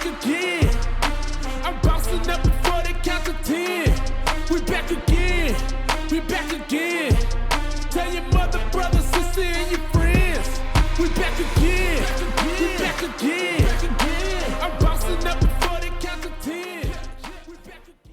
back again. I'm bouncing up before they count to 10. We back again. We back again. Tell your mother, brother, sister, and your friends. We back again. We back again. I'm bouncing up before they count to 10. We back again.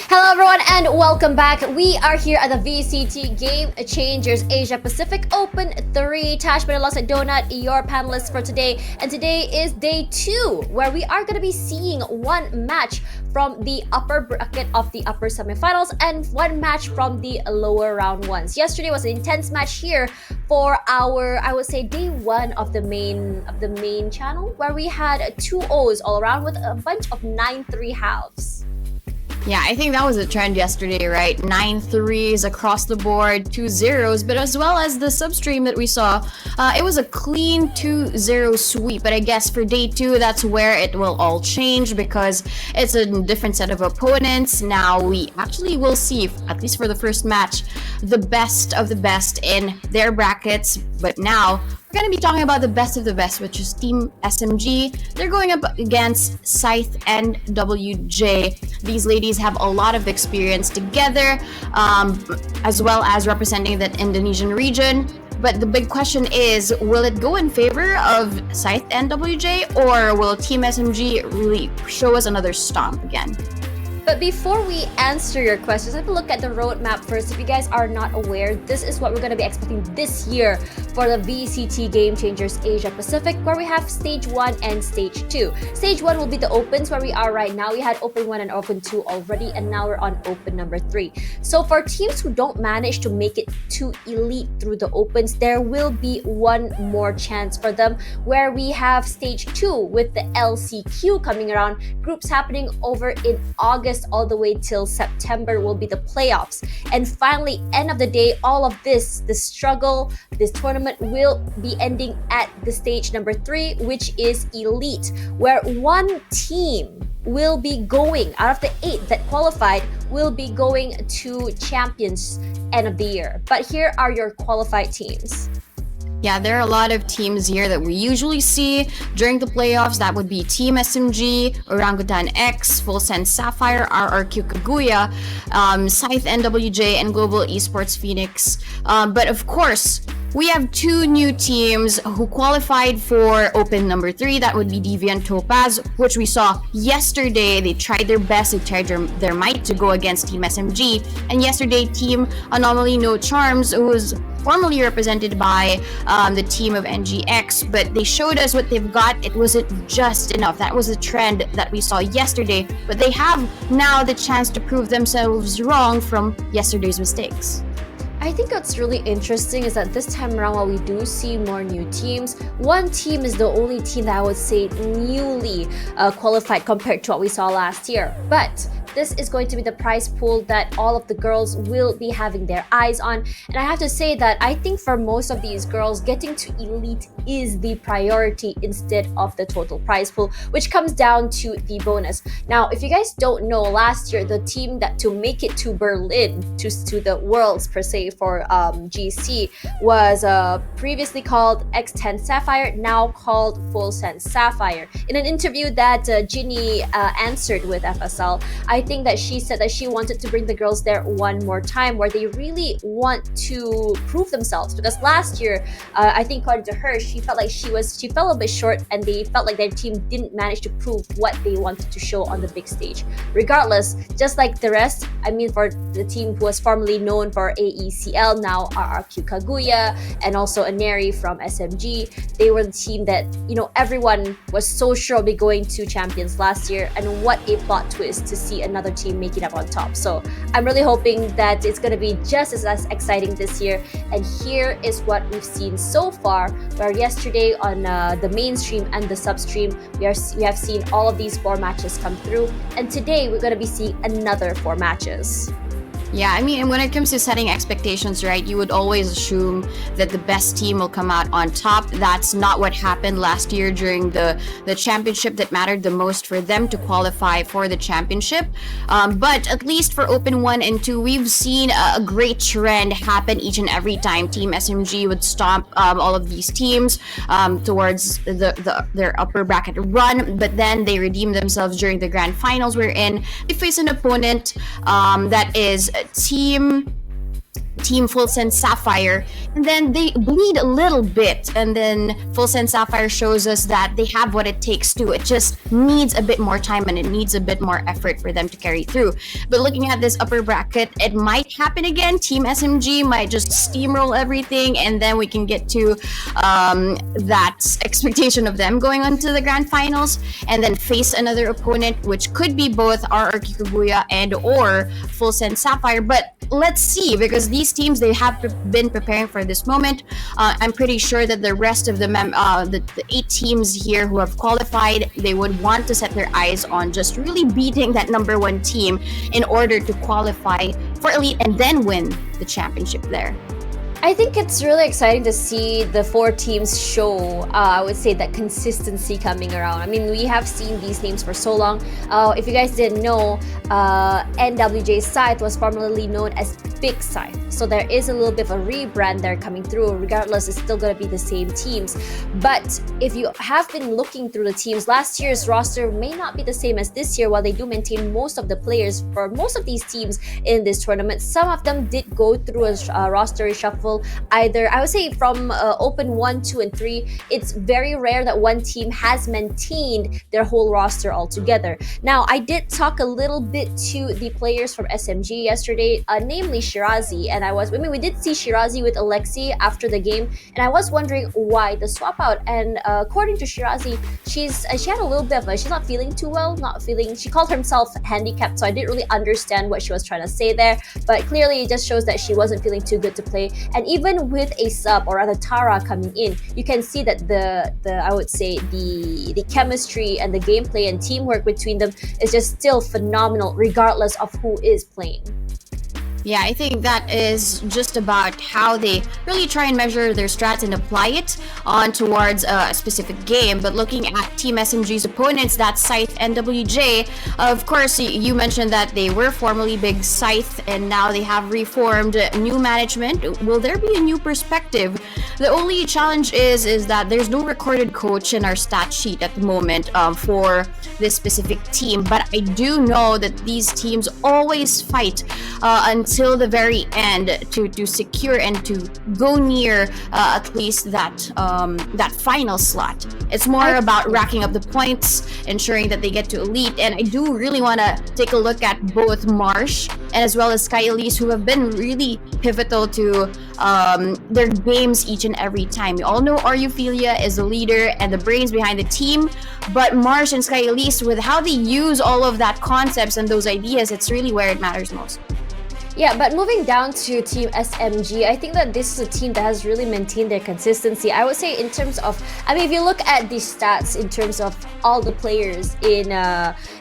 Hello everyone and welcome back. We are here at the VCT Game Changers Asia Pacific Open 3. Tash Benelos and Donut, your panelists for today. And today is day 2, where we are going to be seeing one match from the upper bracket of the upper semifinals and one match from the lower round ones. Yesterday was an intense match here for our, I would say, day 1 of the main channel, where we had 2 O's all around with a bunch of 9-3 halves. Yeah, I think that was a trend yesterday, right? 9 threes across the board, 2 zeros, but as well as the substream that we saw, it was a clean 2-0 sweep. But I guess for day 2, that's where it will all change because it's a different set of opponents. Now we actually will see, at least for the first match, the best of the best in their brackets. But now we're going to be talking about the best of the best, which is Team SMG. They're going up against Scythe and NWJ. These ladies have a lot of experience together, as well as representing the Indonesian region. But the big question is, will it go in favor of Scythe and NWJ, or will Team SMG really show us another stomp again? But before we answer your questions, let's look at the roadmap first. If you guys are not aware, this is what we're going to be expecting this year for the VCT Game Changers Asia Pacific, where we have Stage 1 and Stage 2. Stage 1 will be the Opens, where we are right now. We had Open 1 and Open 2 already, and now we're on Open number 3. So for teams who don't manage to make it to Elite through the Opens, there will be one more chance for them, where we have Stage 2 with the LCQ coming around. Groups happening over in August all the way till September will be the playoffs. And finally, end of the day, all of this struggle, this tournament will be ending at the stage number 3, which is Elite, where one team will be going, out of the 8 that qualified, will be going to Champions end of the year. But here are your qualified teams. Yeah, there are a lot of teams here that we usually see during the playoffs. That would be Team SMG, Orangutan X, Full Sense Sapphire, RRQ Kaguya, Scythe NWJ, and Global Esports Phoenix. But of course, we have 2 new teams who qualified for Open number 3. That would be Deviant Topaz, which we saw yesterday. They tried their best, they tried their might to go against Team SMG. And yesterday, Team Anomaly No Charms, who was formerly represented by the team of NGX, but they showed us what they've got. It wasn't just enough. That was a trend that we saw yesterday, but they have now the chance to prove themselves wrong from yesterday's mistakes. I think what's really interesting is that this time around, while we do see more new teams, one team is the only team that I would say newly qualified compared to what we saw last year. But this is going to be the prize pool that all of the girls will be having their eyes on. And I have to say that I think for most of these girls, getting to Elite is the priority instead of the total prize pool, which comes down to the bonus. Now, if you guys don't know, last year, the team that to make it to Berlin, to the Worlds per se for GC, was previously called X10 Sapphire, now called Full Sense Sapphire. In an interview that Ginny answered with FSL, I think that she said that she wanted to bring the girls there one more time, where they really want to prove themselves, because last year, I think according to her, she felt like she fell a bit short, and they felt like their team didn't manage to prove what they wanted to show on the big stage. Regardless, just like the rest, I mean, for the team who was formerly known for AECL, now RRQ Kaguya, and also Aneri from SMG, they were the team that, you know, everyone was so sure will be going to Champions last year, and what a plot twist to see another team making up on top. So I'm really hoping that it's going to be just as exciting this year. And here is what we've seen so far, where yesterday on the mainstream and the substream, we have seen all of these 4 matches come through, and today we're going to be seeing another 4 matches. Yeah, I mean, when it comes to setting expectations, right, you would always assume that the best team will come out on top. That's not what happened last year during the championship that mattered the most for them to qualify for the championship. But at least for Open 1 and 2, we've seen a great trend happen each and every time Team SMG would stomp all of these teams towards their upper bracket run, but then they redeem themselves during the grand finals wherein they face an opponent that is Team Full Send Sapphire, and then they bleed a little bit, and then Full Send Sapphire shows us that they have what it takes to. It just needs a bit more time and it needs a bit more effort for them to carry through. But looking at this upper bracket, it might happen again. Team SMG might just steamroll everything, and then we can get to that expectation of them going on to the grand finals and then face another opponent, which could be both RR Kikubuya and or Full Send Sapphire. But let's see, because these teams, they have been preparing for this moment. I'm pretty sure that the rest of the 8 teams here who have qualified, they would want to set their eyes on just really beating that number 1 team in order to qualify for Elite and then win the championship there. I think it's really exciting to see the 4 teams show, I would say, that consistency coming around. I mean, we have seen these names for so long. If you guys didn't know, NWJ Scythe was formerly known as Big Scythe. So there is a little bit of a rebrand there coming through. Regardless, it's still going to be the same teams. But if you have been looking through the teams, last year's roster may not be the same as this year, while they do maintain most of the players for most of these teams in this tournament. Some of them did go through a roster reshuffle. Either, I would say, from Open 1, 2, and 3, it's very rare that one team has maintained their whole roster altogether. Now, I did talk a little bit to the players from SMG yesterday, namely Shirazi, and we did see Shirazi with Alexi after the game, and I was wondering why the swap out. And according to Shirazi, she had a little bit of she's not feeling too well, she called herself handicapped, so I didn't really understand what she was trying to say there, but clearly it just shows that she wasn't feeling too good to play. And even with a sub, or rather Tara, coming in, you can see that I would say the chemistry and the gameplay and teamwork between them is just still phenomenal, regardless of who is playing. Yeah, I think that is just about how they really try and measure their strats and apply it on towards a specific game. But looking at Team SMG's opponents, that's Scythe and NWJ, of course, you mentioned that they were formerly Big Scythe and now they have reformed new management. Will there be a new perspective? The only challenge is that there's no recorded coach in our stat sheet at the moment for this specific team. But I do know that these teams always fight until the very end to secure and to go near at least that final slot. It's more about racking up the points, ensuring that they get to Elite. And I do really want to take a look at both Marsh and as well as Sky Elise, who have been really pivotal to their games each and every time. We all know Aruphilia is the leader and the brains behind the team, but Marsh and Sky Elise, with how they use all of that concepts and those ideas, it's really where it matters most. Yeah, but moving down to Team SMG, I think that this is a team that has really maintained their consistency. I would say in terms of, if you look at the stats in terms of all the players in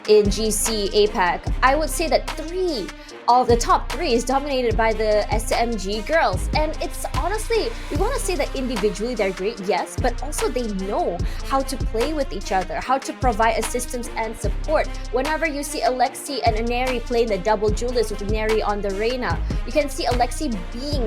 GC, APAC, I would say that 3 of the top 3 is dominated by the SMG girls. And it's honestly, we want to say that individually they're great, yes, but also they know how to play with each other, how to provide assistance and support. Whenever you see Alexi and Aneri playing the double Julius with Aneri on the Reyna, you can see Alexi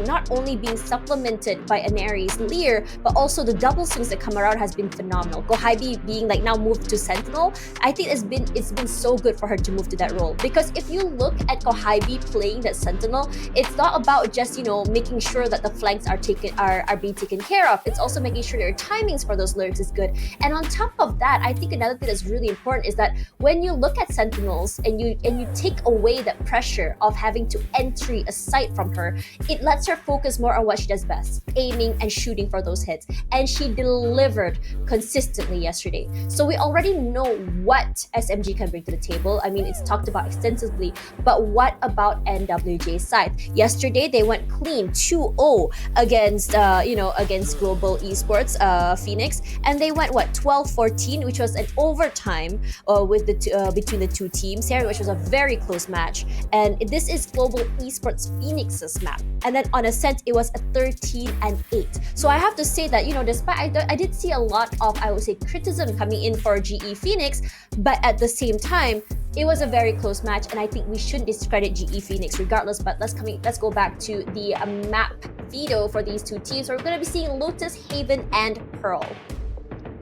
not only being supplemented by Aneri's Lear, but also the double swings that come around has been phenomenal. Gohaibi being now moved to Sentinel, I think it's been so good for her to move to that role. Because if you look at Gohaibi playing that Sentinel, it's not about just making sure that the flanks are being taken care of. It's also making sure your timings for those lurks is good. And on top of that, I think another thing that's really important is that when you look at Sentinels and you take away that pressure of having to entry a sight from her, it lets her focus more on what she does best, aiming and shooting for those hits. And she delivered consistently yesterday. So we already know what SMG can bring to the table. I mean, it's talked about extensively, but what about NWJ Scythe? Yesterday, they went clean 2-0 against Global Esports, Phoenix, and they went 12-14, which was an overtime with between the two teams here, which was a very close match. And this is Global Esports Phoenix's map. And then on Ascent, it was a 13-8. So I have to say that, despite I did see a lot of, I would say, criticism coming in for GE Phoenix, but at the same time, it was a very close match, and I think we shouldn't discredit GE Phoenix regardless. But let's go back to the map video for these two teams. So we're going to be seeing Lotus, Haven, and Pearl.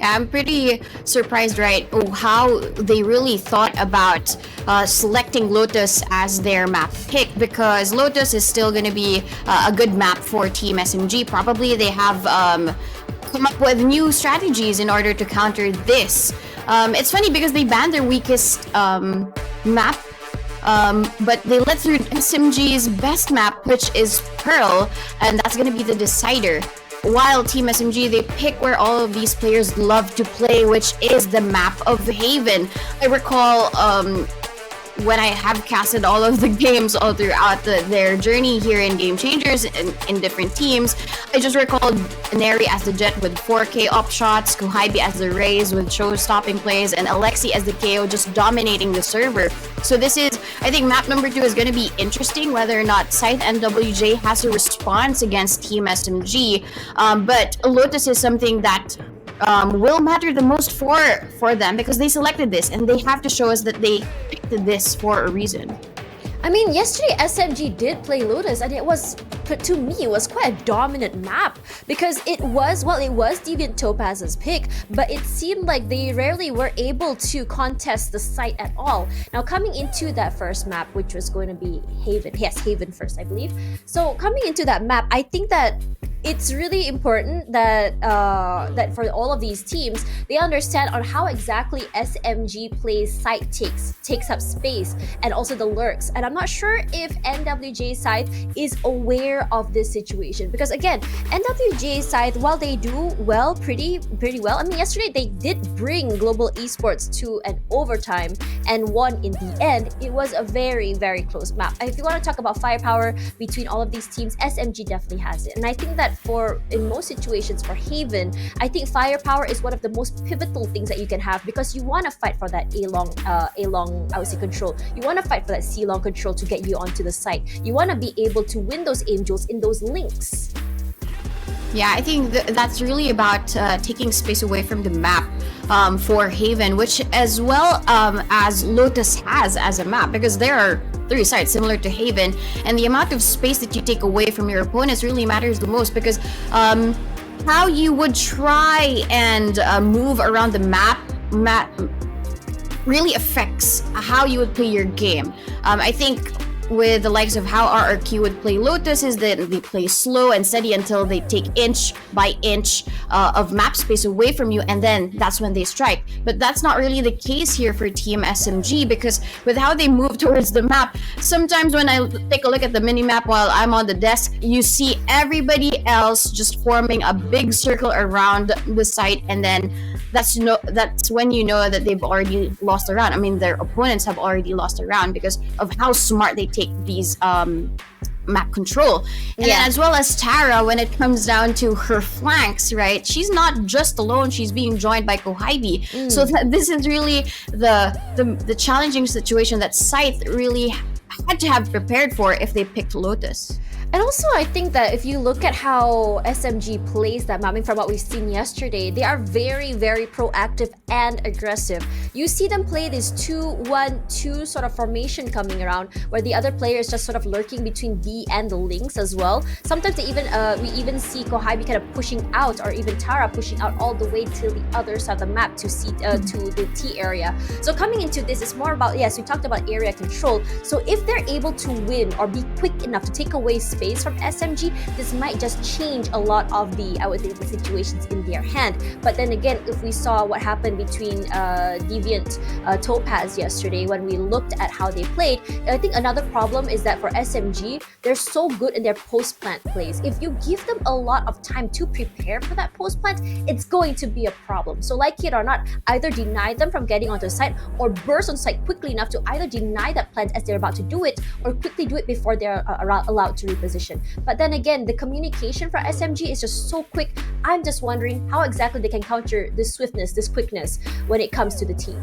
Yeah, I'm pretty surprised, right, how they really thought about selecting Lotus as their map pick, because Lotus is still going to be a good map for Team SMG. Probably they have come up with new strategies in order to counter this. It's funny because they banned their weakest map, but they let through SMG's best map, which is Pearl, and that's going to be the decider. While Team SMG, they pick where all of these players love to play, which is the map of Haven. I recall when I have casted all of the games all throughout their journey here in Game Changers in different teams, I just recalled Neri as the Jet with 4K up shots, Kuhaibi as the Raze with show-stopping plays, and Alexi as the KO just dominating the server. So this is, I think map number 2 is going to be interesting, whether or not Scythe NWJ has a response against Team SMG. But Lotus is something that will matter the most for them, because they selected this and they have to show us that they picked this for a reason. I mean, yesterday SMG did play Lotus, and to me, it was quite a dominant map, because it was Deviant Topaz's pick, but it seemed like they rarely were able to contest the site at all. Now, coming into that first map, which was going to be Haven, Haven first, I believe. So coming into that map, I think that it's really important that that for all of these teams, they understand on how exactly SMG plays site takes up space, and also the lurks. And I'm not sure if NWJ Scythe is aware of this situation, because again, NWJ Scythe, while they do well, pretty well. I mean, yesterday they did bring Global Esports to an overtime and won in the end. It was a very, very close map. If you want to talk about firepower between all of these teams, SMG definitely has it. And I think that in most situations for Haven, I think firepower is one of the most pivotal things that you can have, because you want to fight for that A-long, I would say, control. You want to fight for that C-long control to get you onto the site. You want to be able to win those aim duels in those links. Yeah, I think that's really about taking space away from the map for Haven, which as well as Lotus has as a map, because there are 3 sites similar to Haven, and the amount of space that you take away from your opponents really matters the most, because how you would try and move around the map really affects how you would play your game. I think with the likes of how RRQ would play Lotus is that they play slow and steady until they take inch by inch of map space away from you, and then that's when they strike. But that's not really the case here for Team SMG, because with how they move towards the map, sometimes when I take a look at the mini-map while I'm on the desk, you see everybody else just forming a big circle around the site, and then that's when you know that they've already lost a round. I mean, their opponents have already lost a round because of how smart they take these map control. And then as well as Tara, when it comes down to her flanks, right, she's not just alone, she's being joined by Kohaibi. So this is really the challenging situation that Scythe really had to have prepared for if they picked Lotus. And also, I think that if you look at how SMG plays that map, I mean, from what we've seen yesterday, they are very, very proactive and aggressive. You see them play this 2-1-2 sort of formation coming around, where the other player is just sort of lurking between B and the links as well. Sometimes they even we even see Kohaibi kind of pushing out, or even Tara pushing out all the way to the other side of the map to the T area. So coming into this, it's more about, yes, we talked about area control. So if they're able to win or be quick enough to take away space from SMG, this might just change a lot of the, I would think, the situations in their hand. But then again, if we saw what happened between Deviant Topaz yesterday, when we looked at how they played, I think another problem is that for SMG, they're so good in their post-plant plays. If you give them a lot of time to prepare for that post-plant, it's going to be a problem. So like it or not, either deny them from getting onto the site, or burst on site quickly enough to either deny that plant as they're about to do it, or quickly do it before they're allowed to reposition. But then again, the communication for SMG is just so quick. I'm just wondering how exactly they can counter this swiftness, this quickness when it comes to the team.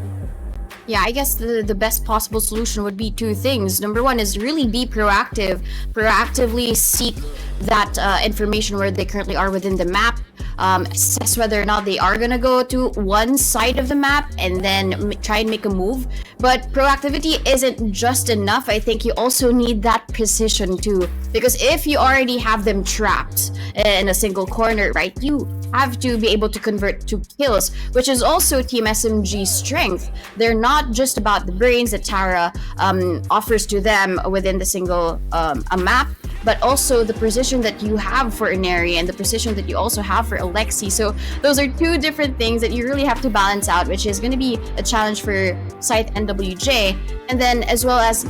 Yeah, I guess the best possible solution would be two things. Number one is really be proactive, proactively seek that information where they currently are within the map, assess whether or not they are gonna go to one side of the map, and then try and make a move. But proactivity isn't just enough. I think you also need that precision too, because if you already have them trapped in a single corner, right, you have to be able to convert to kills, which is also Team SMG's strength. They're not just about the brains that Tara offers to them within the single a map, but also the precision that you have for Inari and the precision that you also have for Alexi. So those are two different things that you really have to balance out, which is going to be a challenge for Scythe NWJ. And then as well as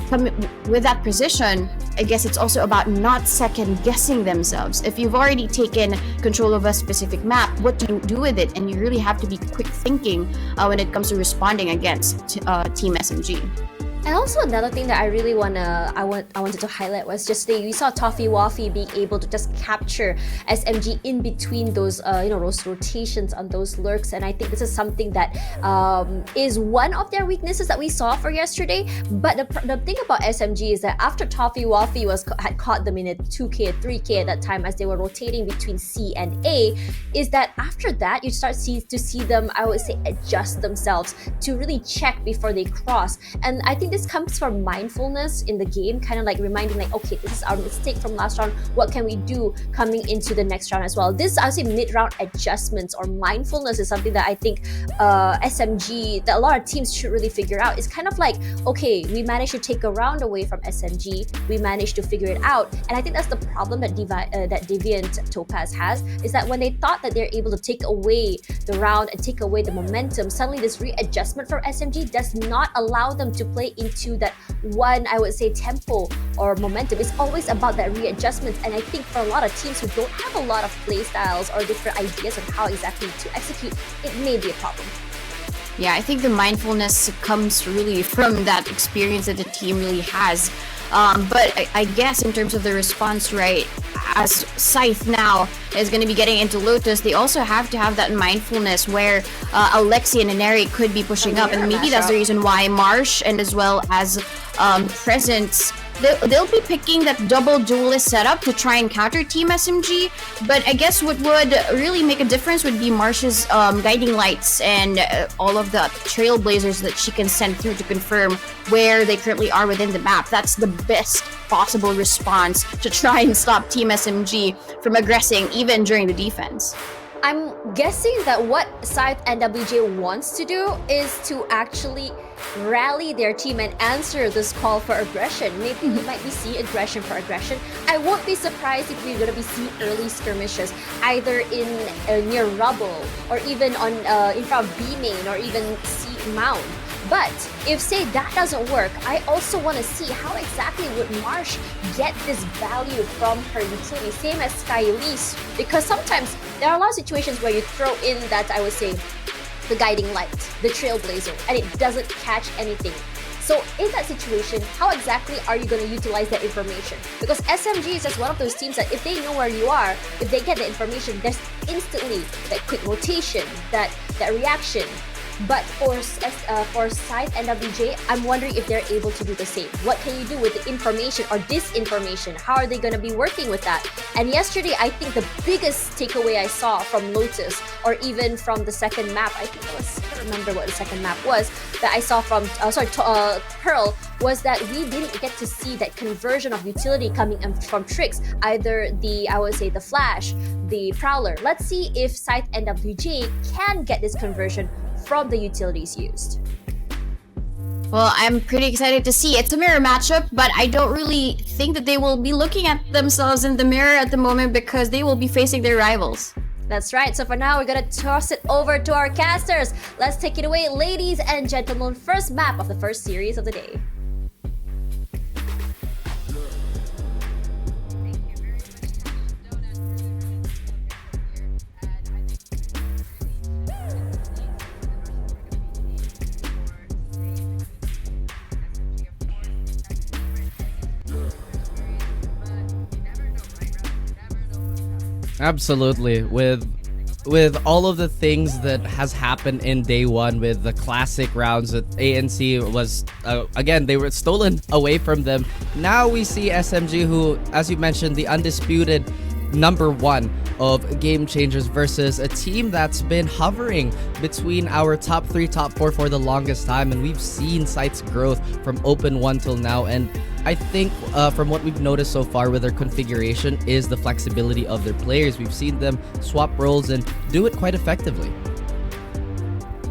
with that precision, I guess it's also about not second guessing themselves. If you've already taken control of a specific map, what do you do with it? And you really have to be quick thinking when it comes to responding against Team SMG. And also another thing that I wanted to highlight was just we saw Toffee Waffy being able to just capture SMG in between those those rotations on those lurks, and I think this is something that is one of their weaknesses that we saw for yesterday. But the thing about SMG is that after Toffee Waffy had caught them in a 2K, 3K at that time as they were rotating between C and A, is that after that you start to see them, I would say, adjust themselves to really check before they cross. And I think this comes from mindfulness in the game, kind of like reminding like, okay, this is our mistake from last round, what can we do coming into the next round as well. This, I would say, mid-round adjustments or mindfulness is something that I think SMG, that a lot of teams should really figure out. It's kind of like, okay, we managed to take a round away from SMG, we managed to figure it out, and I think that's the problem that Deviant Topaz has, is that when they thought that they're able to take away the round and take away the momentum, suddenly this readjustment from SMG does not allow them to play into that one, I would say, tempo or momentum. It's always about that readjustment, and I think for a lot of teams who don't have a lot of play styles or different ideas on how exactly to execute, it may be a problem. Yeah, I think the mindfulness comes really from that experience that the team really has. But I guess in terms of the response, right, as Scythe now is going to be getting into Lotus, they also have to have that mindfulness where Alexi and Inari could be pushing up, and maybe that's the reason why Marsh and as well as Presence, they'll be picking that double duelist setup to try and counter Team SMG. But I guess what would really make a difference would be Marsh's guiding lights and all of the trailblazers that she can send through to confirm where they currently are within the map. That's the best possible response to try and stop Team SMG from aggressing even during the defense. I'm guessing that what Scythe NWJ wants to do is to actually rally their team and answer this call for aggression. Maybe we might be seeing aggression for aggression. I won't be surprised if we're going to be seeing early skirmishes either in near rubble or even on in front of B main or even C mound. But if, say, that doesn't work, I also want to see how exactly would Marsh get this value from her utility, same as Skylise, because sometimes there are a lot of situations where you throw in that, I would say, the guiding light, the trailblazer, and it doesn't catch anything. So in that situation, how exactly are you going to utilize that information? Because SMG is just one of those teams that if they know where you are, if they get the information, there's instantly that quick rotation, that reaction. But for Scythe NWJ, I'm wondering if they're able to do the same. What can you do with the information or disinformation? How are they going to be working with that? And yesterday, I think the biggest takeaway I saw from Lotus, or even from the second map, I can't remember what the second map was, that I saw from Pearl, was that we didn't get to see that conversion of utility coming from tricks, either the Flash, the Prowler. Let's see if Scythe NWJ can get this conversion from the utilities used. Well, I'm pretty excited to see. It's a mirror matchup, but I don't really think that they will be looking at themselves in the mirror at the moment because they will be facing their rivals. That's right. So for now, we're gonna toss it over to our casters. Let's take it away, ladies and gentlemen. First map of the first series of the day. Absolutely. With with all of the things that has happened in day one with the classic rounds that ANC was, again, they were stolen away from them. Now we see SMG, who, as you mentioned, the undisputed #1 of game changers versus a team that's been hovering between our top 3, top 4 for the longest time, and we've seen Scythe's growth from Open 1 till now. And I think from what we've noticed so far with their configuration is the flexibility of their players. We've seen them swap roles and do it quite effectively.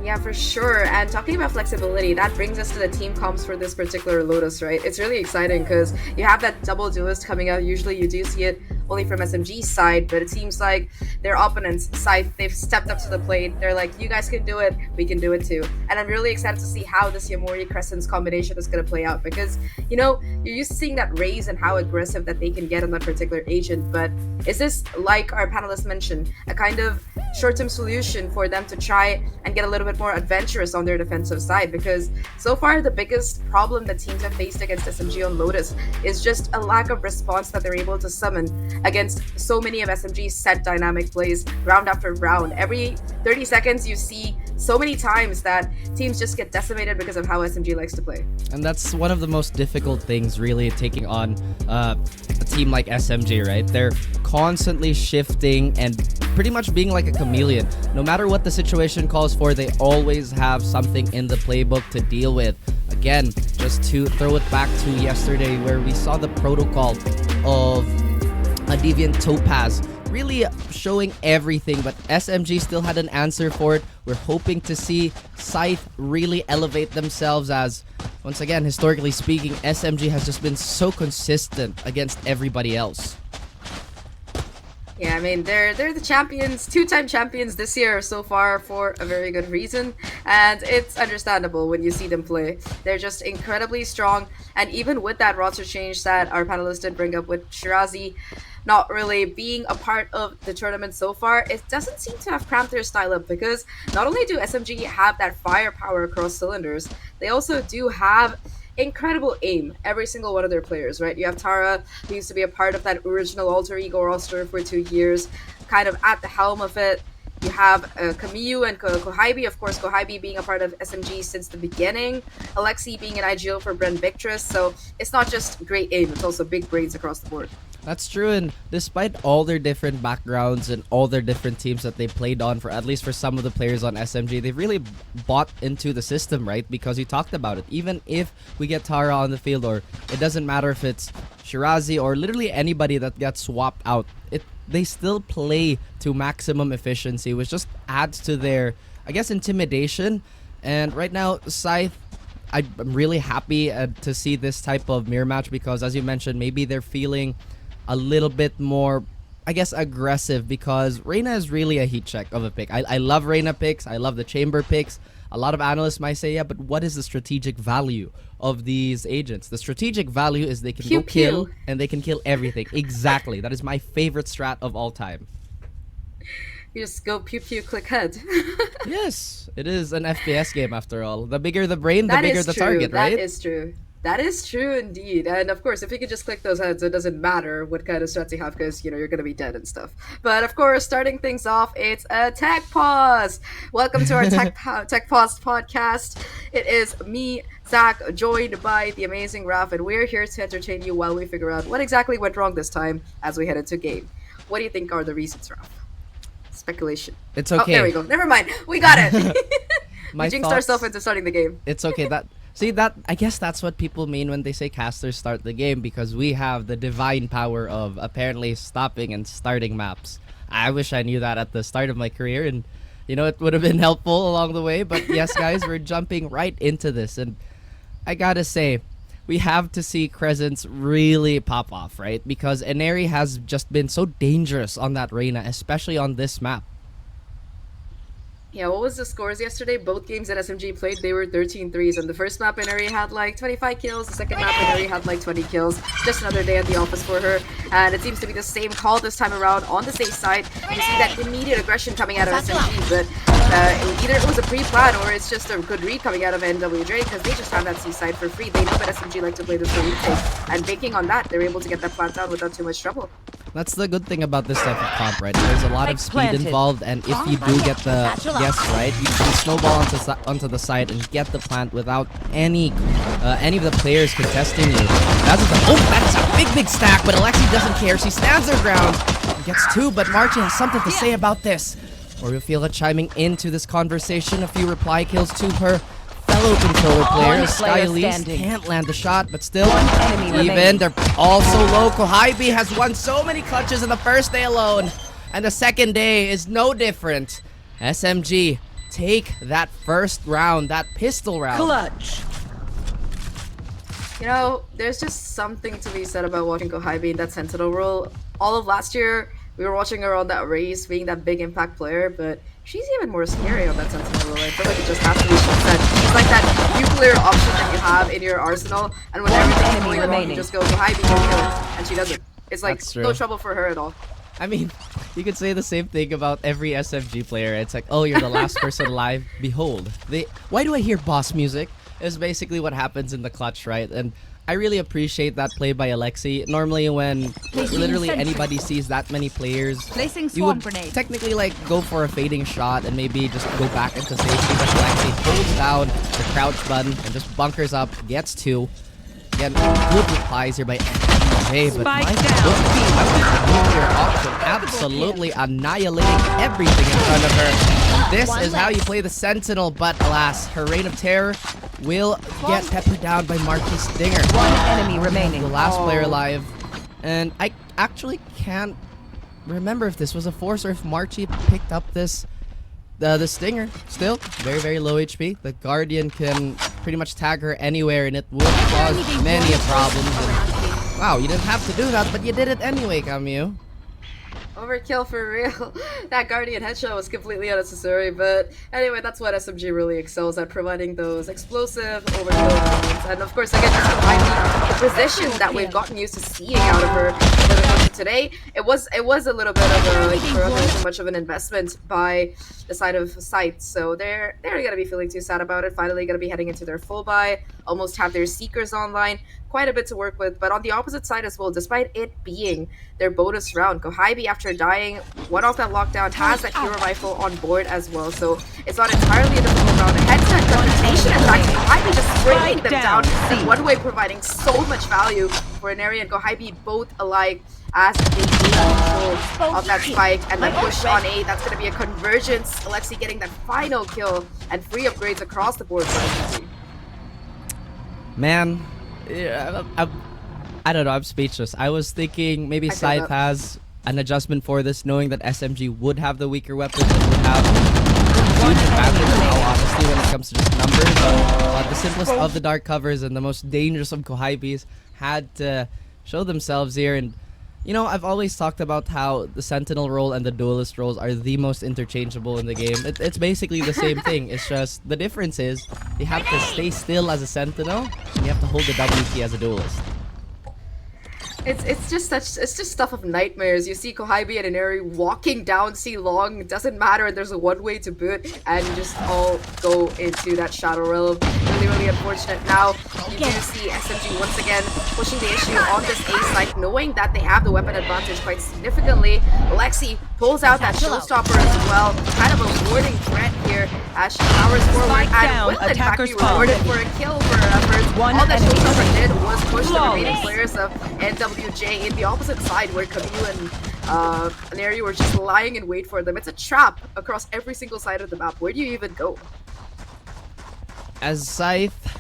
Yeah, for sure. And talking about flexibility, that brings us to the team comps for this particular Lotus, right? It's really exciting because you have that double duelist coming out. Usually you do see it only from SMG's side, but it seems like their opponents' side, they've stepped up to the plate. They're like, you guys can do it, we can do it too. And I'm really excited to see how this Yamori Crescent's combination is going to play out because, you know, you're used to seeing that raise and how aggressive that they can get on that particular agent, but is this, like our panelists mentioned, a kind of short-term solution for them to try and get a little bit more adventurous on their defensive side? Because so far the biggest problem that teams have faced against SMG on Lotus is just a lack of response that they're able to summon against so many of SMG's set dynamic plays round after round. Every 30 seconds you see so many times that teams just get decimated because of how SMG likes to play. And that's one of the most difficult things, really, taking on a team like SMG, right? They're constantly shifting and pretty much being like a chameleon. No matter what the situation calls for, they always have something in the playbook to deal with. Again, just to throw it back to yesterday where we saw the protocol of a Deviant Topaz really showing everything, but SMG still had an answer for it. We're hoping to see Scythe really elevate themselves as, once again, historically speaking, SMG has just been so consistent against everybody else. Yeah, I mean, they're the champions, 2-time champions this year so far for a very good reason, and it's understandable when you see them play. They're just incredibly strong, and even with that roster change that our panelists did bring up with Shirazi not really being a part of the tournament so far, it doesn't seem to have cramped their style up because not only do SMG have that firepower across cylinders, they also do have incredible aim, every single one of their players, right? You have Tara, who used to be a part of that original Alter Ego roster for 2 years, kind of at the helm of it. You have Kamiyu and Kohaibi, of course, Kohaibi being a part of SMG since the beginning, Alexi being an IGL for Bren Victress, so it's not just great aim, it's also big brains across the board. That's true, and despite all their different backgrounds and all their different teams that they played on, for at least for some of the players on SMG, they've really bought into the system, right? Because you talked about it. Even if we get Tara on the field, or it doesn't matter if it's Shirazi or literally anybody that gets swapped out, they still play to maximum efficiency, which just adds to their, I guess, intimidation. And right now, Scythe, I'm really happy to see this type of mirror match because, as you mentioned, maybe they're feeling a little bit more, I guess, aggressive because Reyna is really a heat check of a pick. I love Reyna picks. I love the chamber picks. A lot of analysts might say, yeah, but what is the strategic value of these agents? The strategic value is they can go kill and they can kill everything. Exactly. That is my favorite strat of all time. You just go pew pew click head. Yes, it is an FPS game after all. The bigger the brain, the bigger the target, right? That is true. That is true indeed. And of course, if you can just click those heads, it doesn't matter what kind of strats you have because, you know, you're going to be dead and stuff. But of course, starting things off, it's a Tech Pause. Welcome to our Tech Pause podcast. It is me, Zach, joined by the amazing Raf, and we're here to entertain you while we figure out what exactly went wrong this time as we head into game. What do you think are the reasons, Raf? Speculation. It's okay. Oh, there we go. Never mind. We got it. We jinxed ourselves into starting the game. It's okay. I guess that's what people mean when they say casters start the game, because we have the divine power of apparently stopping and starting maps. I wish I knew that at the start of my career, and you know, it would have been helpful along the way. But yes, guys, we're jumping right into this, and I gotta say, we have to see Crescents really pop off, right? Because Eneri has just been so dangerous on that Reyna, especially on this map. Yeah, what was the scores yesterday? Both games that SMG played, they were 13-3s. And the first map, Eneri had like 25 kills. The second map, Eneri had like 20 kills. Just another day at the office for her. And it seems to be the same call this time around on the safe side. You see that immediate aggression coming out of SMG, but either it was a pre-plan or it's just a good read coming out of NWJ because they just have that C-side for free. They know that SMG like to play this for retake. And banking on that, they're able to get that plant down without too much trouble. That's the good thing about this type of comp, right? There's a lot of Spike speed planted. involved, and if you do get the guess right, you can snowball onto the side and get the plant without any of the players contesting you. That's a big stack, but Alexi doesn't care. She stands her ground, gets 2, but Marchie has something to say about this. Or we feel it chiming into this conversation. A few reply kills to her fellow controller player. Skylease can't land the shot, but still, even they're all so low. Kohaibi has won so many clutches in the first day alone, and the second day is no different. SMG take that first round, that pistol round. Clutch. You know, there's just something to be said about watching Kohaibi in that Sentinel role. All of last year, we were watching her on that race, being that big impact player, but she's even more scary on that Sentinel role. I feel like it just has to be said. She's like that nuclear option that you have in your arsenal, and when everything's going wrong, you just go Kohaibi, you kill it, and she does it. It's like no trouble for her at all. I mean, you could say the same thing about every SMG player. It's like, oh, you're the last person alive. Behold. Why do I hear boss music? Is basically what happens in the clutch, right? And I really appreciate that play by Alexi. Normally when literally anybody sees that many players, you would technically like go for a fading shot and maybe just go back into safety, but Alexi holds down the crouch button and just bunkers up, gets 2. Again, good replies here by NWJ, but my nuclear option absolutely annihilating everything in front of her. This is how you play the Sentinel, but alas, her reign of terror will get peppered down by Marquis Stinger. One enemy remaining. The last player alive. And I actually can't remember if this was a force or if Marchie picked up this the Stinger. Still, very, very low HP. The Guardian can pretty much tag her anywhere and it will cause many problems. And, wow, you didn't have to do that, but you did it anyway, Camus. Overkill for real. That Guardian headshot was completely unnecessary, but anyway, that's what SMG really excels at, providing those explosive overkill moments. And of course, again, just combining the position that we've gotten used to seeing out of her for the coach today. It was a little bit of a, for there wasn't much of an investment by the side of Scythe, so they're gonna be feeling too sad about it. Finally gonna be heading into their full buy, almost have their Seekers online. Quite a bit to work with, but on the opposite side as well, despite it being their bonus round, Kohaibi, after dying, went off that lockdown, has that hero rifle on board as well, so it's not entirely a difficult round. Ahead to that reputation, in fact, Kohaibi just spraying them down, and one way providing so much value for Inari and Kohaibi both alike as they gain control of that spike and then push on A. That's going to be a convergence. Alexi getting that final kill and free upgrades across the board for SMG. Man, yeah, I don't know, I'm speechless. I was thinking maybe Scythe has an adjustment for this, knowing that SMG would have the weaker weapons and would have huge advantage now, honestly, when it comes to just numbers. But the simplest of the dark covers and the most dangerous of Kohaibis had to show themselves here. And you know, I've always talked about how the Sentinel role and the Duelist roles are the most interchangeable in the game. It's basically the same thing. It's just the difference is you have to stay still as a Sentinel and you have to hold the W key as a Duelist. It's just stuff of nightmares. You see Kohaibi and Inari walking down C long. It doesn't matter. There's a one way to boot, and you just all go into that Shadow Realm. Really, really unfortunate. Now you do see SMG once again pushing the issue on this A site, knowing that they have the weapon advantage quite significantly. Alexi pulls out that showstopper as well. Kind of a warning threat here as she powers forward and will in fact be rewarded for a kill for her efforts. All that showstopper did was push the remaining players of NWJ in the opposite side, where Camus and Inari were just lying in wait for them. It's a trap across every single side of the map. Where do you even go? As Scythe,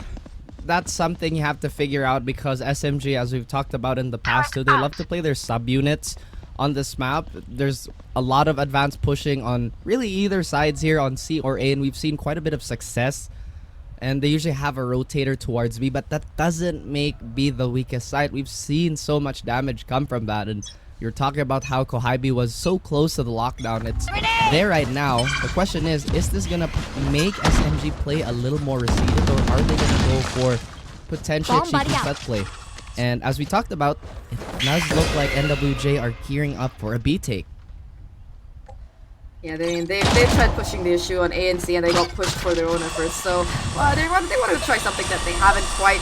that's something you have to figure out, because SMG, as we've talked about in the past too, they love to play their subunits on this map. There's a lot of advanced pushing on really either sides here on C or A, and we've seen quite a bit of success. And they usually have a rotator towards B, but that doesn't make B the weakest side. We've seen so much damage come from that, and you're talking about how Kohaibi was so close to the lockdown. It's there right now. The question is this gonna make SMG play a little more receded, or are they gonna go for potentially cheeky set play? And as we talked about, it does look like NWJ are gearing up for a B take. Yeah, they tried pushing the issue on ANC and they got pushed for their own efforts. So they wanted to try something that they haven't quite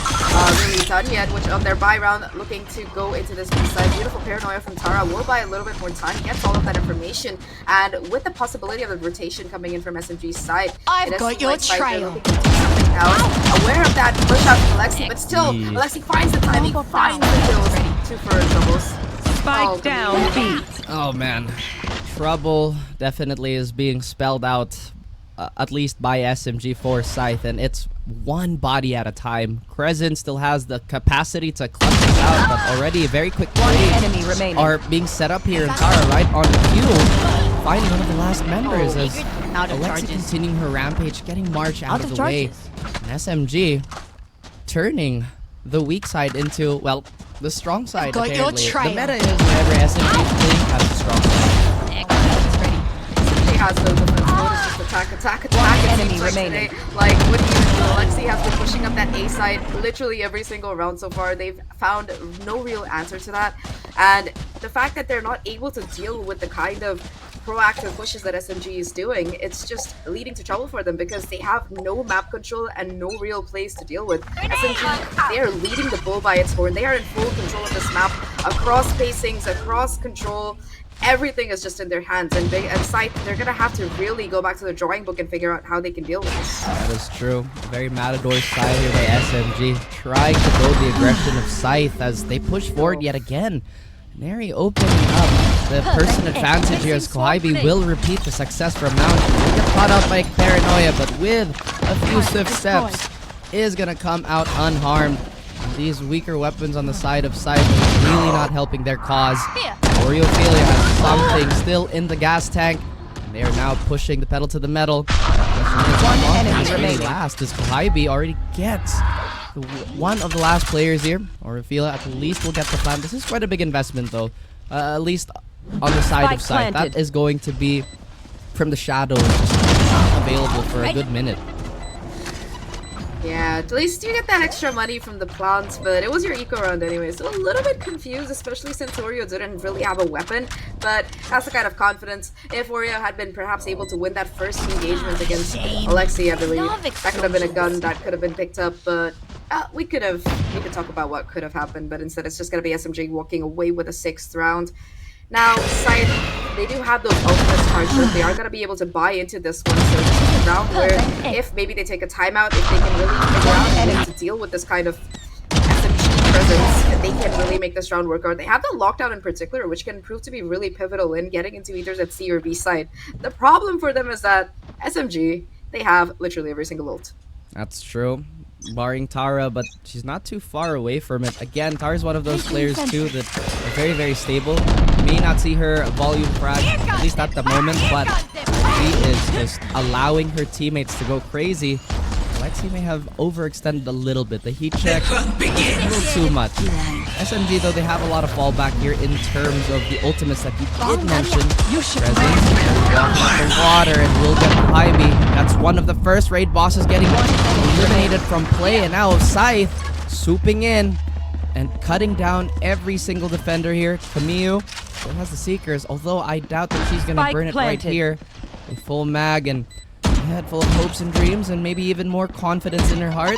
really done yet, which on their buy round, looking to go into this B side. Beautiful paranoia from Tara will buy a little bit more time, gets all of that information, and with the possibility of a rotation coming in from SMG's side, I've it got seems your like Scythe are trail. looking to do something else. Aware of that push out from Alexi, but still, Alexi finds the timing, finds the kills. 2 for troubles. Spike down B. Oh man, trouble definitely is being spelled out, at least by SMG for Scythe, and it's one body at a time. Crescent still has the capacity to clutch this out, but already very quick Enemy plays remaining. are being set up here in Tara right on the queue, finding one of the last members as Out of Alexi charges. continuing her rampage, getting March out Out of of the way. charges. And SMG turning the weak side into, well, the strong side got your apparently. The trail. meta is whenever SMG is playing has the strong side. He has no defense mode, it's just attack. It enemy seems like remaining. today, like, what do you even do? Alexi has been pushing up that A side literally every single round so far. They've found no real answer to that. And the fact that they're not able to deal with the kind of proactive pushes that SMG is doing, it's just leading to trouble for them because they have no map control and no real plays to deal with. SMG, they are leading the bull by its horn. They are in full control of this map, across spacings, across control. Everything is just in their hands, and Scythe, they're gonna have to really go back to the drawing book and figure out how they can deal with this. That is true. Very Matador style here by SMG, trying to build the aggression of Scythe as they push forward yet again. Neri opening up the person advantage here as Kohaibi will repeat the success from Mountain. Will get caught out by Paranoia, but with a few swift steps, is gonna come out unharmed. And these weaker weapons on the side of Scythe are really not helping their cause. Oreophilia has something still in the gas tank. And they are now pushing the pedal to the metal. One enemy remaining. Last as Kohaibi already gets one of the last players here. Oreophilia at least will get the plan. This is quite a big investment though. At least on the side Spike of Scythe. That planted. is going to be from the shadow, just not available for a good minute. Yeah, at least you get that extra money from the plants, but it was your eco round anyway, so a little bit confused, especially since Oreo didn't really have a weapon, but that's the kind of confidence. If Oreo had been perhaps able to win that first engagement against Alexi, I believe, that could have been a gun that could have been picked up, but we could talk about what could have happened, but instead it's just going to be SMG walking away with a 6th round. Now, Scythe, they do have those ultimates charged. They are going to be able to buy into this one. So this is a round where if maybe they take a timeout, if they can really figure out a way to deal with this kind of SMG presence, they can really make this round work out. They have the lockdown in particular, which can prove to be really pivotal in getting into either that C or B side. The problem for them is that SMG, they have literally every single ult. That's true. Barring Tara, but she's not too far away from it. Again, Tara's one of those players too that are very, very stable. You may not see her volume frag, at least at the moment, but she is just allowing her teammates to go crazy. Alexi may have overextended a little bit. The heat check, a little too much. SMG, though, they have a lot of fallback here in terms of the ultimates that you did mention. Presence, the water, and will get Ivy. That's one of the first raid bosses getting eliminated from play, and now Scythe swooping in and cutting down every single defender here. Camille still has the Seekers, although I doubt that she's going to Spike burn it right planted. here. A full mag and a head full of hopes and dreams and maybe even more confidence in her heart.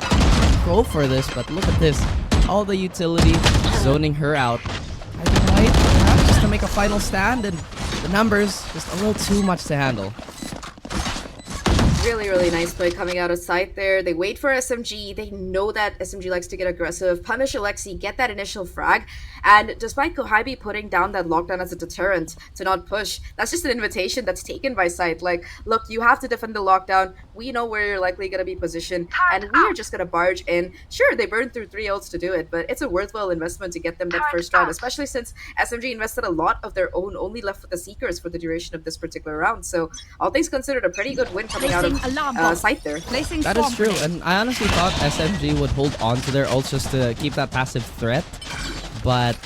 Go for this, but look at this. All the utility zoning her out. Right, perhaps just to make a final stand, and the numbers just a little too much to handle. Really, really nice play coming out of Scythe there. They wait for SMG. They know that SMG likes to get aggressive, punish Alexi, get that initial frag. And despite Kohaibi putting down that lockdown as a deterrent to not push, that's just an invitation that's taken by Scythe. Like, look, you have to defend the lockdown. We know where you're likely going to be positioned, and we are just going to barge in. Sure, they burned through 3 ults to do it, but it's a worthwhile investment to get them that first round, especially since SMG invested a lot of their own, only left with the Seekers for the duration of this particular round. So, all things considered, a pretty good win coming out of Scythe there. That is true, and I honestly thought SMG would hold on to their ults just to keep that passive threat, but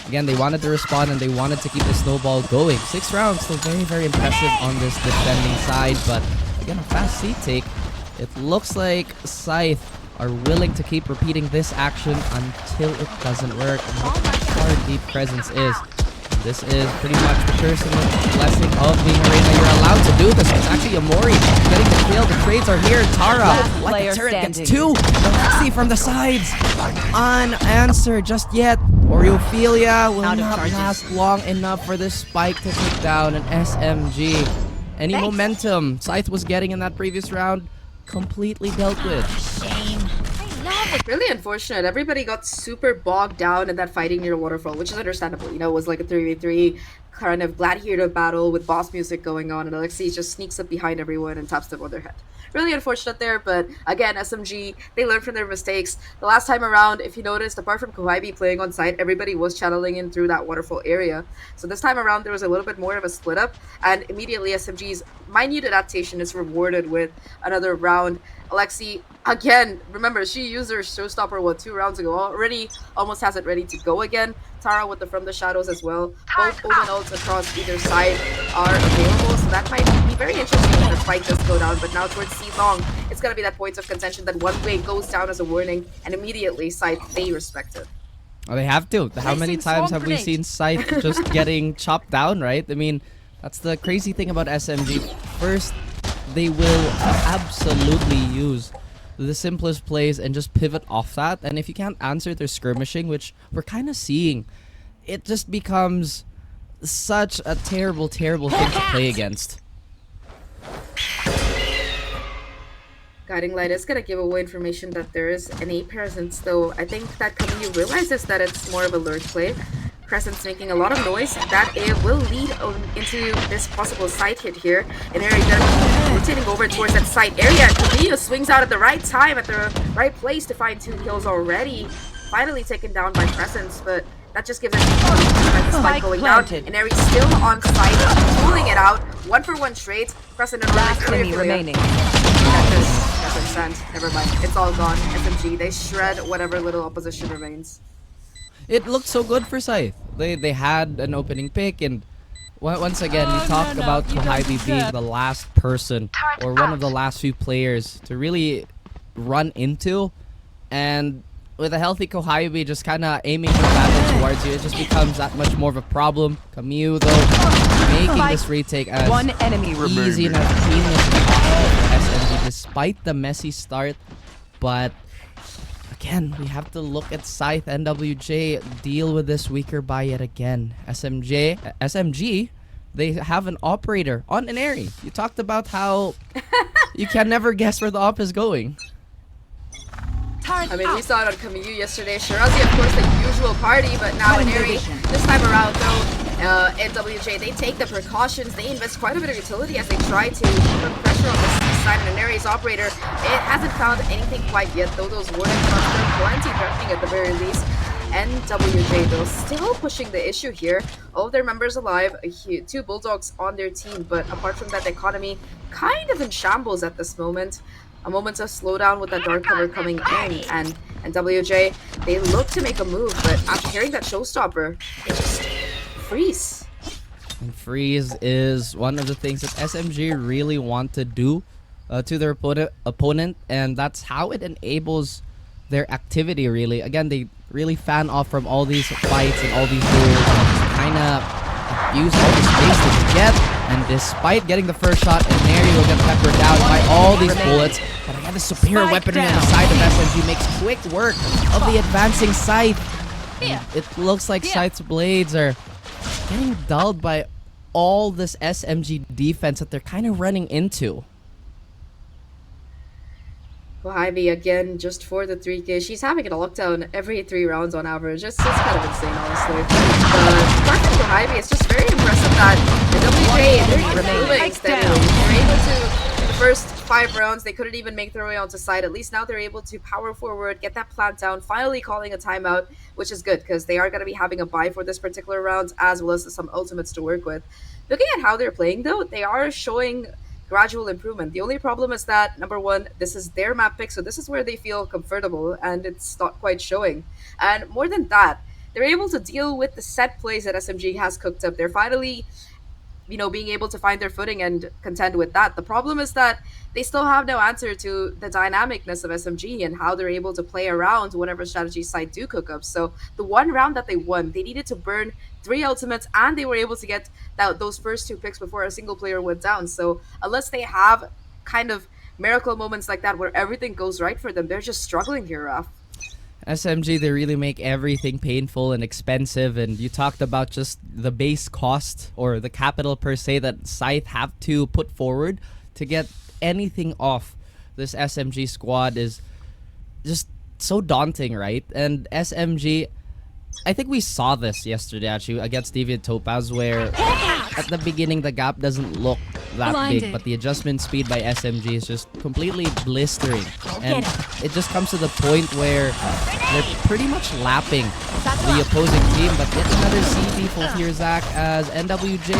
again, they wanted to respond and they wanted to keep the snowball going. 6 rounds, still very, very impressive on this defending side, but again, a fast seat take. It looks like Scythe are willing to keep repeating this action until it doesn't work. And look how far deep Presence is. This is pretty much the curse and the blessing of being Arena. You're allowed to do this. It's actually Amori getting the kill. The trades are here. Tara, like player the turret, standing. gets two. Alexi from the sides. Unanswered just yet. Oreophilia will Out of not charges. last long enough for this spike to take down an SMG. Any momentum Scythe was getting in that previous round, completely dealt with. Really unfortunate. Everybody got super bogged down in that fighting near waterfall, which is understandable. You know, it was like a 3v3 kind of gladiator battle with boss music going on, and Alexei just sneaks up behind everyone and taps them on their head. Really unfortunate there, but again, SMG, they learned from their mistakes. The last time around, if you noticed, apart from Kawaibi playing on site, everybody was channeling in through that waterfall area. So this time around, there was a little bit more of a split up, and immediately SMG's minute adaptation is rewarded with another round. Alexi, again, remember, she used her showstopper, 2 rounds ago, already almost has it ready to go again. Tara with the From the Shadows as well. Both Omen ults across either side are available, so that might be very interesting when the fight does go down. But now towards C Long, it's going to be that point of contention that one way goes down as a warning, and immediately Scythe, they respect it. Well, they have to. How many times have we seen Scythe just getting chopped down, right? I mean, that's the crazy thing about SMG. First, they will absolutely use the simplest plays and just pivot off that. And if you can't answer their skirmishing, which we're kind of seeing, it just becomes such a terrible, terrible thing to play against. Guiding Light is going to give away information that there is an A presence, though I think that Camille realizes that it's more of a lurk play. Crescent's making a lot of noise. That A will lead into this possible side hit here. And Area gonna rotating over towards that side area. Camille swings out at the right time, at the right place to find 2 kills already. Finally taken down by Crescent, but that just gives us the spike going down. And Aries still on site, pulling it out. 1-for-1 trades. Crescent and Last enemy remaining. Never mind. It's all gone. SMG, they shred whatever little opposition remains. It looked so good for Scythe. They had an opening pick, and once again, we talked about Kawaibi being the last person or one of the last few players to really run into, and with a healthy Kawaibi just kind of aiming for battle towards you, it just becomes that much more of a problem. Camille, though, making this retake as One enemy easy and remaining. as painless as possible for SMG, despite the messy start. But again, we have to look at Scythe. NWJ deal with this weaker buy yet again. SMG, they have an operator on an area. You talked about how you can never guess where the op is going. I mean, we saw it on Camille yesterday. Shirazi, of course, the usual party, but now in Eri, this time around, though, NWJ, they take the precautions. They invest quite a bit of utility as they try to put pressure on the C side, and Aries operator, it hasn't found anything quite yet, though those warning shots are plenty threatening at the very least. NWJ, though, still pushing the issue here. All of their members alive, 2 Bulldogs on their team, but apart from that, the economy kind of in shambles at this moment. A moment of slowdown with that dark cover coming in, and WJ, they look to make a move, but after hearing that showstopper, they just freeze. And freeze is one of the things that SMG really want to do to their opponent, and that's how it enables their activity, really. Again, they really fan off from all these fights and all these duels, kind of abuse all the space that you get. And despite getting the first shot, Neri will get peppered down by all these bullets. But again, the superior weaponry on the side of SMG makes quick work of the advancing Scythe. And it looks like Scythe's blades are getting dulled by all this SMG defense that they're kind of running into. Ivy again, just for the 3K. She's having a lockdown every 3 rounds on average. It's kind of insane, honestly. Apart from Ivy, it's just very impressive that the WJ, they're improving steadily. They're able to, in the first 5 rounds, they couldn't even make their way onto side. At least now they're able to power forward, get that plant down, finally calling a timeout, which is good because they are going to be having a buy for this particular round, as well as some ultimates to work with. Looking at how they're playing, though, they are showing gradual improvement. The only problem is that, number one, this is their map pick, so this is where they feel comfortable, and it's not quite showing. And more than that, they're able to deal with the set plays that SMG has cooked up. They're finally being able to find their footing and contend with that. The problem is that they still have no answer to the dynamicness of SMG and how they're able to play around whatever strategy Scythe do cook up. So the one round that they won, they needed to burn 3 ultimates, and they were able to get those first 2 picks before a single player went down. So unless they have kind of miracle moments like that where everything goes right for them, they're just struggling here, Raf. SMG, they really make everything painful and expensive, and you talked about just the base cost or the capital per se that Scythe have to put forward to get anything off this SMG squad is just so daunting, right? And SMG, I think we saw this yesterday actually against Deviant Topaz, where at the beginning the gap doesn't look that big, but the adjustment speed by SMG is just completely blistering, and it just comes to the point where they're pretty much lapping the opposing team. But yet another C default here, Zach, as NWJ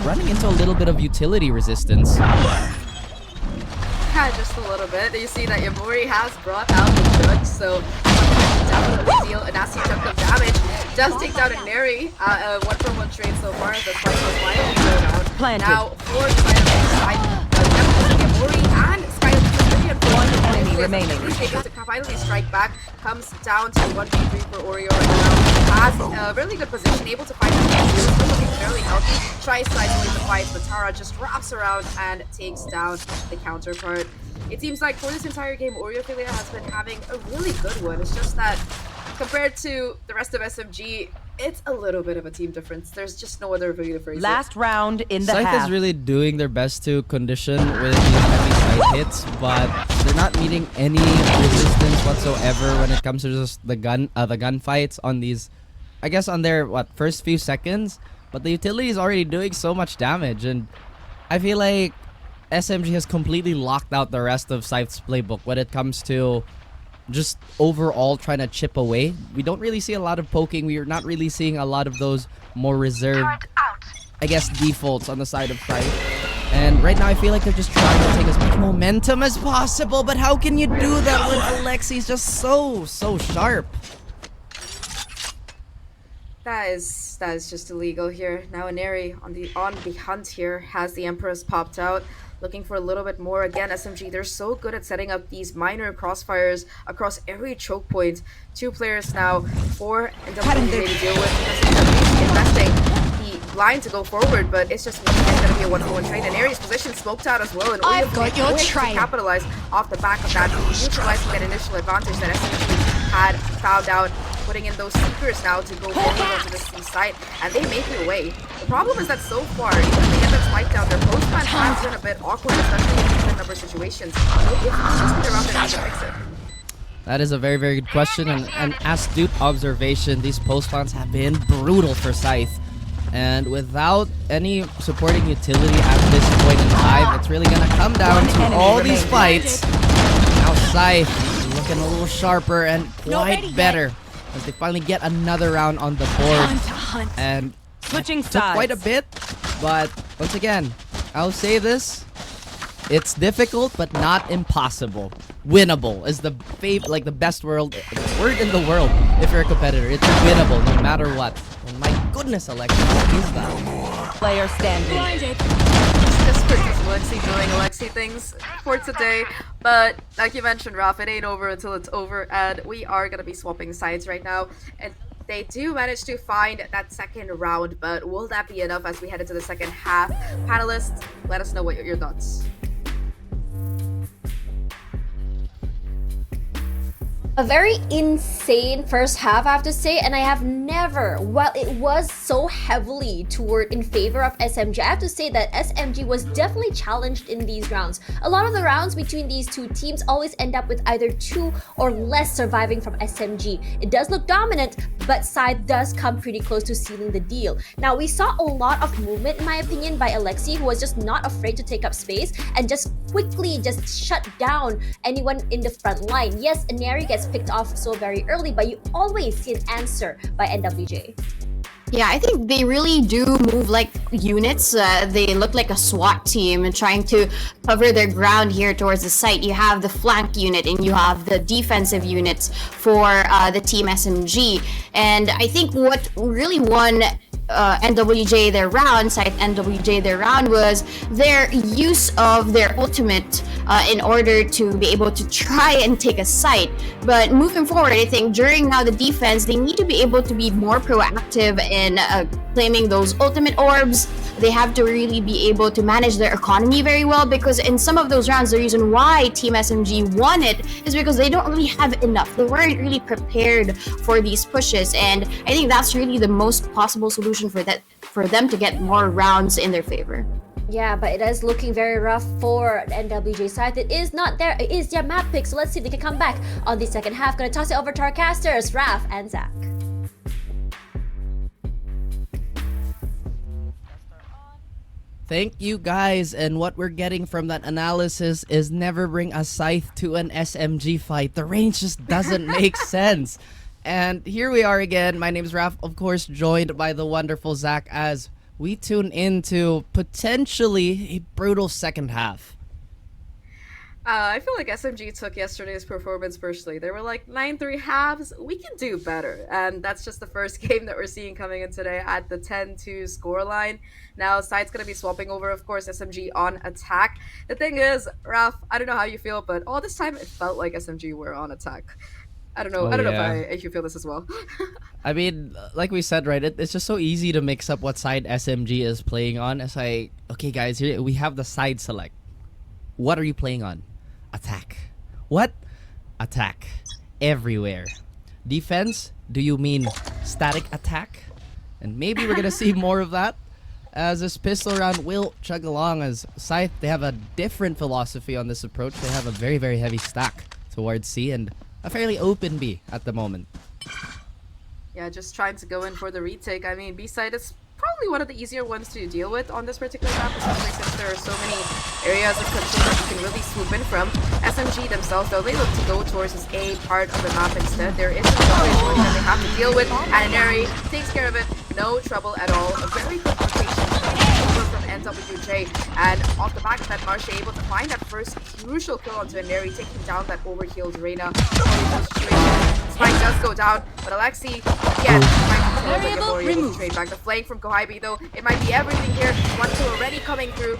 running into a little bit of utility resistance. Yeah, just a little bit. You see that Yamori has brought out the judge, so definitely deal a nasty chunk of damage. Does take down a Neri, 1-for-1 trade so far. The fight was finally thrown out. Planted. Now for Scythe, definitely Yamori and Scythe One enemy remaining. He's able to finally strike back. Comes down to 1v3 for Oreo right now. Has a really good position, able to find that. Still looking fairly healthy. Tries to isolate the fight, but Tara just wraps around and takes down the counterpart. It seems like for this entire game, Oreophilia has been having a really good one. It's just that compared to the rest of SMG, it's a little bit of a team difference. There's just no other way to phrase it. Last round in the Scythe half. is really doing their best to condition with these heavy side hits, but they're not meeting any resistance whatsoever when it comes to just the gunfights on these, I guess on their first few seconds. But the utility is already doing so much damage, and I feel like SMG has completely locked out the rest of Scythe's playbook when it comes to just overall trying to chip away. We don't really see a lot of poking. We are not really seeing a lot of those more reserved, I guess, defaults on the side of Scythe. And right now I feel like they're just trying to take as much momentum as possible, but how can you do that when Alexi's just so sharp? That is just illegal here. Now Neri on the hunt here has the Empress popped out, looking for a little bit more. Again, SMG, they're so good at setting up these minor crossfires across every choke point. 2 players now for NWJ to deal with. SMG investing the line to go forward, but it's just going to be a 1-for-1 trade. And Neri's position smoked out as well, and I've got your train. to capitalize off the back of that, utilizing that initial advantage that SMG had found out, putting in those seekers now to go forward onto the C site, and they make it away. The problem is that so far, even if they get that spike down, their post-plant has been a bit awkward, especially in different number situations. It's just been around there to fix it. That is a very, very good question, and an astute observation. These post-plants have been brutal for Scythe. And without any supporting utility at this point in time, it's really going to come down to all these fights. Now Scythe looking a little sharper and quite better as they finally get another round on the board. And Switching took sides. quite a bit, but once again, I'll say this. It's difficult, but not impossible. Winnable is the the best word in the world if you're a competitor. It's winnable no matter what. And my goodness, Alexa, what is that? Player standing. Just for Alexi doing Alexi things for today. But like you mentioned, Ralph, it ain't over until it's over, and we are going to be swapping sides right now. And they do manage to find that second round, but will that be enough as we head into the second half? Panelists, let us know what your thoughts. A very insane first half, I have to say, and I have never, while it was so heavily toward in favor of SMG, I have to say that SMG was definitely challenged in these rounds. A lot of the rounds between these two teams always end up with either 2 or less surviving from SMG. It does look dominant, but Scythe does come pretty close to sealing the deal. Now, we saw a lot of movement, in my opinion, by Alexi, who was just not afraid to take up space and just quickly just shut down anyone in the front line. Yes, Neri gets picked off so very early, but you always see an answer by NWJ. Yeah, I think they really do move like units. They look like a SWAT team and trying to cover their ground here towards the site. You have the flank unit and you have the defensive units for the team SMG. And I think what really won NWJ their round, Scythe NWJ their round, was their use of their ultimate in order to be able to try and take a site. But moving forward, I think during now the defense, they need to be able to be more proactive in claiming those ultimate orbs. They have to really be able to manage their economy very well, because in some of those rounds, the reason why Team SMG won it is because they don't really have enough. They weren't really prepared for these pushes, and I think that's really the most possible solution for them to get more rounds in their favor. Yeah, but it is looking very rough for NWJ side. It is not there. It is their map pick. So let's see if they can come back on the second half. Gonna toss it over to our casters, Raf and Zach. Thank you guys, and what we're getting from that analysis is never bring a Scythe to an SMG fight. The range just doesn't make sense. And here we are again. My name is Raf, of course, joined by the wonderful Zach as we tune into potentially a brutal second half. I feel like SMG took yesterday's performance personally. They were like 9-3 halves. We can do better. And that's just the first game that we're seeing coming in today at the 10-2 scoreline. Now, Scythe's going to be swapping over, of course, SMG on attack. The thing is, Ralph, I don't know how you feel, but all this time it felt like SMG were on attack. I don't know. I don't know if you feel this as well. I mean, like we said, right? It's just so easy to mix up what side SMG is playing on. It's like, okay, guys, here we have the side select. What are you playing on? Attack. What? Attack. Everywhere. Defense? Do you mean static attack? And maybe we're gonna see more of that as this pistol round will chug along. As Scythe, they have a different philosophy on this approach. They have a very, very heavy stack towards C and a fairly open B at the moment. Yeah, just trying to go in for the retake. I mean, B side is probably one of the easier ones to deal with on this particular map, especially since there are so many areas of control that you can really swoop in from. SMG themselves, though, they look to go towards this A part of the map instead. There is some situation that they have to deal with, and Neri takes care of it. No trouble at all. A very good rotation over from NWJ, and off the back of that, Marche able to find that first crucial kill onto Neri, taking down that overhealed Reyna. Spike does go down, but Alexi, again, trying to trade back the flank from Kohaibi, though it might be everything here. One kill already coming through.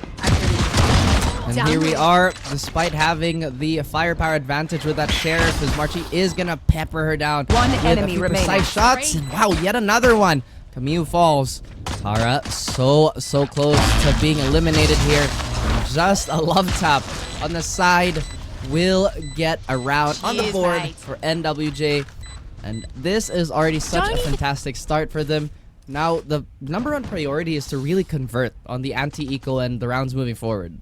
And here we are, despite having the firepower advantage with that Sheriff, as Marchi is gonna pepper her down One with enemy a few remaining. precise shots. And wow, yet another one. Camille falls. Tara so close to being eliminated here. Just a love tap on the side will get a round on the board for NWJ. And this is already such a fantastic start for them. Now, the number one priority is to really convert on the anti-eco and the rounds moving forward.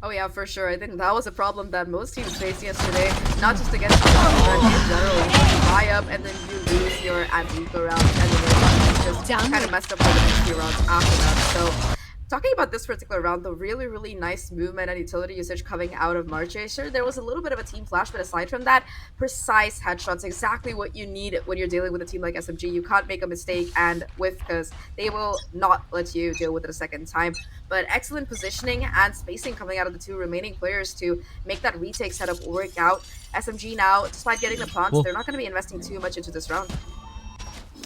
Oh yeah, for sure. I think that was a problem that most teams faced yesterday. Not just against the but in general. You buy up and then you lose your anti-eco round, and then you're just kind of messed up for the next few rounds after that. So, talking about this particular round, the really nice movement and utility usage coming out of Marche. Sure, there was a little bit of a team flash, but aside from that, precise headshots, exactly what you need when you're dealing with a team like SMG. You can't make a mistake and whiff, because they will not let you deal with it a second time. But excellent positioning and spacing coming out of the two remaining players to make that retake setup work out. SMG now, despite getting the plants, they're not going to be investing too much into this round.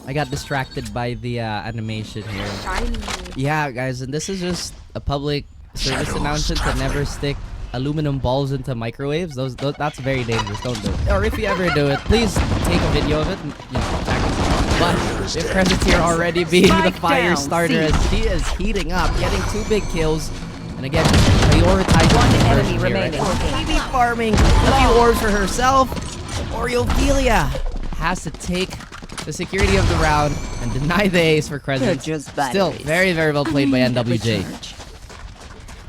I got distracted by the animation here. Shiny. Yeah, guys, and this is just a public service announcement to never stick aluminum balls into microwaves. That's very dangerous. Don't do it. Or if you ever do it, please take a video of it and, you know, tag us. But if Presence here already being the fire starter, as she is heating up, getting 2 big kills. And again, prioritizing One the enemy here, remaining. right? Maybe farming a few orbs for herself. Oriophilia has to take the security of the round and deny the ace for Crescent. Still very well played by NWJ.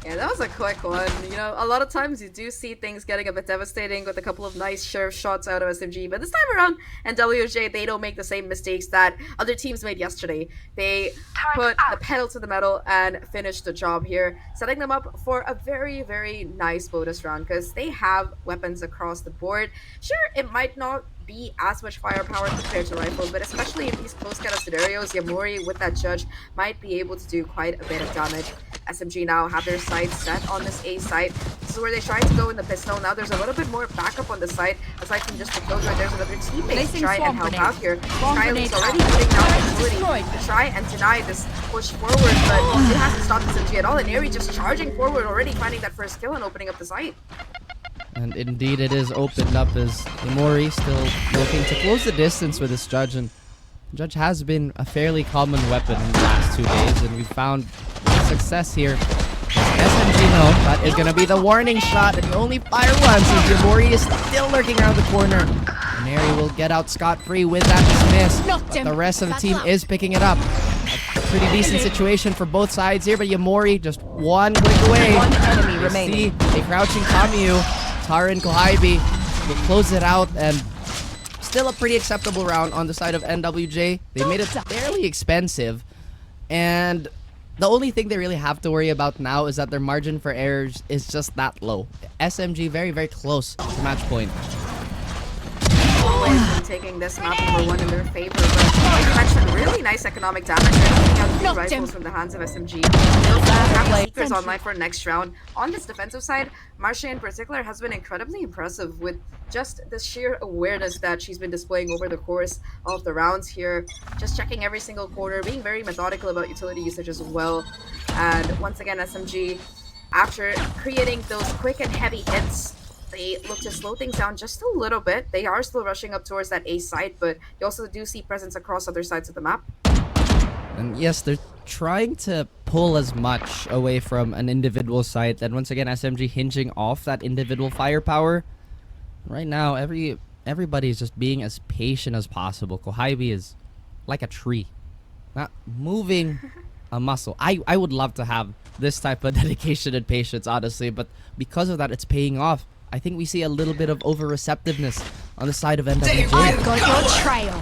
Yeah, that was a quick one. You know, a lot of times you do see things getting a bit devastating with a couple of nice sheriff shots out of SMG, but this time around, NWJ, they don't make the same mistakes that other teams made yesterday. They put the pedal to the metal and finished the job here, setting them up for a very nice bonus round, because they have weapons across the board. Sure, it might not be as much firepower compared to rifles, but especially in these close kind of scenarios, Yamori with that judge might be able to do quite a bit of damage. SMG now have their sights set on this A site, This is where they try to go in the pistol. Now there's a little bit more backup on the side. Aside from just the killjoy, there's another teammate to try and help out here. Kylie's already putting down the ability to try and deny this push forward, but it hasn't stopped SMG at all. And Neri just charging forward, already finding that first kill and opening up the site. And indeed it is opened up as Imori still looking to close the distance with this Judge, and Judge has been a fairly common weapon in the last 2 days, and we found success here. SMG no, that is gonna be the warning shot, and you only fire once as Imori is still lurking around the corner. Neri will get out scot-free with that dismiss, but the rest of the team is picking it up. A pretty decent situation for both sides here, but Yamori just one click away. One enemy You remaining. see a crouching Kamiyu. Tara and Kohaibi will close it out, and still a pretty acceptable round on the side of NWJ. They made it fairly expensive, and the only thing they really have to worry about now is that their margin for errors is just that low. SMG very, very close to match point. Always been taking this map number 1 in their favor, but like you mentioned, really nice economic damage. They're taking out 2 rifles from the hands of SMG. They also have the Seekers online for next round. On this defensive side, Marcia in particular has been incredibly impressive with just the sheer awareness that she's been displaying over the course of the rounds here. Just checking every single quarter, being very methodical about utility usage as well. And once again, SMG, after creating those quick and heavy hits, they look to slow things down just a little bit. They are still rushing up towards that A site, but you also do see presence across other sides of the map. And yes, they're trying to pull as much away from an individual site, and once again SMG hinging off that individual firepower. Right now, everybody is just being as patient as possible. Kohaibi is like a tree, not moving a muscle. I would love to have this type of dedication and patience, honestly, but because of that, it's paying off. I think we see a little bit of over-receptiveness on the side of NWJ. I've got your trail.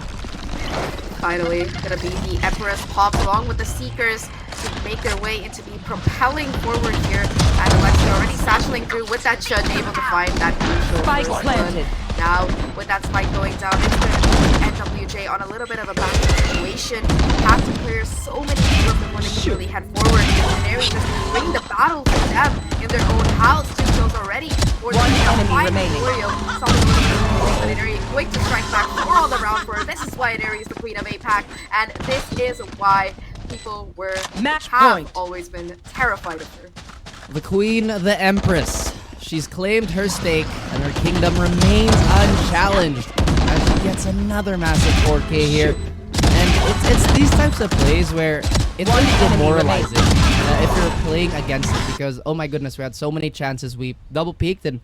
Finally, gonna be the Empress pop along with the Seekers to make their way into the propelling forward here. And Alexi already satcheling through with that Judge, able to find that crucial Spike first planted. blood. Now, with that spike going down, it's gonna be NWJ on a little bit of a back situation. Have to clear so many people before they can really head forward. And Neri just bring the battle to them in their own house. 2 kills already. One enemy remaining. But Neri quick to strike back for all the round for her. This is why Neri is the queen of APAC, and this is why people Match have point. always been terrified of her. The Queen, the Empress. She's claimed her stake, and her kingdom remains unchallenged as she gets another massive 4K here. And it's these types of plays where it's One really enemy demoralizing if you're playing against it, because oh my goodness, we had so many chances. We double peaked, and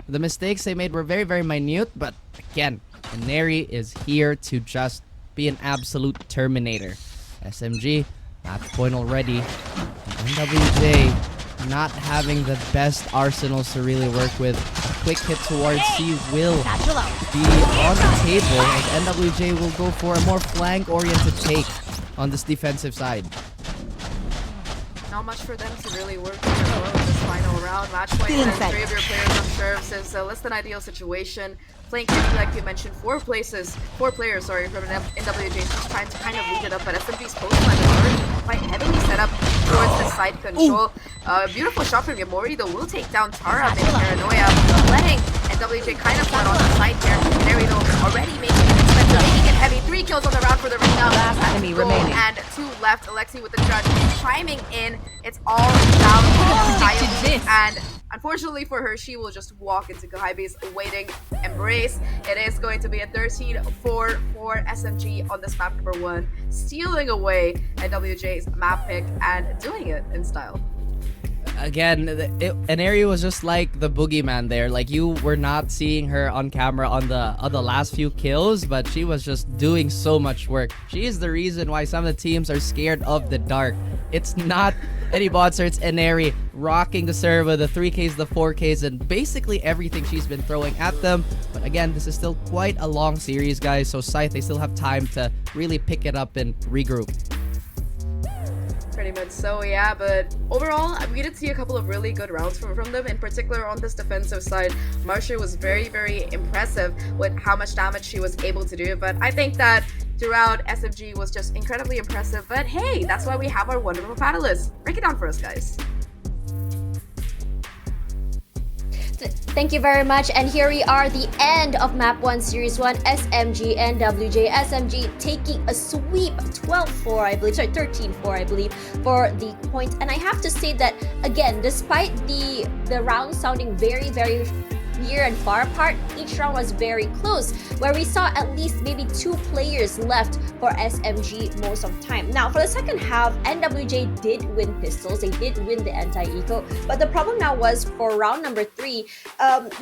the mistakes they made were very, very minute. But again, Neri is here to just be an absolute terminator. SMG, match point already. NWJ not having the best arsenals to really work with. A quick hit towards C will be on the table as NWJ will go for a more flank-oriented take on this defensive side. Not much for them to really work with as well in this final round. Match point sends 3 of your players on Sheriff, says a less than ideal situation. Playing Kenny, like you mentioned, 4 players, from NWJ, just trying to kind of lead it up, but SMG's postline is already quite heavily set up towards the side control. Beautiful shot from Yamori, though, will take down Tara in Paranoia, letting NWJ kind of run on the side here. Neri, though, already making it expensive, making it heavy. 3 kills on the round for the ring now. Last enemy remaining. And 2 left. Alexi with the Judge chiming in. It's all down to Scythe, and unfortunately for her, she will just walk into Kohaibi's waiting embrace. It is going to be a 13-4 for SMG on this map number 1, stealing away NWJ's map pick and doing it in style. Again, an area was just like the boogeyman there. Like, you were not seeing her on camera on the last few kills, but she was just doing so much work. She is the reason why some of the teams are scared of the dark. It's not any monster, it's Eneri rocking the server, the 3Ks, the 4Ks, and basically everything she's been throwing at them. But again, this is still quite a long series, guys, so Scythe, they still have time to really pick it up and regroup. Pretty much so, yeah, but overall, we did see a couple of really good rounds from them. In particular, on this defensive side, Marcia was very, very impressive with how much damage she was able to do, but I think that throughout, SMG was just incredibly impressive. But hey, that's why we have our wonderful panelists. Break it down for us, guys. Thank you very much. And here we are, the end of Map 1 Series 1, SMG, NWJ, SMG taking a sweep, 12-4, I believe, sorry, 13-4, I believe, for the point. And I have to say that, again, despite the round sounding very, very near and far apart, each round was very close, where we saw at least maybe 2 players left for SMG most of the time. Now, for the second half, NWJ did win pistols, they did win the anti-eco, but the problem now was for round number 3,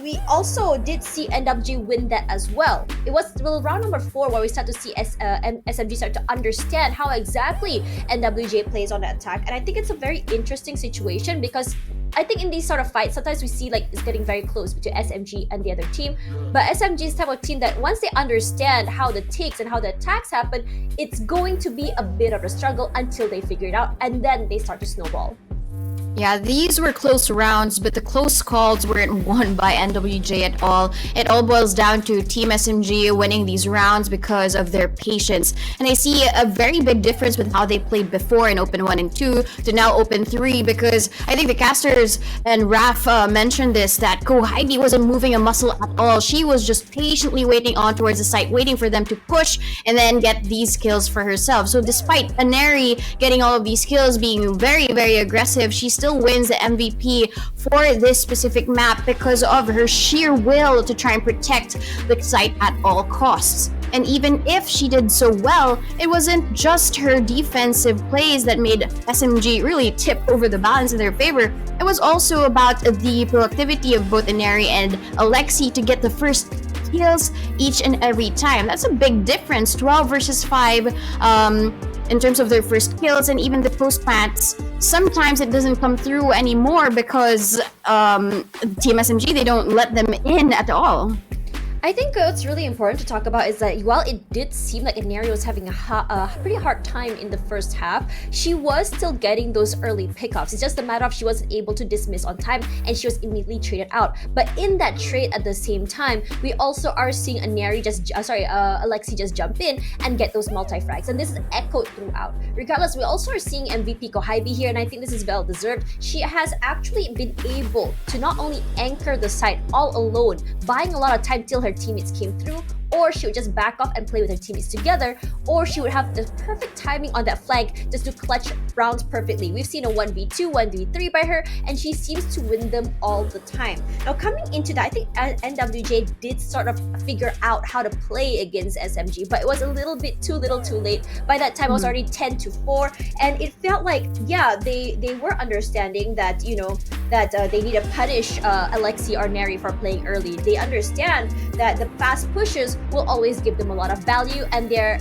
we also did see NWJ win that as well. It was round number 4 where we start to see SMG start to understand how exactly NWJ plays on the attack, and I think it's a very interesting situation because I think in these sort of fights, sometimes we see like it's getting very close between SMG and the other team. But SMG is the type of team that once they understand how the takes and how the attacks happen, it's going to be a bit of a struggle until they figure it out, and then they start to snowball. Yeah, these were close rounds, but the close calls weren't won by NWJ at all. It all boils down to Team SMG winning these rounds because of their patience. And I see a very big difference with how they played before in Open 1 and 2 to now Open 3, because I think the casters and Raf mentioned this, that Heidi wasn't moving a muscle at all. She was just patiently waiting on towards the site, waiting for them to push and then get these kills for herself. So despite Aneri getting all of these kills, being very, very aggressive, she still wins the MVP for this specific map because of her sheer will to try and protect the site at all costs. And even if she did so well, it wasn't just her defensive plays that made SMG really tip over the balance in their favor. It was also about the productivity of both Aneri and Alexi to get the first kills each and every time. That's a big difference, 12 versus 5 in terms of their first kills, and even the post plants. Sometimes it doesn't come through anymore because Team SMG, they don't let them in at all. I think what's really important to talk about is that while it did seem like Aneri was having a pretty hard time in the first half, she was still getting those early pickups. It's just a matter of she wasn't able to dismiss on time and she was immediately traded out. But in that trade at the same time, we also are seeing Aneri Alexi just jump in and get those multi-frags. And this is echoed throughout. Regardless, we also are seeing MVP Kohaibi here, and I think this is well deserved. She has actually been able to not only anchor the site all alone, buying a lot of time till her teammates came through, or she would just back off and play with her teammates together, or she would have the perfect timing on that flank just to clutch rounds perfectly. We've seen a 1v2, 1v3 by her, and she seems to win them all the time. Now, coming into that, I think NWJ did sort of figure out how to play against SMG, but it was a little bit too little too late. By that time, it was already 10-4, and it felt like, yeah, they were understanding that, you know, that they need to punish Alexi or Neri for playing early. They understand that the fast pushes will always give them a lot of value, and they're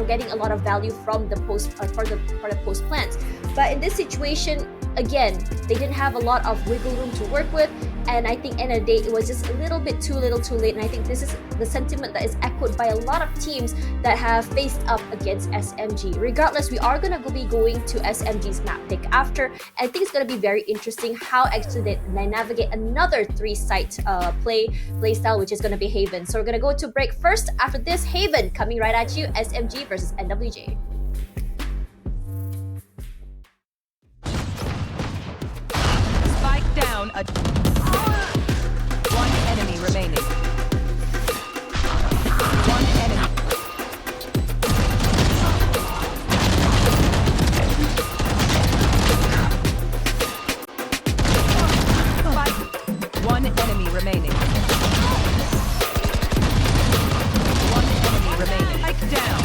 getting a lot of value from the post for the post plants. But in this situation, again, they didn't have a lot of wiggle room to work with, and I think end of the day it was just a little bit too little too late. And I think this is the sentiment that is echoed by a lot of teams that have faced up against SMG. Regardless, we are gonna be going to SMG's map pick after. I think it's gonna be very interesting how actually they navigate another 3-site play style, which is gonna be Haven. So we're gonna go to break first. After this, Haven coming right at you, SMG versus NWJ. Spike down. One enemy remaining. One enemy. Spike. One enemy remaining. One enemy remaining. Spike down.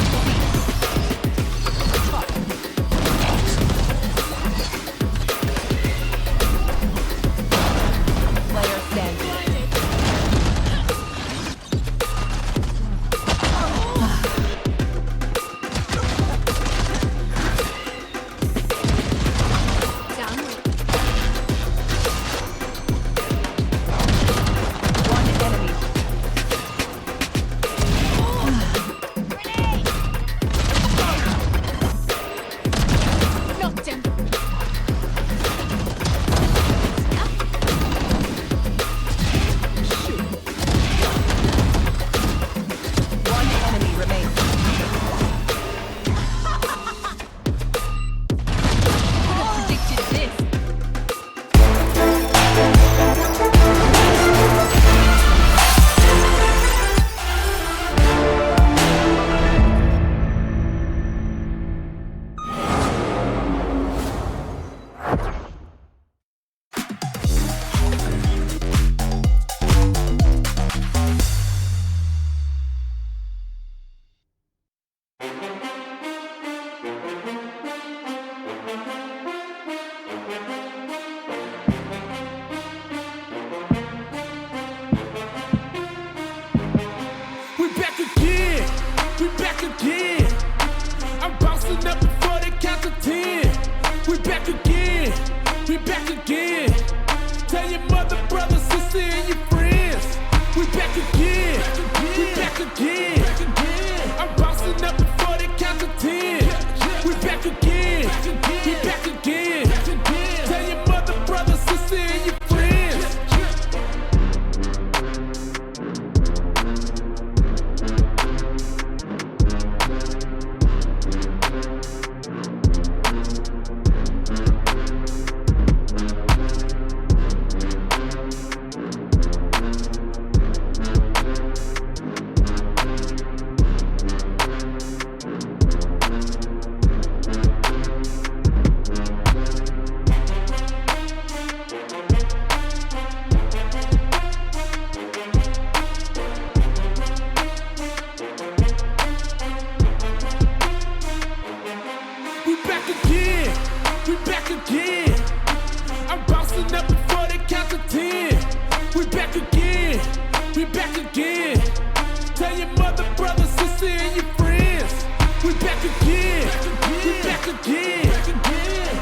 again.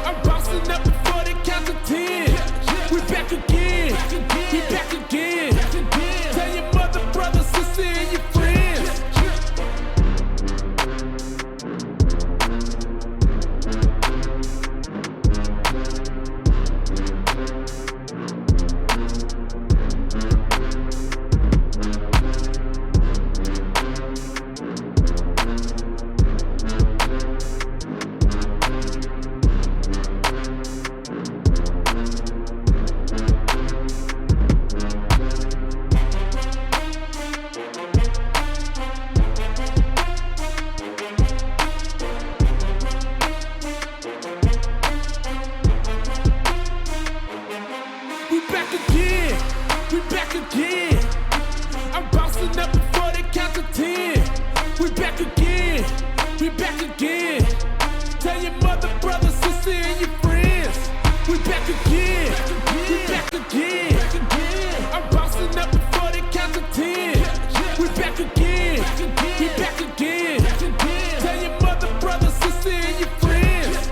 I'm bouncing up before they count to 10. We back again. We back again. Tell your mother, brother, sister, and your friends. We back again. We back again. I'm bouncing up before they count to 10. We back again. We back again. Tell your mother, brother, sister, and your friends. We back again. We back again. I'm bouncing up before they count to 10. We back again. We back again. Tell your mother, brother, sister, and your friends.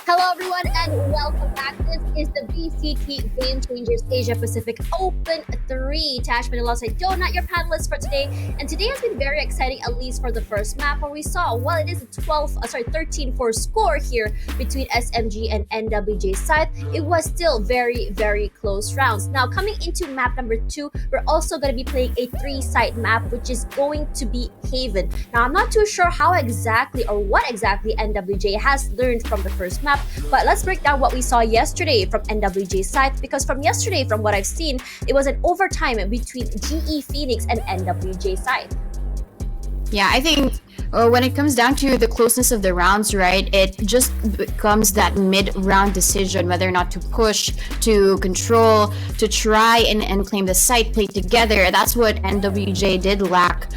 Hello everyone and welcome back. This is the VCT Game Changers Asia Pacific Open 3. Tashman alongside Donut, your panelists for today. And today has been very exciting, at least for the first map, where we saw, well, it is a 13-4 score here between SMG and NWJ Scythe. It was still very, very close rounds. Now, coming into map number 2, we're also going to be playing a 3-site map, which is going to be Haven. Now, I'm not too sure how exactly or what exactly NWJ has learned from the first map, but let's break down what we saw yesterday from NWJ Scythe, because from yesterday, from what I've seen, it was an overtime between GE Phoenix and NWJ Scythe. Yeah, I think when it comes down to the closeness of the rounds, right, it just becomes that mid-round decision whether or not to push, to control, to try and claim the site, play together. That's what NWJ did lack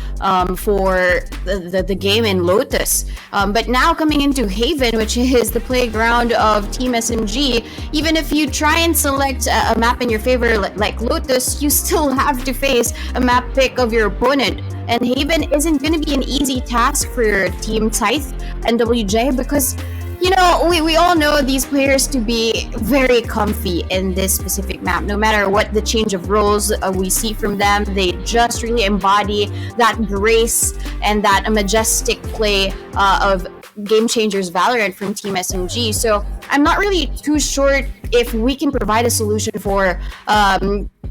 for the game in Lotus. But now coming into Haven, which is the playground of Team SMG, even if you try and select a map in your favor like Lotus, you still have to face a map pick of your opponent. And Haven isn't going to be an easy task for your team Scythe NWJ, because You know, we all know these players to be very comfy in this specific map. No matter what the change of roles we see from them, they just really embody that grace and that majestic play of Game Changers Valorant from Team SMG. So I'm not really too sure if we can provide a solution for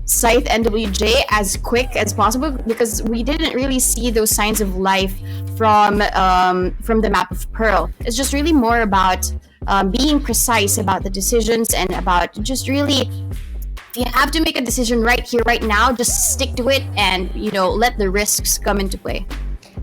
Scythe NWJ as quick as possible, because we didn't really see those signs of life from the map of Pearl. It's just really more about being precise about the decisions and about just really, if you have to make a decision right here, right now, just stick to it and, you know, let the risks come into play.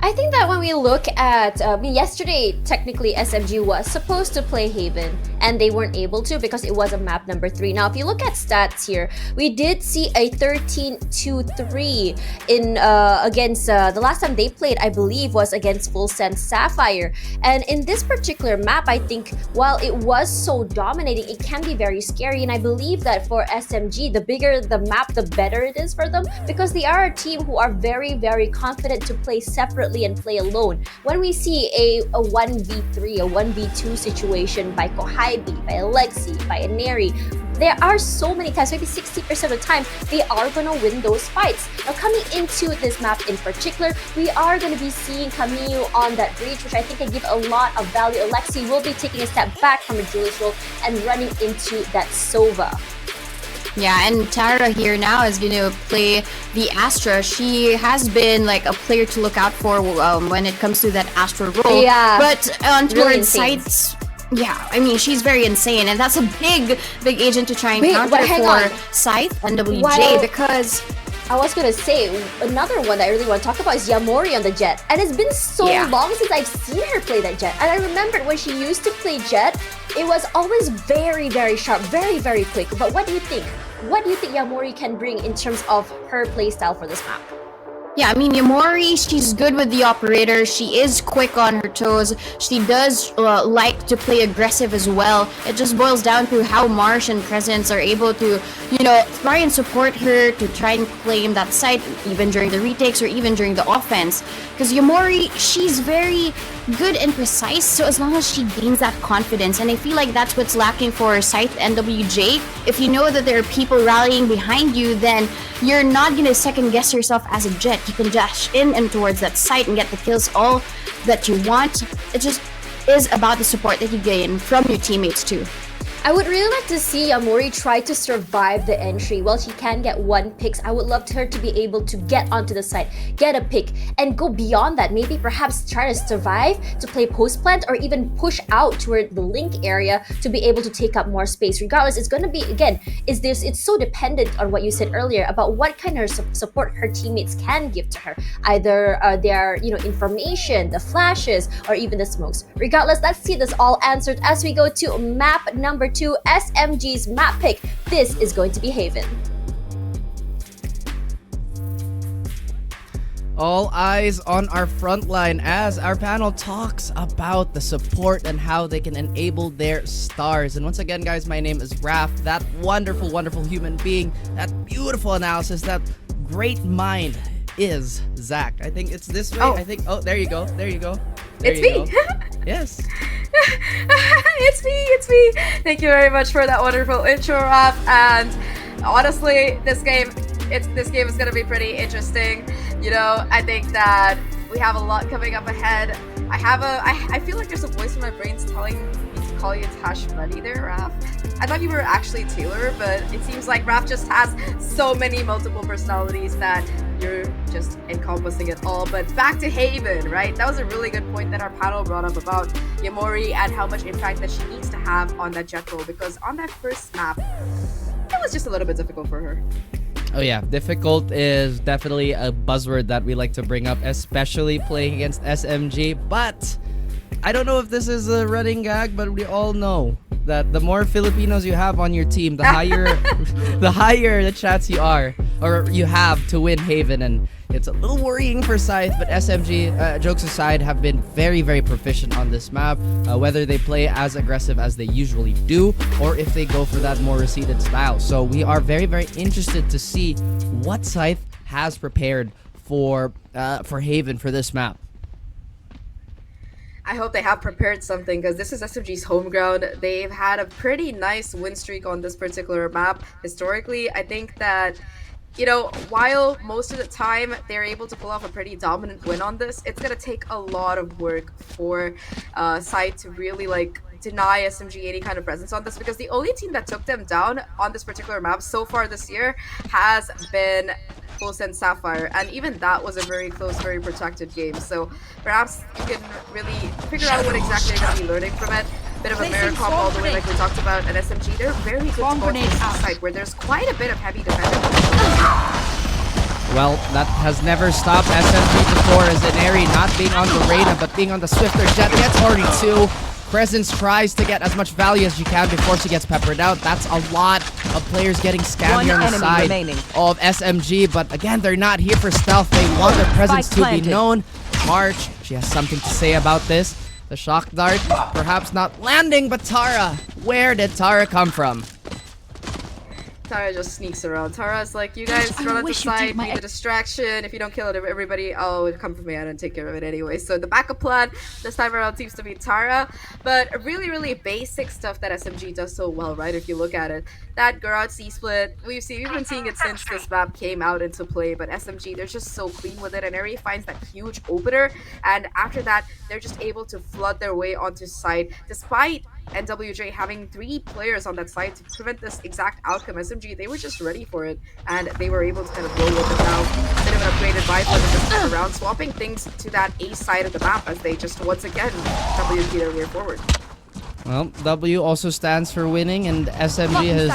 I think that when we look at yesterday, technically SMG was supposed to play Haven and they weren't able to because it was a map number 3. Now, if you look at stats here, we did see a 13-2-3 in against the last time they played, I believe, was against Full Send Sapphire. And in this particular map, I think while it was so dominating, it can be very scary. And I believe that for SMG, the bigger the map, the better it is for them, because they are a team who are very, very confident to play separately and play alone. When we see a 1v3, a 1v2 situation by Kohibi, by Alexi, by Aneri, there are so many times, maybe 60% of the time, they are going to win those fights. Now, coming into this map in particular, we are going to be seeing Camille on that breach, which I think can give a lot of value. Alexi will be taking a step back from a Julius role and running into that Sova. Yeah, and Tara here now is going to play the Astra. She has been like a player to look out for when it comes to that Astra role. Yeah, but on really towards sites, yeah, I mean, she's very insane, and that's a big agent to try and counter for Scythe and NWJ because I was gonna say another one that I really want to talk about is Yamori on the Jet, and it's been so long since I've seen her play that Jet. And I remembered when she used to play Jet, it was always very, very sharp, very, very quick. But what do you think? What do you think Yamori can bring in terms of her playstyle for this map? Yeah, I mean, Yamori, she's good with the operator. She is quick on her toes. She does like to play aggressive as well. It just boils down to how Marsh and Presence are able to, you know, try and support her to try and claim that site, even during the retakes or even during the offense. Because Yamori, she's very good and precise, so as long as she gains that confidence, and I feel like that's what's lacking for Scythe NWJ. If you know that there are people rallying behind you, then you're not going to second guess yourself as a Jet. You can dash in and towards that site and get the kills all that you want. It just is about the support that you gain from your teammates too. I would really like to see Yamori try to survive the entry. While she can get 1 pick, I would love her to be able to get onto the site, get a pick, and go beyond that. Maybe perhaps try to survive, to play post plant, or even push out toward the link area to be able to take up more space. Regardless, it's going to be, again, it's so dependent on what you said earlier about what kind of support her teammates can give to her. Either their, information, the flashes, or even the smokes. Regardless, let's see this all answered as we go to map number 2, SMG's map pick. This is going to be Haven. All eyes on our front line as our panel talks about the support and how they can enable their stars. And once again, guys, my name is Raph, that wonderful, wonderful human being, that beautiful analysis, that great mind is Zach. I think it's this way. I think, there you go. There you go. It's me. Yes. It's me. Thank you very much for that wonderful intro, Raph. And honestly, this game is gonna be pretty interesting. I think that we have a lot coming up ahead. I feel like there's a voice in my brain telling me to call you Tash Buddy there, Raph. I thought you were actually Taylor, but it seems like Raph just has so many multiple personalities that you're just encompassing it all. But back to Haven, right? That was a really good point that our panel brought up about Yamori and how much impact that she needs to have on that jet role, because on that first map, it was just a little bit difficult for her. Oh yeah, difficult is definitely a buzzword that we like to bring up, especially playing against SMG. But I don't know if this is a running gag, but we all know that the more Filipinos you have on your team, the higher the chance you have to win Haven. And it's a little worrying for Scythe, but SMG, jokes aside, have been very, very proficient on this map, whether they play as aggressive as they usually do, or if they go for that more receded style. So we are very, very interested to see what Scythe has prepared for Haven for this map. I hope they have prepared something because this is SMG's home ground. They've had a pretty nice win streak on this particular map. Historically, I think that, you know, while most of the time they're able to pull off a pretty dominant win on this, it's gonna take a lot of work for Scythe to really like deny SMG any kind of presence on this, because the only team that took them down on this particular map so far this year has been Full Send Sapphire, and even that was a very close, very protected game. So perhaps you can really figure out what exactly you're going to be learning from it. Bit of a mirror comp all the way like we talked about at SMG. They're very good spots on this side where there's quite a bit of heavy defending. Well, that has never stopped SMG before, as Inari not being on the Reyna but being on the Swifter Jet gets already 2. Presence tries to get as much value as she can before she gets peppered out. That's a lot of players getting scammed on the side of SMG, but again, they're not here for stealth. They want their presence to be known. March, she has something to say about this. The shock dart, perhaps not landing, but Tara, where did Tara come from? Tara just sneaks around. Tara's like, you guys run at the side, be the distraction. If you don't kill it, everybody, oh, come for me, I don't take care of it anyway. So the backup plan this time around seems to be Tara. But really, really basic stuff that SMG does so well, right? If you look at it. That garage C-split, we've been seeing it since this map came out into play, but SMG, they're just so clean with it, and Eri finds that huge opener, and after that, they're just able to flood their way onto site, despite NWJ having 3 players on that side to prevent this exact outcome. SMG, they were just ready for it, and they were able to kind of roll with it now. Bit of an upgraded vibe for them this time around, swapping things to that A side of the map as they just once again WP their way forward. Well, W also stands for winning, and SMG has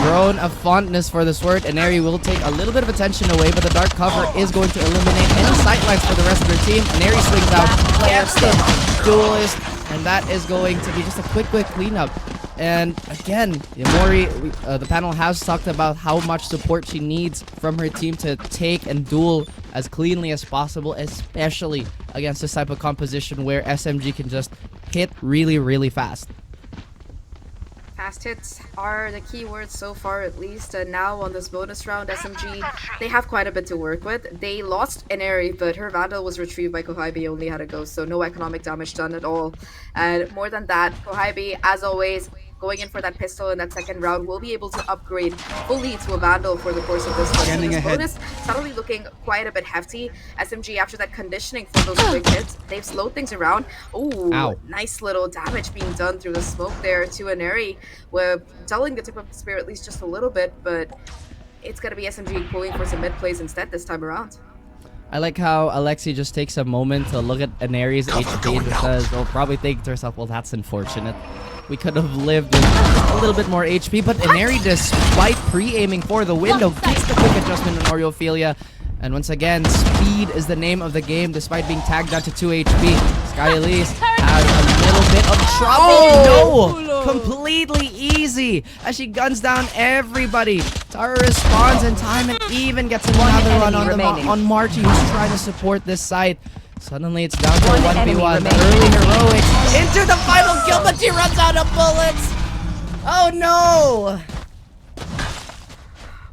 grown a fondness for this word. And Ari will take a little bit of attention away, but the dark cover is going to eliminate any sightlines for the rest of their team. And Ari swings out, gets the duelist, and that is going to be just a quick cleanup. And again, Yamori, the panel has talked about how much support she needs from her team to take and duel as cleanly as possible, especially against this type of composition where SMG can just hit really fast. Fast hits are the key words so far, at least. And now on this bonus round, SMG, they have quite a bit to work with. They lost Inari, but her Vandal was retrieved by Kohaibi, only had a ghost, so no economic damage done at all. And more than that, Kohaibi, as always, going in for that pistol in that second round, will be able to upgrade fully to a Vandal for the course of this one. So this bonus suddenly looking quite a bit hefty. SMG, after that conditioning for those quick hits, they've slowed things around. Ooh, nice little damage being done through the smoke there to Inari. We're dulling the tip of the spear at least just a little bit, but it's going to be SMG pulling for some mid plays instead this time around. I like how Alexi just takes a moment to look at Inari's HP and says, well, probably thinking to herself, well, that's unfortunate. We could have lived with a little bit more HP, but Inari, despite pre-aiming for the window, gets the quick adjustment in Oreophilia. And once again, speed is the name of the game, despite being tagged down to 2 HP. Sky Elise has a little bit of trouble. No! Completely easy as she guns down everybody. Tara responds in time and even gets another one on Marchi, who's trying to support this side. Suddenly it's down to a 1v1. Early heroics into the final kill, but she runs out of bullets. Oh no!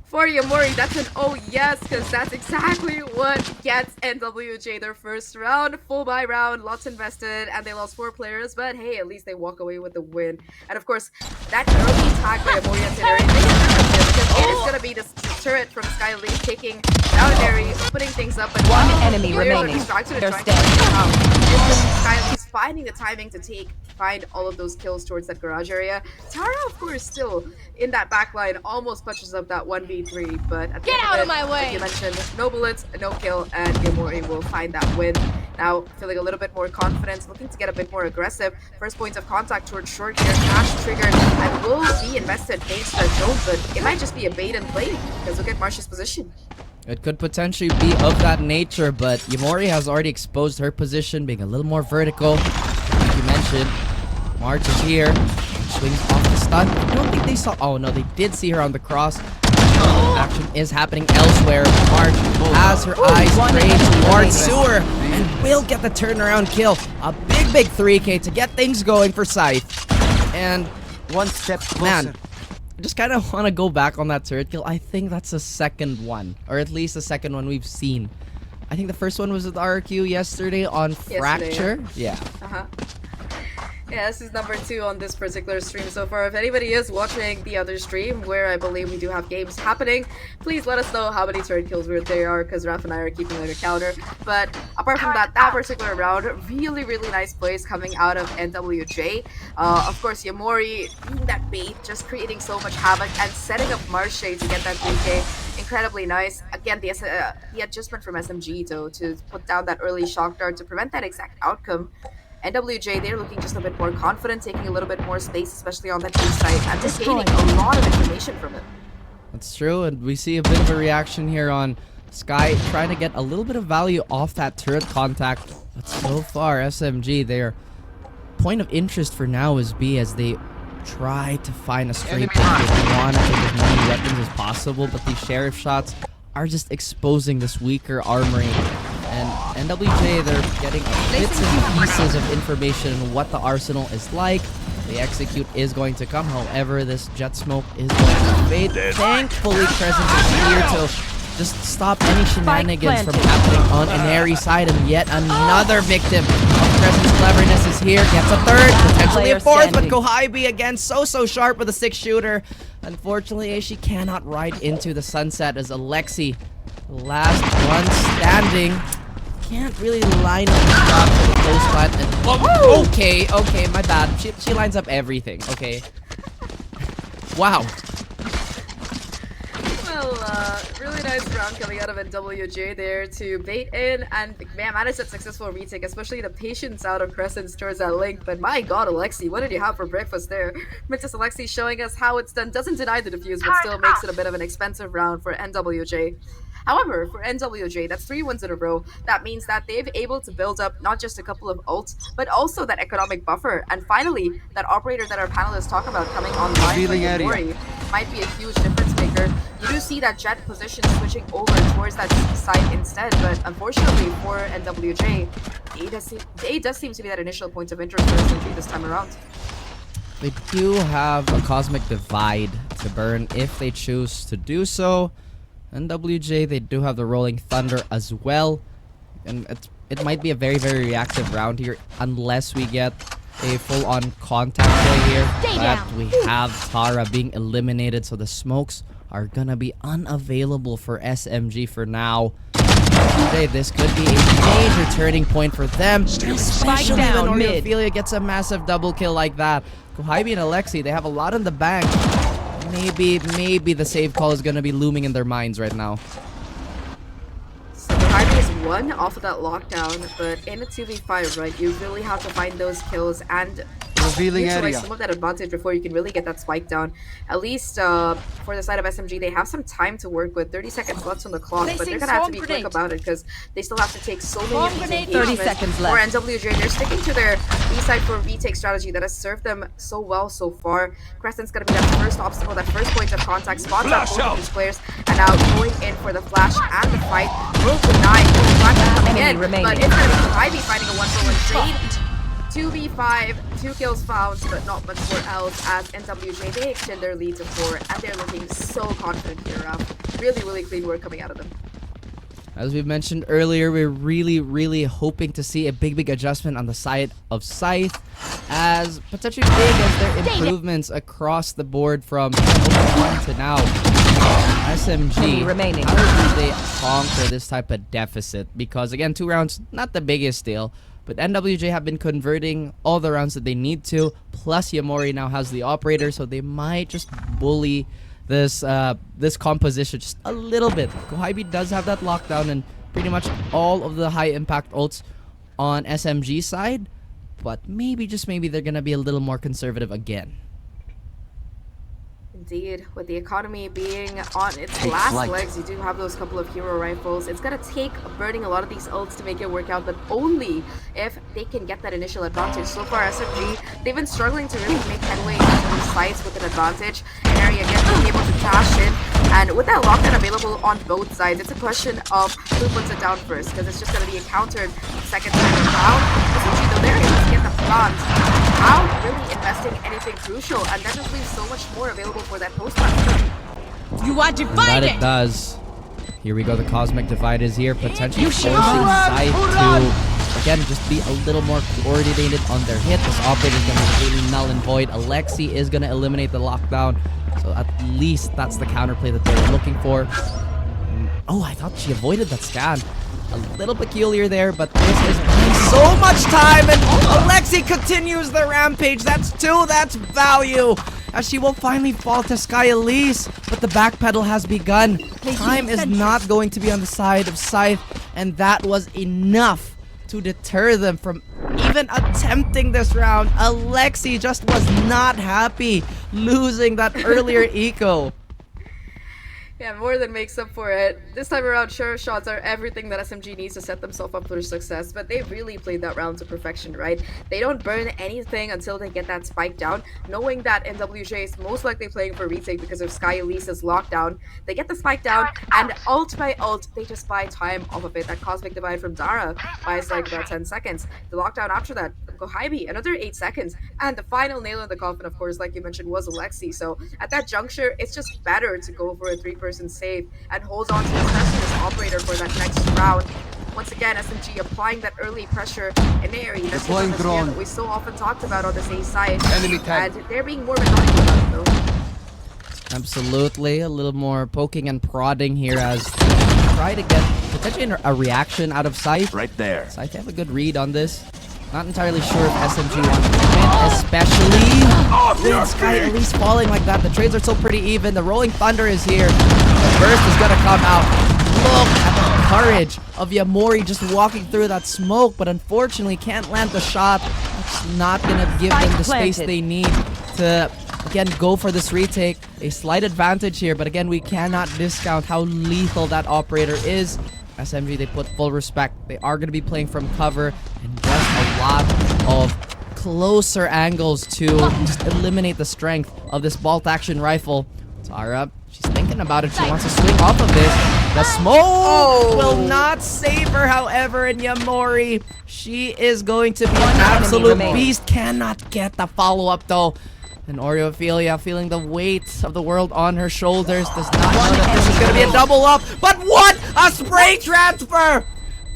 For Yamori, that's an oh yes, because that's exactly what gets NWJ their first round. Full buy round, lots invested, and they lost 4 players, but hey, at least they walk away with the win. And of course, that early tag by Yamori and Teneri, they get because it is going to be this turret from Sky Lee taking down Teneri, opening things up, and one enemy remaining. They're Sky Lee's finding the timing to find all of those kills towards that garage area. Tara, of course, still in that backline, almost clutches up that 1v3, but at the Get end out of of my way! Like you mentioned, no bullets, no kill, and Yamori will find that win. Now, feeling a little bit more confident, looking to get a bit more aggressive. First point of contact towards short here, Cash triggered, and will be invested thanks to that drone, but it might just be a bait and play, because look at Marsh's position. It could potentially be of that nature, but Yamori has already exposed her position, being a little more vertical. Like you mentioned, March is here. Swings off the stun. I don't think they saw... Oh, no, they did see her on the cross. Action is happening elsewhere. March has her eyes trained towards Sewer and will get the turnaround kill. A big 3K to get things going for Scythe. And one step closer. Man, I just kind of want to go back on that turret kill. I think that's the second one, or at least the second one we've seen I think the first one was with RQ yesterday on Fracture. Yeah. Yeah, this is number 2 on this particular stream so far. If anybody is watching the other stream, where I believe we do have games happening, please let us know how many turret kills there are, because Raph and I are keeping like a counter. But apart from that particular round, really, really nice plays coming out of NWJ. Of course, Yamori being that bait, just creating so much havoc, and setting up Marche to get that 3K. Incredibly nice. Again, the adjustment from SMG, though, to put down that early shock dart to prevent that exact outcome. NWJ, they're looking just a bit more confident, taking a little bit more space, especially on that B side, and just gaining a lot of information from it. That's true, and we see a bit of a reaction here on Scythe, trying to get a little bit of value off that turret contact. But so far, SMG, their point of interest for now is B, as they try to find a straight pick. They want to take as many weapons as possible, but these sheriff shots are just exposing this weaker armory. And NWJ, they're getting bits and pieces of information on what the arsenal is like. The execute is going to come, however, this jet smoke is going to fade. Thankfully, Presence is here to just stop any shenanigans from happening on an airy side, and yet another victim of Presence cleverness is here. Gets a third, potentially a fourth, but Kohaibi again so sharp with a 6-shooter. Unfortunately, she cannot ride into the sunset as Alexi, last one standing, can't really line up the shot for the close plant. And okay, my bad. She lines up everything. Okay. Wow. Well, really nice round coming out of NWJ there to bait in and manage that successful retake, especially the patience out of Crescents towards that link. But my god, Alexi, what did you have for breakfast there? Princess Alexi showing us how it's done. Doesn't deny the defuse, but still makes it a bit of an expensive round for NWJ. However, for NWJ, that's 3 wins in a row. That means that they've able to build up not just a couple of ults, but also that economic buffer. And finally, that operator that our panelists talk about coming online with Yamori might be a huge difference maker. You do see that Jet position switching over towards that side instead, but unfortunately for NWJ, A does seem to be that initial point of interest for SMG this time around. They do have a Cosmic Divide to burn if they choose to do so. NWJ, they do have the Rolling Thunder as well, and it might be a very reactive round here unless we get a full-on contact play here. But we have Tara being eliminated, so the smokes are gonna be unavailable for SMG for now. NWJ, this could be a major turning point for them, especially when Ophelia gets a massive double kill like that. Kohaibi and Alexi, they have a lot in the bank. Maybe the save call is gonna be looming in their minds right now. So Kohaibi is 1 off of that lockdown, but in a 2v5, right, you really have to find those kills and utilize some of that advantage before you can really get that spike down. At least for the side of SMG, they have some time to work with. 30 seconds left on the clock, but they're gonna have to be quick about it because they still have to take so many of these engagements. 30 seconds left. For NWJ, they're sticking to their B-side for retake strategy that has served them so well so far. Crescent's gonna be that first obstacle, that first point of contact, spots out both of these players, and now going in for the flash and the fight. Will deny, coming in, but it's gonna be Kohaibi fighting a 1-for-1 trade. 2v5, 2 kills found, but not much more else as NWJ, they extend their lead to 4, and they're looking so confident here, Raph. Really clean work coming out of them. As we mentioned earlier, we're really hoping to see a big adjustment on the side of Scythe, as potentially big as their improvements across the board from 1 to now. SMG, how do they conquer this type of deficit? Because again, 2 rounds, not the biggest deal, but NWJ have been converting all the rounds that they need to, plus Yamori now has the operator, so they might just bully this this composition just a little bit. Kohaibi does have that lockdown and pretty much all of the high impact ults on SMG side, but maybe, just maybe, they're gonna be a little more conservative again. Indeed, with the economy being on its last legs, you do have those couple of hero rifles. It's gonna take burning a lot of these ults to make it work out, but only if they can get that initial advantage. So far, SMG, they've been struggling to really make headway into these fights with an advantage. And Area again being able to dash in, and with that lockdown available on both sides, it's a question of who puts it down first, because it's just gonna be encountered second time around. SMG, though, they're able to get the plant without really investing anything crucial, and that just leaves so much more available for that post-plant. You want to find it does. Here we go, the Cosmic Divide is here, potentially forcing Scythe to, again, just be a little more coordinated on their hit. This operator is going to be completely null and void. Alexi is going to eliminate the lockdown, so at least that's the counterplay that they were looking for. Oh, I thought she avoided that scan. A little peculiar there, but this is so much time, and Alexi continues the rampage. That's 2, that's value, as she will finally fall to Sky Elise, but the backpedal has begun. Time is not going to be on the side of Scythe, and that was enough to deter them from even attempting this round. Alexi just was not happy losing that earlier eco. Yeah, more than makes up for it. This time around, sure, shots are everything that SMG needs to set themselves up for success, but they really played that round to perfection, right? They don't burn anything until they get that spike down, knowing that NWJ is most likely playing for retake because of Sky Elise's lockdown. They get the spike down, and ult by ult, they just buy time off of it. That Cosmic Divide from Dara buys like about 10 seconds. The lockdown after that, Gohaibi, another 8 seconds. And the final nail in the coffin, of course, like you mentioned, was Alexi. So at that juncture, it's just better to go for a 3-person save and hold on to this operator for that next round. Once again, SMG applying that early pressure in the area. That's the atmosphere that we so often talked about on this A side. And they're being more methodical about it, though. Absolutely, a little more poking and prodding here as they try to get potentially a reaction out of Scythe. Right there. Scythe have a good read on this. Not entirely sure if SMG wants to win, especially with Sky Elise falling like that. The trades are still pretty even. The Rolling Thunder is here. The burst is gonna come out. Look at the courage of Yamori just walking through that smoke, but unfortunately can't land the shot. It's not gonna give them the space they need to, again, go for this retake. A slight advantage here, but again, we cannot discount how lethal that operator is. SMG, they put full respect. They are going to be playing from cover and just a lot of closer angles to just eliminate the strength of this bolt action rifle. Tara, she's thinking about it. She wants to swing off of this. The smoke will not save her, however, and Yamori, she is going to be an absolute beast. Cannot get the follow-up, though. And Oreophilia, feeling the weight of the world on her shoulders, does not know that this is going to be a double up. But what a spray transfer!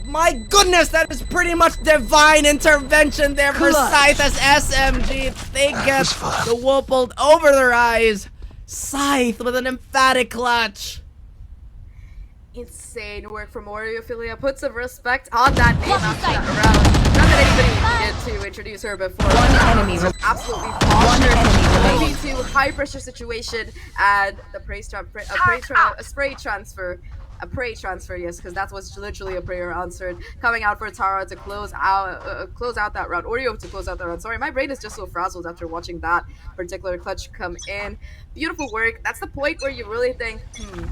My goodness, that is pretty much divine intervention there for Scythe as SMG. They get the Whooppled over their eyes. Scythe with an emphatic clutch. Insane work from Oreophilia. Put some respect on that name after that round. Not that anybody needed to introduce her before. One enemy Absolutely bonkers. Into high pressure situation and the prey transfer, yes, because that was literally a prayer answered. Coming out for Tara to close out that round. Oreo to close out that round. Sorry, my brain is just so frazzled after watching that particular clutch come in. Beautiful work. That's the point where you really think,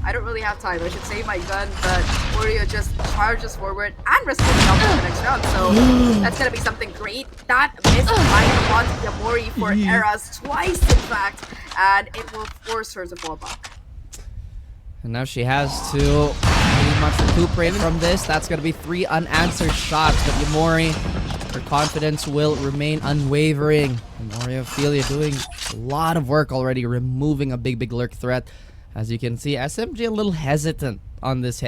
I don't really have time. I should save my gun, but Oreo just charges forward and risks the double for the next round. So that's gonna be something great. That missed line on Yamori for Eras twice, in fact, and it will force her to fall back. And now she has to pretty much recuperate from this. That's going to be 3 unanswered shots. But Yamori, her confidence will remain unwavering. And Oreophilia doing a lot of work already, removing a big lurk threat. As you can see, SMG a little hesitant on this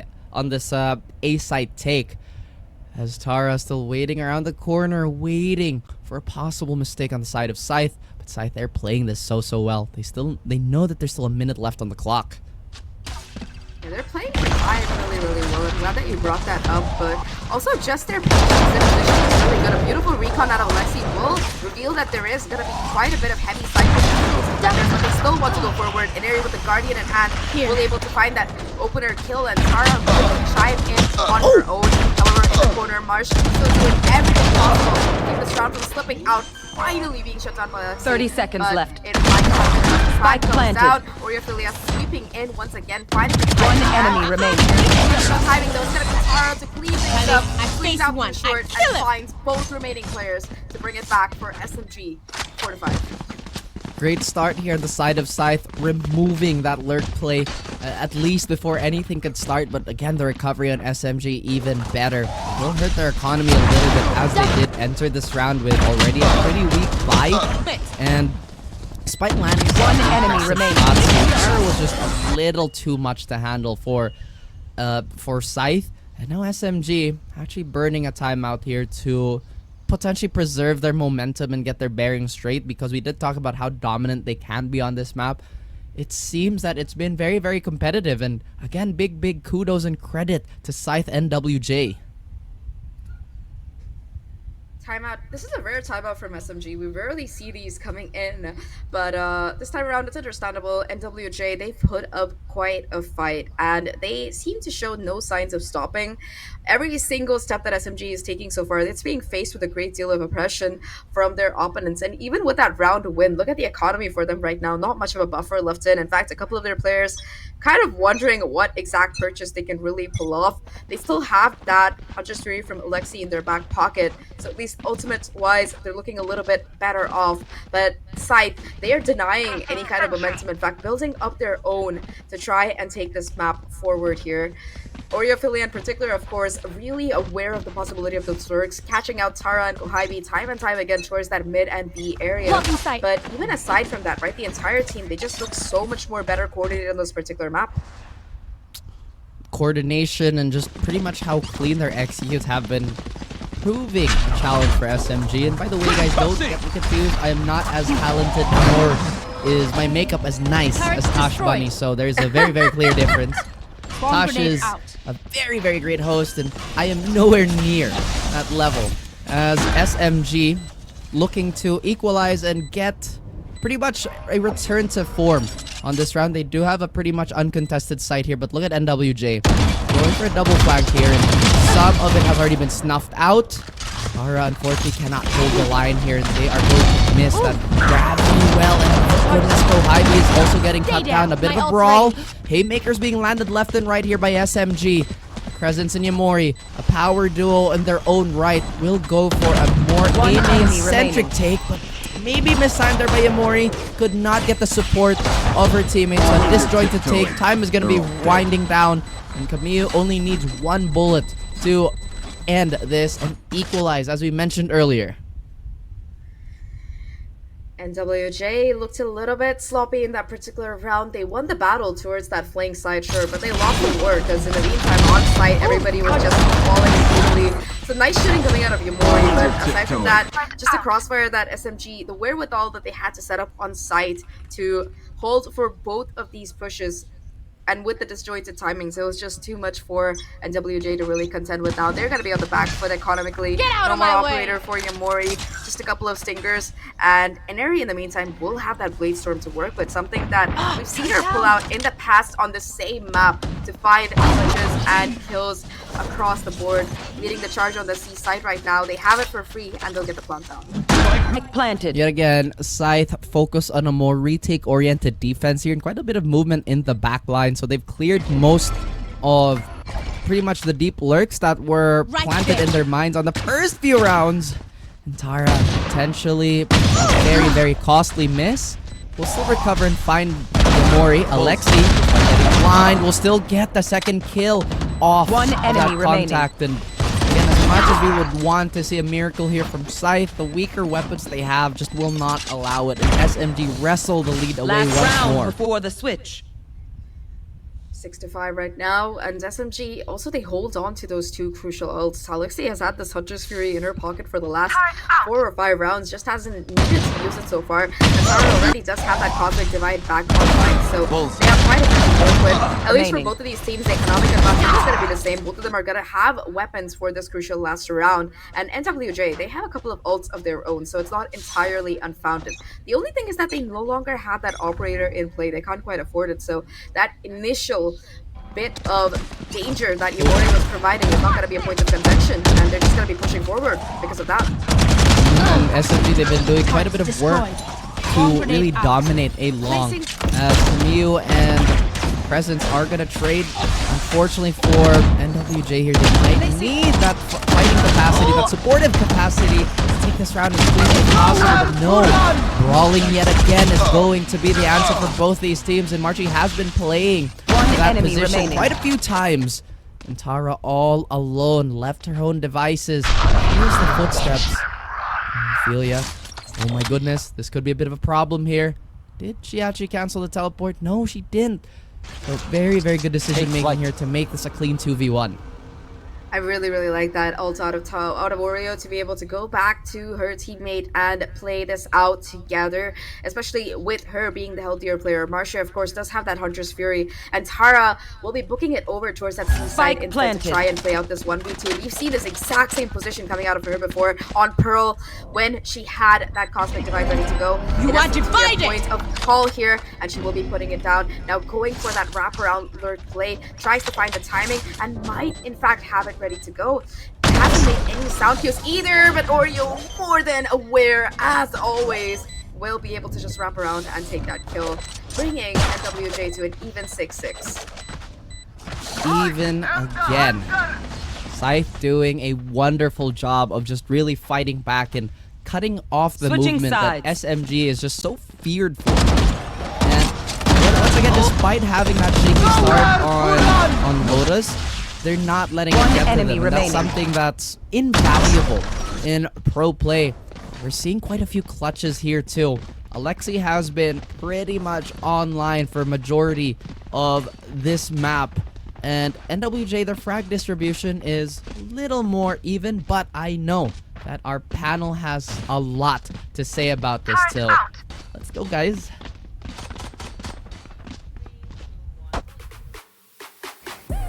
A-side take. As Tara still waiting around the corner, waiting for a possible mistake on the side of Scythe. But Scythe, they're playing this so well. They know that there's still a minute left on the clock. Yeah, they're playing Scythe really well. I'm glad that you brought that up, but also just their position is really good. A beautiful recon out of Alexi will reveal that there is going to be quite a bit of heavy side push, but they still want to go forward. An area with the Guardian in hand will be able to find that opener kill, and Tara will chime in on her own. However, in the corner, Marsh is still doing everything possible to keep this round from slipping out. Finally being shut down by Alexi. 30 seconds left. Spike planted. Down. Oreophilia sweeping in once again, finding the One enemy remaining. timing though. It's gonna be Tara to clean things up, squeeze out one short, and finds both remaining players to bring it back for SMG 4-5. Great start here on the side of Scythe, removing that lurk play at least before anything could start. But again, the recovery on SMG even better. It will hurt their economy a little bit as they did enter this round with already a pretty weak buy. And despite landing One enemy remaining. Tara was just a little too much to handle for for Scythe. And now SMG actually burning a timeout here to potentially preserve their momentum and get their bearings straight, because we did talk about how dominant they can be on this map. It seems that it's been very, very competitive. And again, big kudos and credit to Scythe NWJ. Timeout. This is a rare timeout from SMG. We rarely see these coming in, but this time around it's understandable. NWJ, they put up quite a fight, and they seem to show no signs of stopping. Every single step that SMG is taking so far, it's being faced with a great deal of oppression from their opponents. And even with that round win, look at the economy for them right now. Not much of a buffer left in. In fact, a couple of their players kind of wondering what exact purchase they can really pull off. They still have that Hunter Fury from Alexi in their back pocket, so at least ultimate-wise, they're looking a little bit better off. But Scythe, they are denying any kind of momentum. In fact, building up their own to try and take this map forward here. Oreo in particular, of course, really aware of the possibility of those lurks, catching out Tara and Ohaibi time and time again towards that mid and B area. But even aside from that, right, the entire team, they just look so much more better coordinated on this particular map. Coordination and just pretty much how clean their executes have been proving a challenge for SMG. And by the way, guys, don't get me confused. I am not as talented, nor is my makeup as nice as Tosh Bunny. So there's a very, very clear difference. Tosh is a very, very great host, and I am nowhere near that level. As SMG looking to equalize and get pretty much a return to form on this round. They do have a pretty much uncontested site here, but look at NWJ going for a double flank here, and some of it has already been snuffed out. Tara unfortunately cannot hold the line here, and they are going to miss that grab really well. And goodness, Ohaibi is also getting cut down. A bit of a brawl. Haymakers being landed left and right here by SMG. Presence and Yamori, a power duo in their own right, will go for a more aiming-centric take, but maybe mistimed there by Yamori. Could not get the support of her teammates. So a disjointed take. Time is going to be winding down, and Camille only needs one bullet to end this and equalize, as we mentioned earlier. NWJ looked a little bit sloppy in that particular round. They won the battle towards that flank side, sure, but they lost the war because in the meantime on site everybody was just falling immediately. So nice shooting coming out of Yamori, but aside from that, just a crossfire that SMG, the wherewithal that they had to set up on site to hold for both of these pushes. And with the disjointed timings, it was just too much for NWJ to really contend with. Now they're going to be on the back foot economically. No more operator for Yamori, just a couple of stingers. And Inari, in the meantime, will have that Blade Storm to work with. Something that we've seen her pull out in the past on the same map to find touches and kills across the board. Leading the charge on the C side right now. They have it for free, and they'll get the plant down. Planted. Yet again, Scythe focus on a more retake-oriented defense here and quite a bit of movement in the back line. So they've cleared most of pretty much the deep lurks that were planted in their minds on the first few rounds. And Tara, potentially a very, very costly miss. Will still recover and find Yamori. Alexi, getting blind, will still get the second kill off One of enemy that contact. And again, as much as we would want to see a miracle here from Scythe, the weaker weapons they have just will not allow it. And SMG wrestle the lead away Last once round more. before the switch. 6-5 right now, and SMG also, they hold on to those two crucial ults. Alexi has had this Hunter's Fury in her pocket for the last 4 or 5 rounds, just hasn't needed to use it so far. And Tara already does have that Cosmic Divide back online, so they have quite a bit to work with. At least for both of these teams, the economic advantage is going to be the same. Both of them are going to have weapons for this crucial last round, and NWJ, they have a couple of ults of their own, so it's not entirely unfounded. The only thing is that they no longer have that operator in play. They can't quite afford it, so that initial bit of danger that Yamori was providing is not going to be a point of contention, and they're just going to be pushing forward because of that. SMG, they've been doing quite a bit of work to really dominate A long, as Camille and Presence are going to trade. Unfortunately for NWJ here, they might need that fighting capacity, that supportive capacity to take this round as quickly as possible. But no, brawling yet again is going to be the answer for both these teams, and Marchie has been playing that position quite a few times. And Tara all alone, left her own devices. Here's the footsteps. Ophelia. Oh my goodness, this could be a bit of a problem here. Did she actually cancel the teleport? No, she didn't. So very, very good decision making here to make this a clean 2v1. I really, really like that ult out of Oreo to be able to go back to her teammate and play this out together, especially with her being the healthier player. Marcia, of course, does have that Hunter's Fury, and Tara will be booking it over towards that C side instead to try and play out this 1v2. We've seen this exact same position coming out of her before on Pearl when she had that Cosmic Divide ready to go. You want to fight it! Point of call here, and she will be putting it down. Now going for that wraparound lurk play, tries to find the timing, and might in fact have it ready to go. Hasn't made any sound cues either, but Oreo more than aware, as always, will be able to just wrap around and take that kill, bringing NWJ to an even 6-6. Even again. Scythe doing a wonderful job of just really fighting back and cutting off the Switching movement sides. that SMG is just so feared for. And once again, despite having that shaky start on Lotus, they're not letting it get to them. And that's something that's invaluable in pro play. We're seeing quite a few clutches here too. Alexi has been pretty much online for majority of this map. And NWJ, their frag distribution is a little more even, but I know that our panel has a lot to say about this still. Let's go, guys.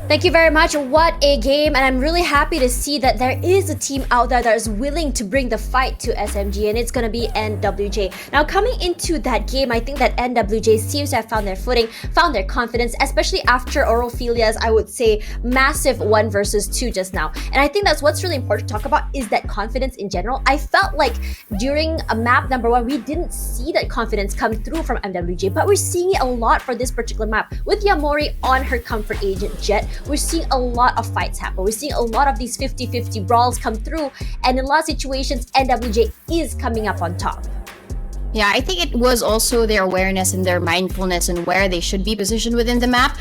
Thank you very much. What a game, and I'm really happy to see that there is a team out there that is willing to bring the fight to SMG, and it's going to be NWJ. Now, coming into that game, I think that NWJ seems to have found their footing, found their confidence, especially after Orophilia's, I would say, massive 1 versus 2 just now. And I think that's what's really important to talk about is that confidence in general. I felt like during a map number 1, we didn't see that confidence come through from NWJ, but we're seeing it a lot for this particular map. With Yamori on her comfort agent Jet, we're seeing a lot of fights happen. We're seeing a lot of these 50-50 brawls come through, and in a lot of situations, NWJ is coming up on top. Yeah, I think it was also their awareness and their mindfulness and where they should be positioned within the map.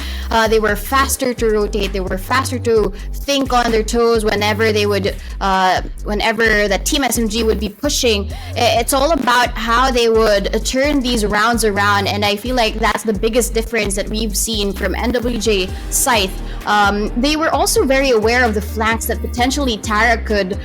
They were faster to rotate. They were faster to think on their toes whenever they would, whenever the team SMG would be pushing. It's all about how they would turn these rounds around, and I feel like that's the biggest difference that we've seen from NWJ Scythe. They were also very aware of the flanks that potentially Tara could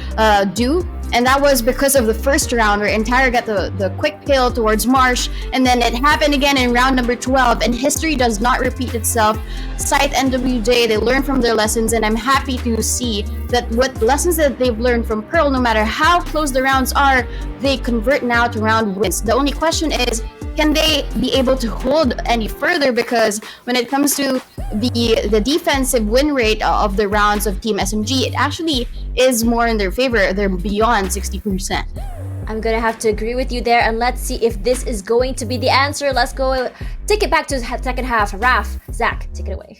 do. And that was because of the first round where Tara got the quick kill towards Marsh, and then it happened again in round number 12, and history does not repeat itself. Scythe NWJ, they learn from their lessons, and I'm happy to see that what lessons that they've learned from Pearl, no matter how close the rounds are, they convert now to round wins. The only question is, can they be able to hold any further? Because when it comes to the defensive win rate of the rounds of Team SMG, it actually is more in their favor. They're beyond 60%. I'm gonna have to agree with you there, and let's see if this is going to be the answer. Let's go take it back to the second half. Raf, Zach, take it away.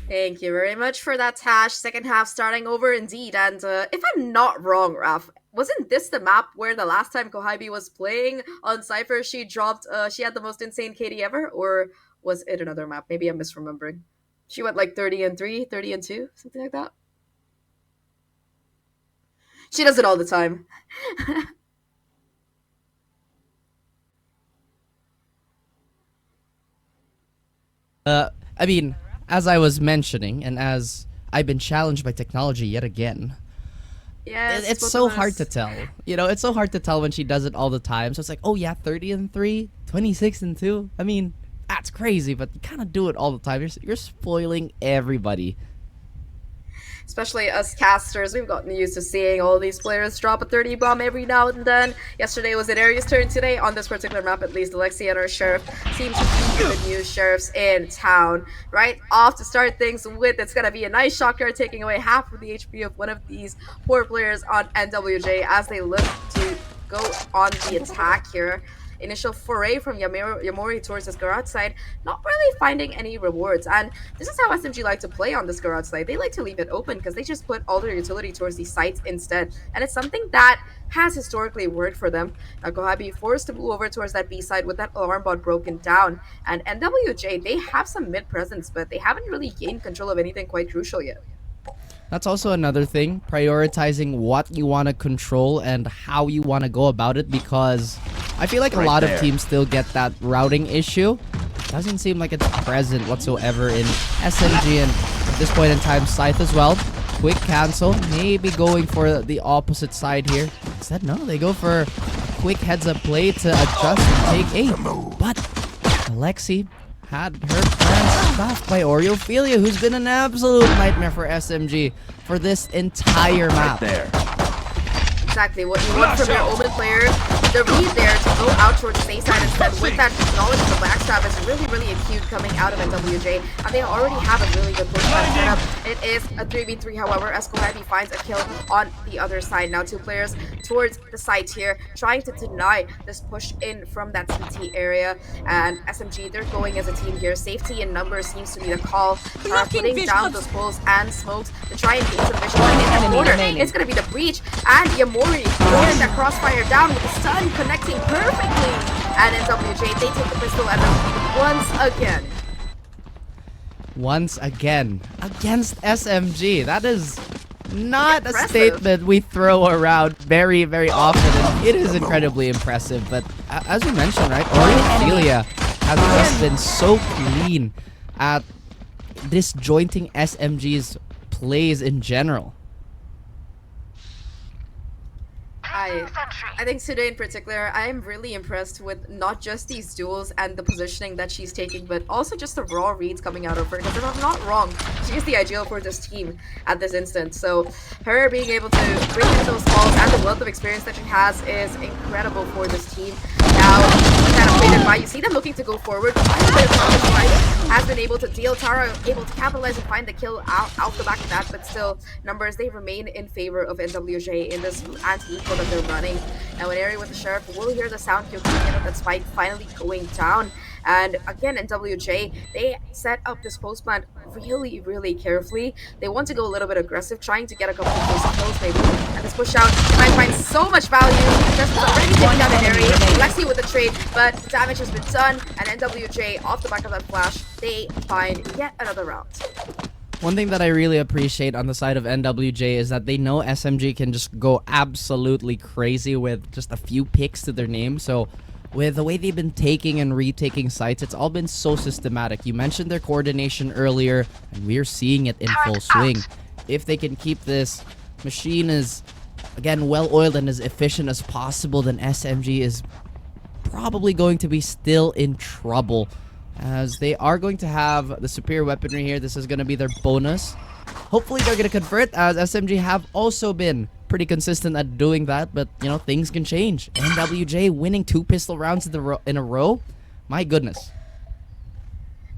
Thank you very much for that, Tash. Second half starting over indeed. And if I'm not wrong, Raf, wasn't this the map where the last time Kohibi was playing on Cypher, she dropped, she had the most insane KD ever? Or was it another map? Maybe I'm misremembering. She went like 30-3, 30-2, something like that. She does it all the time. I mean, as I was mentioning, and as I've been challenged by technology yet again, yes, it's so hard to tell. You know, it's so hard to tell when she does it all the time. So it's like, oh yeah, 30-3, 26-2. I mean, that's crazy, but you kind of do it all the time. You're spoiling everybody. Especially us casters, we've gotten used to seeing all these players drop a 30 bomb every now and then. Yesterday was Aeria's turn. Today, on this particular map at least, Alexi and our sheriff seem to be the new sheriffs in town. Right off to start things with, it's going to be a nice shocker taking away half of the HP of one of these poor players on NWJ as they look to go on the attack here. Initial foray from Yamori towards this garage side, not really finding any rewards. And this is how SMG like to play on this garage side. They like to leave it open because they just put all their utility towards these sites instead. And it's something that has historically worked for them. Now Kohabi forced to move over towards that B side with that alarm bot broken down. And NWJ, they have some mid presence, but they haven't really gained control of anything quite crucial yet. That's also another thing, prioritizing what you want to control and how you want to go about it, because I feel like a lot of teams still get that routing issue. Doesn't seem like it's present whatsoever in SMG, and at this point in time, Scythe as well. Quick cancel, maybe going for the opposite side here. Instead, no, they go for a quick heads-up play to adjust and take aim. But Alexi had her plans stopped by Oreophilia, who's been an absolute nightmare for SMG for this entire map. Exactly what you want from your Omen player. The read there to go out towards the A side instead with that knowledge of the backstab is really acute coming out of NWJ. And they already have a really good push setup. It is a 3v3, however, as Kohabi finds a kill on the other side. Now 2 players towards the site here, trying to deny this push in from that CT area. And SMG, they're going as a team here. Safety in numbers seems to be the call. Putting down those pulls and smokes to try and gain some vision. In the corner, it's going to be the breach. And Yamori throwing that crossfire down with the stun connecting perfectly. And NWJ, they take the pistol and once again against SMG. That is not a statement we throw around very often, and it is incredibly impressive. But as you mentioned, right, Oreophilia has just been so clean at disjointing SMG's plays in general. I think today in particular, I'm really impressed with not just these duels and the positioning that she's taking, but also just the raw reads coming out of her. Because if I'm not wrong, she is the ideal for this team at this instant. So her being able to bring in those calls and the wealth of experience that she has is incredible for this team. Now, kind of played by, you see them looking to go forward. Has been able to deal. Tara able to capitalize and find the kill out the back of that, but still, numbers, they remain in favor of NWJ in this anti-eco that they're running. Now, an area with the Sheriff will hear the sound cue coming in of that spike finally going down. And again, NWJ, they set up this post plant really carefully. They want to go a little bit aggressive, trying to get a couple of those kills maybe. And this push out might find so much value. Just already taking down an area. Lexi with the trade, but damage has been done. And NWJ, off the back of that flash, they find yet another round. One thing that I really appreciate on the side of NWJ is that they know SMG can just go absolutely crazy with just a few picks to their name. So with the way they've been taking and retaking sites, it's all been so systematic. You mentioned their coordination earlier, and we're seeing it in full swing. If they can keep this machine as, again, well-oiled and as efficient as possible, then SMG is probably going to be still in trouble, as they are going to have the superior weaponry here. This is going to be their bonus. Hopefully they're going to convert, as SMG have also been pretty consistent at doing that, but you know, things can change. NWJ winning 2 pistol rounds in a row. My goodness.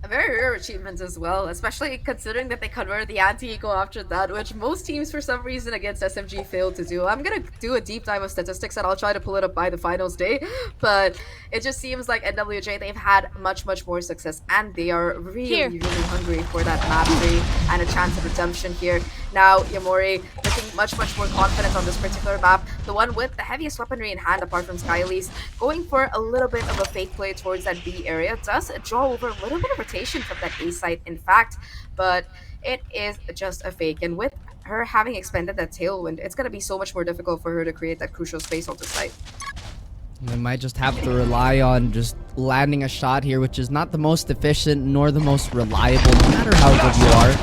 A very rare achievement as well, especially considering that they converted the anti-eco after that, which most teams for some reason against SMG failed to do. I'm gonna do a deep dive of statistics and I'll try to pull it up by the finals day, but it just seems like NWJ, they've had much more success, and they are really hungry for that map 3 and a chance of redemption here. Now Yamori looking much more confident on this particular map, the one with the heaviest weaponry in hand apart from Skylease, going for a little bit of a fake play towards that B area. Does draw over a little bit of rotation from that A site, in fact, but it is just a fake. And with her having expended that tailwind, it's going to be so much more difficult for her to create that crucial space on the site. They might just have to rely on just landing a shot here, which is not the most efficient nor the most reliable, no matter how good you are.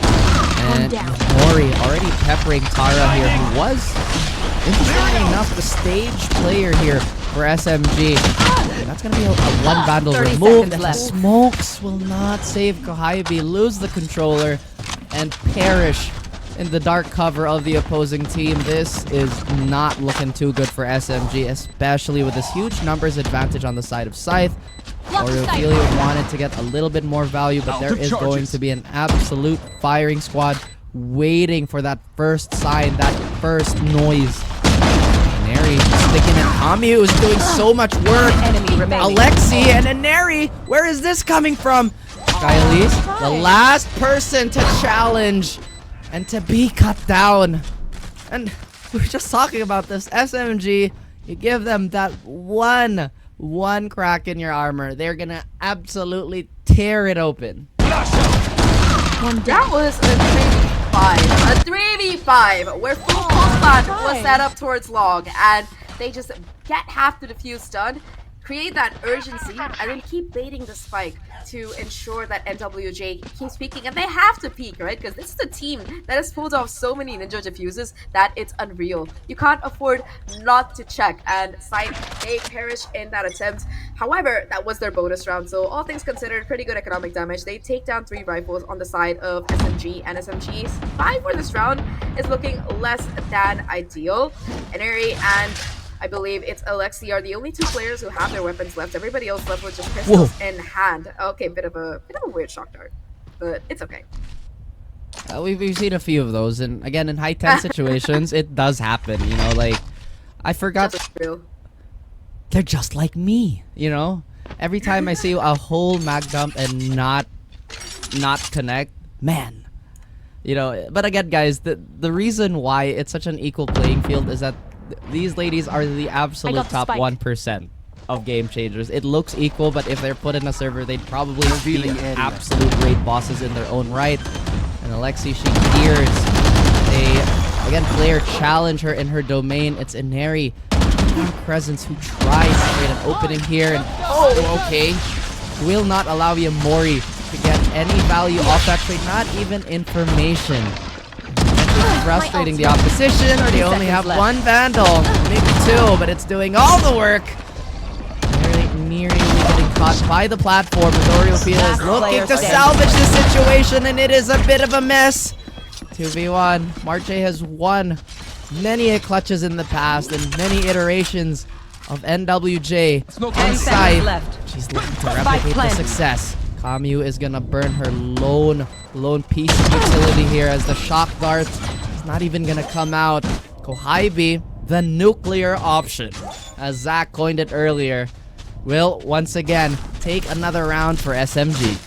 And Mori already peppering Tara here, who was, interestingly enough, the stage player here for SMG. And that's going to be a one vandal removed. The smokes will not save Kohabi, lose the controller, and perish in the dark cover of the opposing team. This is not looking too good for SMG, especially with this huge numbers advantage on the side of Scythe. Oreophilia wanted to get a little bit more value, but there is going to be an absolute firing squad waiting for that first sign, that first noise. Neri sticking in. Kami is doing so much work. Alexi and Neri, where is this coming from? Skylease, the last person to challenge and to be cut down. And we were just talking about this. SMG, you give them that one crack in your armor, they're gonna absolutely tear it open. That was a 3v5 where full pulse was set up towards Log, and they just get half the defuse done, create that urgency, and then keep baiting the spike to ensure that NWJ keeps peeking. And they have to peek, right? Because this is a team that has pulled off so many ninja diffuses that it's unreal. You can't afford not to check. And Scythe, they perish in that attempt. However, that was their bonus round. So all things considered, pretty good economic damage. They take down 3 rifles on the side of SMG, and SMG's 5 for this round is looking less than ideal. Eneri and I believe it's Alexi are the only 2 players who have their weapons left. Everybody else left with just pistols in hand. Okay, bit of a weird shock dart, but it's okay. We've seen a few of those, and again, in high 10 situations, it does happen. You know, like I forgot. That's true. They're just like me. You know, every time I see a whole mag dump and not connect, man. You know, but again, guys, the reason why it's such an equal playing field is that these ladies are the absolute top 1% of game changers. It looks equal, but if they're put in a server, they'd probably be absolute great bosses in their own right. And Alexi, she hears a, again, player challenge her in her domain. It's Eneri Presence who tries to create an opening here. And okay. Will not allow Yamori to get any value off that trade, not even information. Frustrating the opposition. They only have 1 Vandal, maybe 2, but it's doing all the work. Nearly getting caught by the platform as Oriofila is looking to salvage the situation, and it is a bit of a mess. 2v1. Marche has won many clutches in the past and many iterations of NWJ on Scythe. She's looking to replicate the success. Camu is gonna burn her lone piece of utility here as the shock dart is not even gonna come out. Kohaibi, the nuclear option, as Zach coined it earlier, will once again take another round for SMG.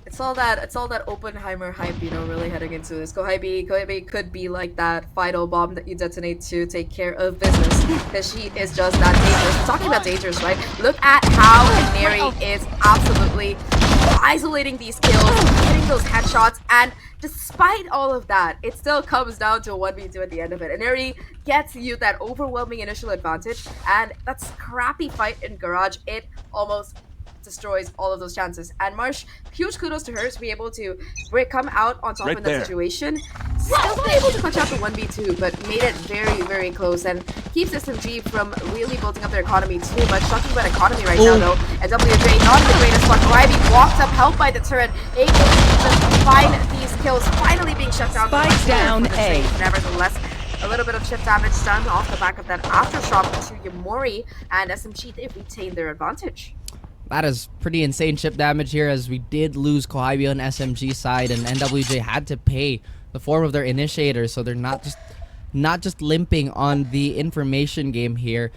It's all that Oppenheimer hype, you know, really heading into this. Kohaibi could be like that final bomb that you detonate to take care of business, because she is just that dangerous. We're talking about dangerous, right? Look at how Eneri is absolutely isolating these kills, hitting those headshots, and despite all of that, it still comes down to a 1v2 at the end of it. Eneri gets you that overwhelming initial advantage, and that scrappy fight in Garage, it almost destroys all of those chances. And Marsh, huge kudos to her to be able to come out on top in that situation. Still not able to clutch out the 1v2, but made it very, very close and keeps SMG from really building up their economy too much. Talking about economy right now though, and NWJ not in the greatest spot. Ivy walked up, helped by the turret, able to find these kills, finally being shut down. Spike down A. Nevertheless, a little bit of chip damage done off the back of that aftershock to Yamori, and SMG, they retain their advantage. That is pretty insane chip damage here, as we did lose Kohaibi on SMG side, and NWJ had to pay the form of their initiators, so they're not just limping on the information game here.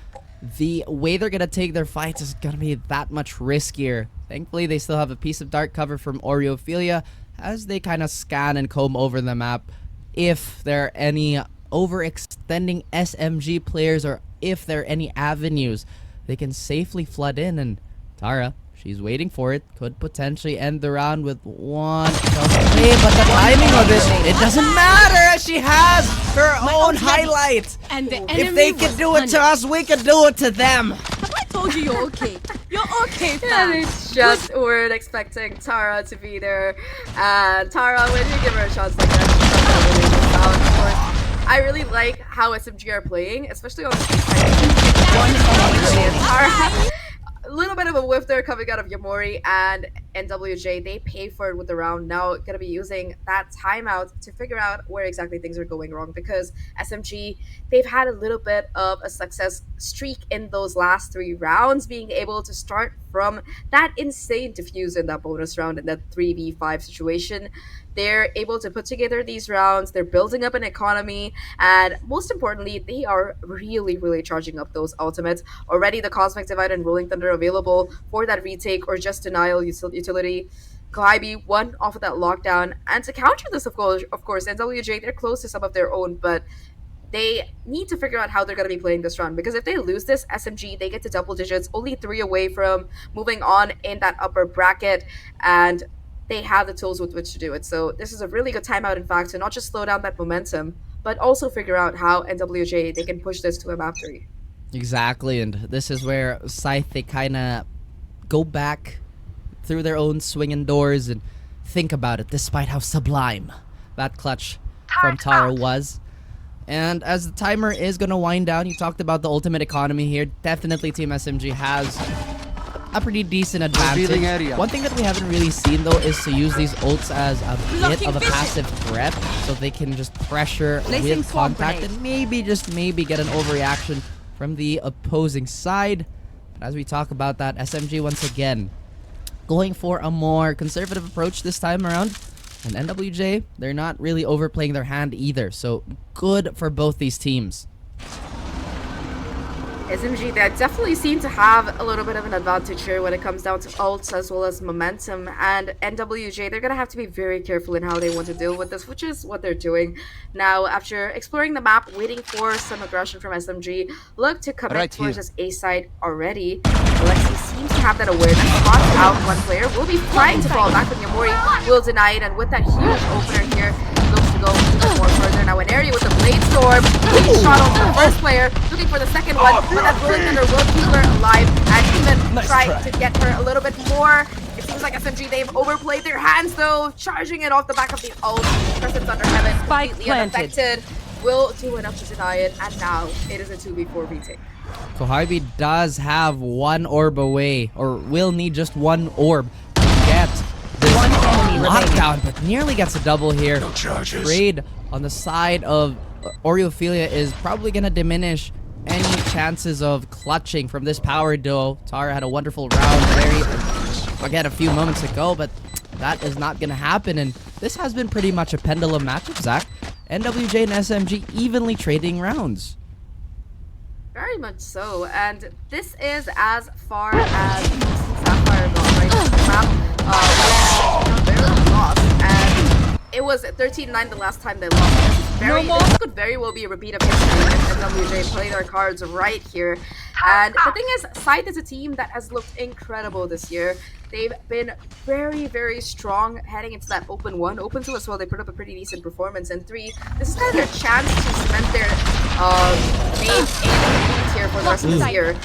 The way they're gonna take their fights is gonna be that much riskier. Thankfully, they still have a piece of dark cover from Oriophilia as they kind of scan and comb over the map if there are any overextending SMG players, or if there are any avenues they can safely flood in. And Tara, she's waiting for it. Could potentially end the round with 1 play, but the timing of it doesn't matter. She has her own highlight. And the If they can do it to us, we can do it to them. Have I told you you're okay? You're okay, And fam. it's just weren't expecting Tara to be there. And Tara, when you give her a chance like that, she's not gonna really miss out, of course. I really like how SMG are playing, especially on the side. Tara, a little bit of a whiff there coming out of Yamori, and NWJ, they pay for it with the round. Now gonna be using that timeout to figure out where exactly things are going wrong, because SMG, they've had a little bit of a success streak in those last 3 rounds, being able to start from that insane defuse in that bonus round in that 3v5 situation. They're able to put together these rounds, they're building up an economy, and most importantly, they are really, really charging up those ultimates. Already the Cosmic Divide and Rolling Thunder available for that retake or just denial utility. Kohaibi won off of that lockdown, and to counter this, of course, NWJ, they're close to some of their own, but they need to figure out how they're going to be playing this run, because if they lose this, SMG, they get to double digits, only 3 away from moving on in that upper bracket, and they have the tools with which to do it. So this is a really good timeout, in fact, to not just slow down that momentum, but also figure out how NWJ, they can push this to a map 3. Exactly, and this is where Scythe, they kind of go back through their own swinging doors and think about it, despite how sublime that clutch from Tara was. And as the timer is going to wind down, you talked about the ultimate economy here. Definitely Team SMG has a pretty decent Revealing advantage. area. One thing that we haven't really seen though is to use these ults as a bit of a passive threat, so they can just pressure Placing with swamp contact grenade. and maybe, just maybe, get an overreaction from the opposing side. But as we talk about that, SMG once again going for a more conservative approach this time around. And NWJ, they're not really overplaying their hand either, so good for both these teams. SMG, they definitely seem to have a little bit of an advantage here when it comes down to ults as well as momentum. And NWJ, they're going to have to be very careful in how they want to deal with this, which is what they're doing. Now, after exploring the map, waiting for some aggression from SMG, look to commit Right towards here. this A side already. Alexi seems to have that awareness. Spots out one player. Will be trying to fall back, but Yamori will deny it. And with that huge opener here, looks to go even more further. Now, an area with the Blade Storm. Lead shot onto the first player, looking for the second one, but that Rolling Thunder will keep her alive and even try to get her a little bit more. It seems like SMG, they've overplayed their hands though, charging it off the back of the ult. Presence under heaven, Spike completely planted. unaffected. Will do enough to deny it, and now it is a 2v4 retake. Kohabi does have one orb away, or will need just one orb to get this One enemy remaining. lockdown, but nearly gets a double here. Trade on the side of Oreophilia is probably going to diminish any chances of clutching from this power duo. Tara had a wonderful round again a few moments ago, but that is not going to happen, and this has been pretty much a pendulum matchup, Zach. NWJ and SMG evenly trading rounds. Very much so, and this is as far as Sapphire got, right? The map barely lost, and it was 13-9 the last time they lost. This could very well be a repeat of history if NWJ play their cards right here. And the thing is, Scythe is a team that has looked incredible this year. They've been very, very strong heading into that Open 1. Open 2 as well, they put up a pretty decent performance. And 3, this is kind of their chance to cement their name in the league here for the rest of this year.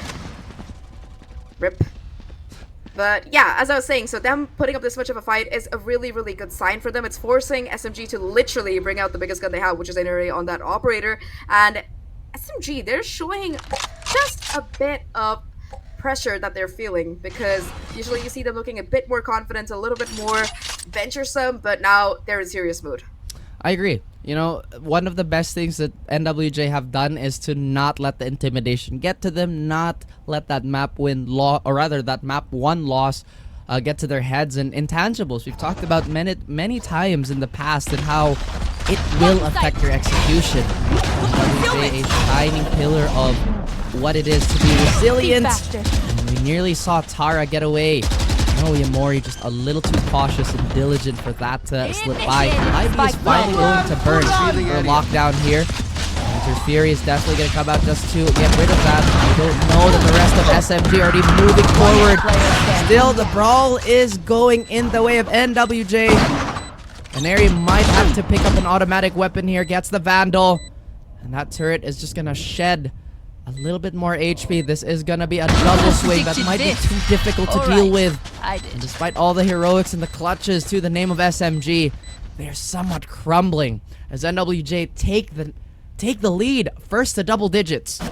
Rip. But yeah, as I was saying, so them putting up this much of a fight is a really, really good sign for them. It's forcing SMG to literally bring out the biggest gun they have, which is an array on that operator. And SMG, they're showing just a bit of pressure that they're feeling, because usually you see them looking a bit more confident, a little bit more venturesome, but now they're in serious mood. I agree. You know, one of the best things that NWJ have done is to not let the intimidation get to them, not let that map win or rather that map 1 loss get to their heads. And intangibles, we've talked about many times in the past, and how it will affect your execution. NWJ, a shining pillar of what it is to be resilient. And we nearly saw Tara get away. No, Yamori just a little too cautious and diligent for that to slip by. Ivy is finally going to burn her lockdown here. And her Fury is definitely going to come out just to get rid of that. I don't know that the rest of SMG already moving forward. Still, the brawl is going in the way of NWJ. Canary might have to pick up an automatic weapon here. Gets the Vandal. And that turret is just going to shed a little bit more HP. This is gonna be a double swing that might be too difficult to deal with. And despite all the heroics and the clutches to the name of SMG, they are somewhat crumbling as NWJ take the lead, first to double digits. 9,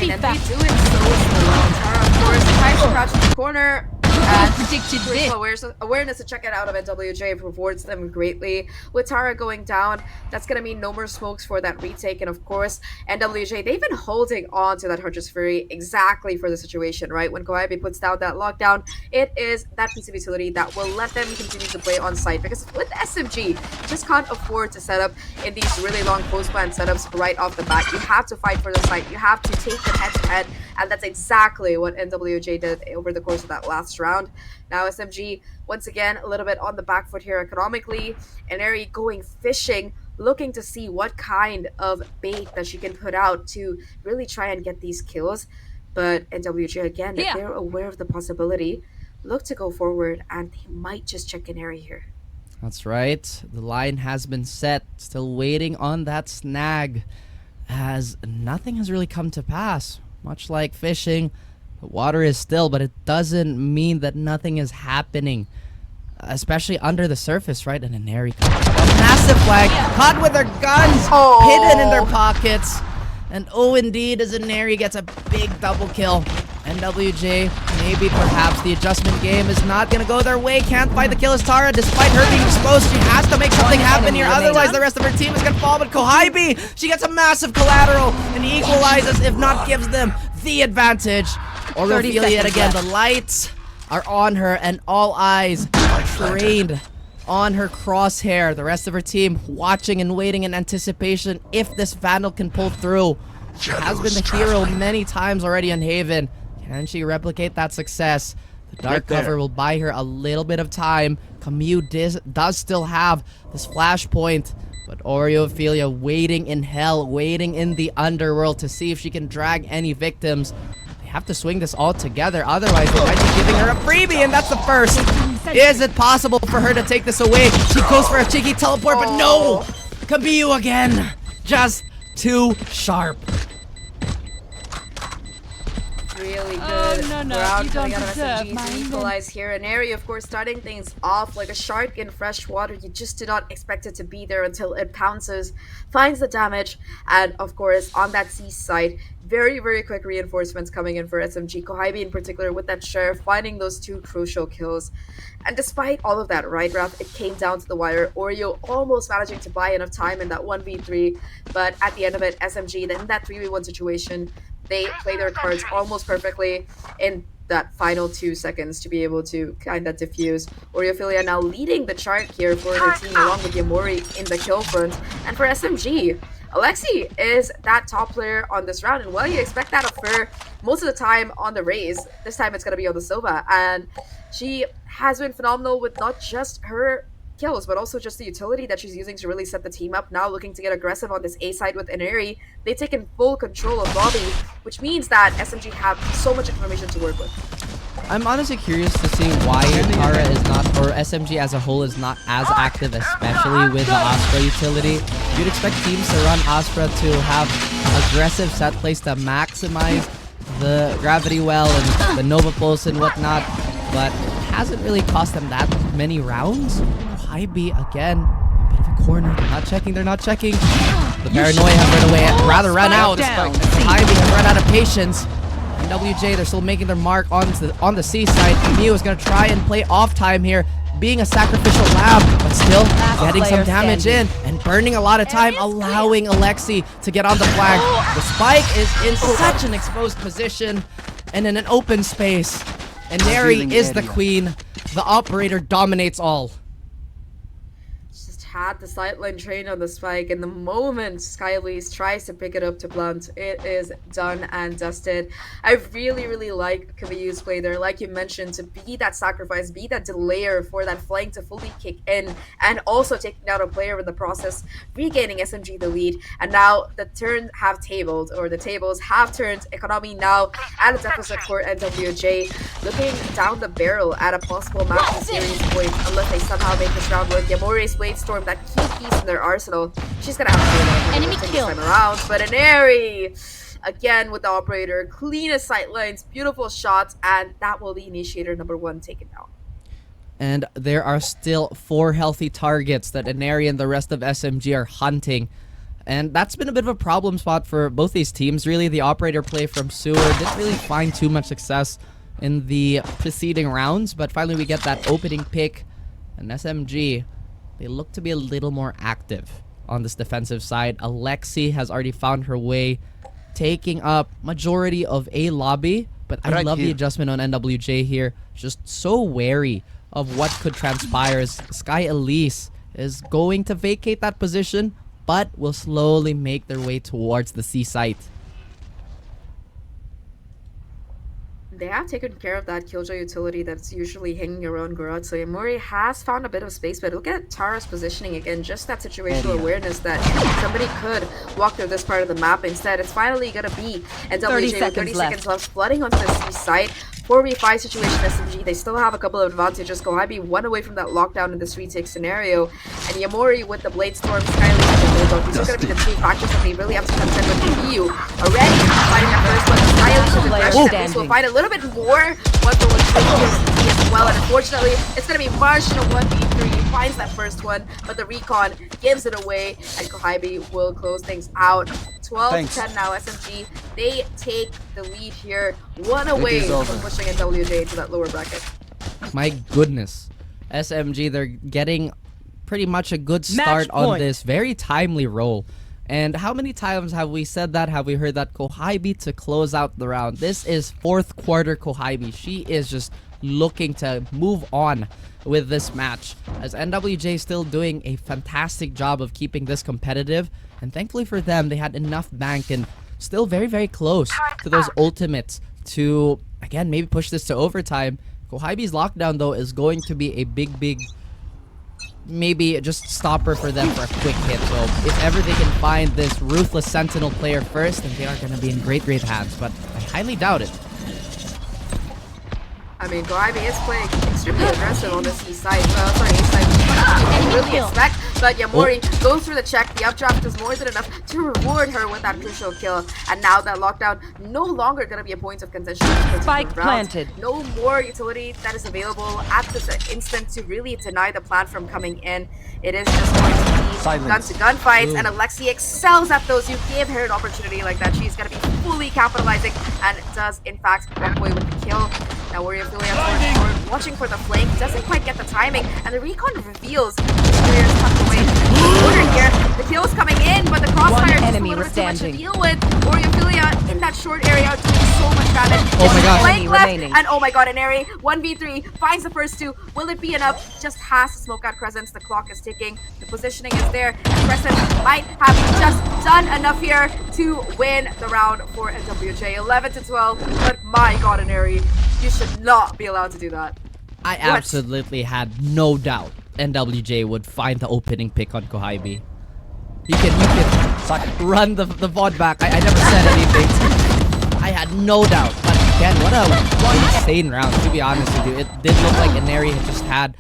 and they do it so slow. Tara, of course, tries to crouch in the corner. And awareness to check it out of NWJ rewards them greatly. With Tara going down, that's going to mean no more smokes for that retake. And of course, NWJ, they've been holding on to that Huntress Fury exactly for the situation, right? When Kohabi puts down that lockdown, it is that piece of utility that will let them continue to play on site. Because with SMG, you just can't afford to set up in these really long post-plan setups right off the bat. You have to fight for the site. You have to take them head-to-head. And that's exactly what NWJ did over the course of that last round. Now SMG, once again, a little bit on the back foot here economically. And Ari going fishing, looking to see what kind of bait that she can put out to really try and get these kills. But NWJ, again, they're aware of the possibility. Look to go forward, and they might just check Canary here. That's right. The line has been set. Still waiting on that snag. as nothing has really come to pass. Much like fishing, the water is still, but it doesn't mean that nothing is happening. Especially under the surface, right? And Inari comes up. A massive flag, caught with their guns, hidden in their pockets. And oh, indeed, as Inari gets a big double kill. NWJ, maybe perhaps the adjustment game is not going to go their way. Can't find the kill as Tara, despite her being exposed. She has to make something happen here, otherwise the rest of her team is going to fall. But Kohaibi, she gets a massive collateral and equalizes, if not gives them the advantage. Orofili yet again, the lights are on her and all eyes are trained on her crosshair. The rest of her team watching and waiting in anticipation if this Vandal can pull through. She has been the hero many times already in Haven. Can she replicate that success? The dark cover will buy her a little bit of time. Camus does still have this flashpoint, but Oreophilia waiting in hell, waiting in the underworld to see if she can drag any victims. They have to swing this all together, otherwise they might be giving her a freebie, and that's the first. Is it possible for her to take this away? She goes for a cheeky teleport, but no! Camus again, just too sharp. Really good no, crowd you coming don't out of deserve SMG mine to equalize here. An area, of course, starting things off like a shark in fresh water. You just do not expect it to be there until it pounces, finds the damage, and of course, on that C side, very, very quick reinforcements coming in for SMG. Kohaibi in particular with that sheriff, finding those 2 crucial kills. And despite all of that, right, Raph, it came down to the wire. Oreo almost managing to buy enough time in that 1v3, but at the end of it, SMG, then in that 3v1 situation, they play their cards almost perfectly in that final 2 seconds to be able to kind of diffuse. Oreophilia now leading the chart here for their team along with Yamori in the kill front. And for SMG, Alexi is that top player on this round, and well, you expect that of her most of the time on the Raze. This time it's going to be on the Sova, and she has been phenomenal with not just her kills, but also just the utility that she's using to really set the team up. Now looking to get aggressive on this A side with Inari. They've taken full control of lobby, which means that SMG have so much information to work with. I'm honestly curious to see why Tara is not, or SMG as a whole is not as active, especially with the Astra utility. You'd expect teams to run Astra to have aggressive set plays to maximize the gravity well and the Nova Pulse and whatnot, but it hasn't really cost them that many rounds. Kohaibi again, a bit of a corner. They're not checking. The paranoia have run away, rather run out. Kohaibi has run out of patience. NWJ, they're still making their mark on the C side. Mew is going to try and play off time here, being a sacrificial lamb, but still getting some damage in and burning a lot of time, allowing Alexi to get on the flag. The spike is in such an exposed position and in an open space. And Neri is the queen. The operator dominates all. Had the sideline train on the spike, and the moment Skyblaze tries to pick it up to Blunt, it is done and dusted. I really, really like Kaviyu's play there, like you mentioned, to be that sacrifice, be that delayer for that flank to fully kick in, and also taking down a player in the process, regaining SMG the lead. And now the tables have turned. Economy now at a deficit for NWJ, looking down the barrel at a possible match series point, unless they somehow make this round work. Yamori's Blade Storm, that key piece in their arsenal, she's gonna have to Enemy take kill this time around. But Inari again with the operator, cleanest sight lines, beautiful shots, and that will be initiator number 1 taken down. And there are still 4 healthy targets that Inari and the rest of SMG are hunting. And that's been a bit of a problem spot for both these teams, really. The operator play from Sewer didn't really find too much success in the preceding rounds, but finally we get that opening pick, and SMG, they look to be a little more active on this defensive side. Alexi has already found her way, taking up majority of A lobby, but I love the adjustment on NWJ here. Just so wary of what could transpire, as Sky Elise is going to vacate that position, but will slowly make their way towards the C site. They have taken care of that Killjoy utility that's usually hanging around Garage. So Yamori has found a bit of space, but look at Tara's positioning again. Just that situational awareness that somebody could walk through this part of the map. Instead, it's finally going to be NWJ with 30 seconds left, flooding onto the C site, 4v5 situation, SMG, they still have a couple of advantages. Kohabi one away from that lockdown in this retake scenario, and Yamori with the Blade Storm, Skyly, and the Bulldog. These are going to be the two factors that they really have to contend with. EU already fighting that first one. Skyly, at least will find a little bit more. One for one as well, and unfortunately, it's going to be Marsh in a 1v3. He finds that first one, but the recon gives it away, and Kohabi will close things out. 12 to 10 now, SMG. They take the lead here, one away from pushing NWJ into that lower bracket. My goodness. SMG, they're getting pretty much a good start on this very timely roll. And how many times have we said that? Have we heard that? Kohabi to close out the round. This is fourth quarter Kohabi. She is just looking to move on with this match, as NWJ still doing a fantastic job of keeping this competitive. And thankfully for them, they had enough bank and still very, very close to those ultimates to, again, maybe push this to overtime. Kohabi's lockdown, though, is going to be a big, maybe just stopper for them for a quick hit. So if ever they can find this ruthless Sentinel player first, then they are going to be in great hands. But I highly doubt it. I mean, Kohabi is playing extremely aggressive on this east side. Sorry, east side. You really expect, but Yamori goes through the check. The updraft is more than enough to reward her with that crucial kill. And now that lockdown no longer going to be a point of contention. Spike planted. No more utility that is available at this instant to really deny the plan from coming in. It is just going to be gun-to-gun fights, and Alexi excels at those. You give her an opportunity like that, she's going to be fully capitalizing, and does in fact walk away with the kill. Now Warrior Affiliate watching for the flank, doesn't quite get the timing, and the recon reveals the player is tucked away. Order here, the kill is coming in, but the crossfire is a little bit too much to deal with. Warrior Affiliate in that short area doing so much damage. Oh my god. Flank left, and oh my god, Aneri 1v3 finds the first two. Will it be enough? Just has to smoke out Crescents. The clock is ticking, the positioning is there, and Crescent might have just done enough here to win the round for NWJ. 11 to 12, but my god, Aneri, you should not be allowed to do that. I absolutely had no doubt NWJ would find the opening pick on Kohabi. You can run the VOD back. I never said anything. I had no doubt. But again, what a insane round, to be honest with you. It did look like Aneri had just had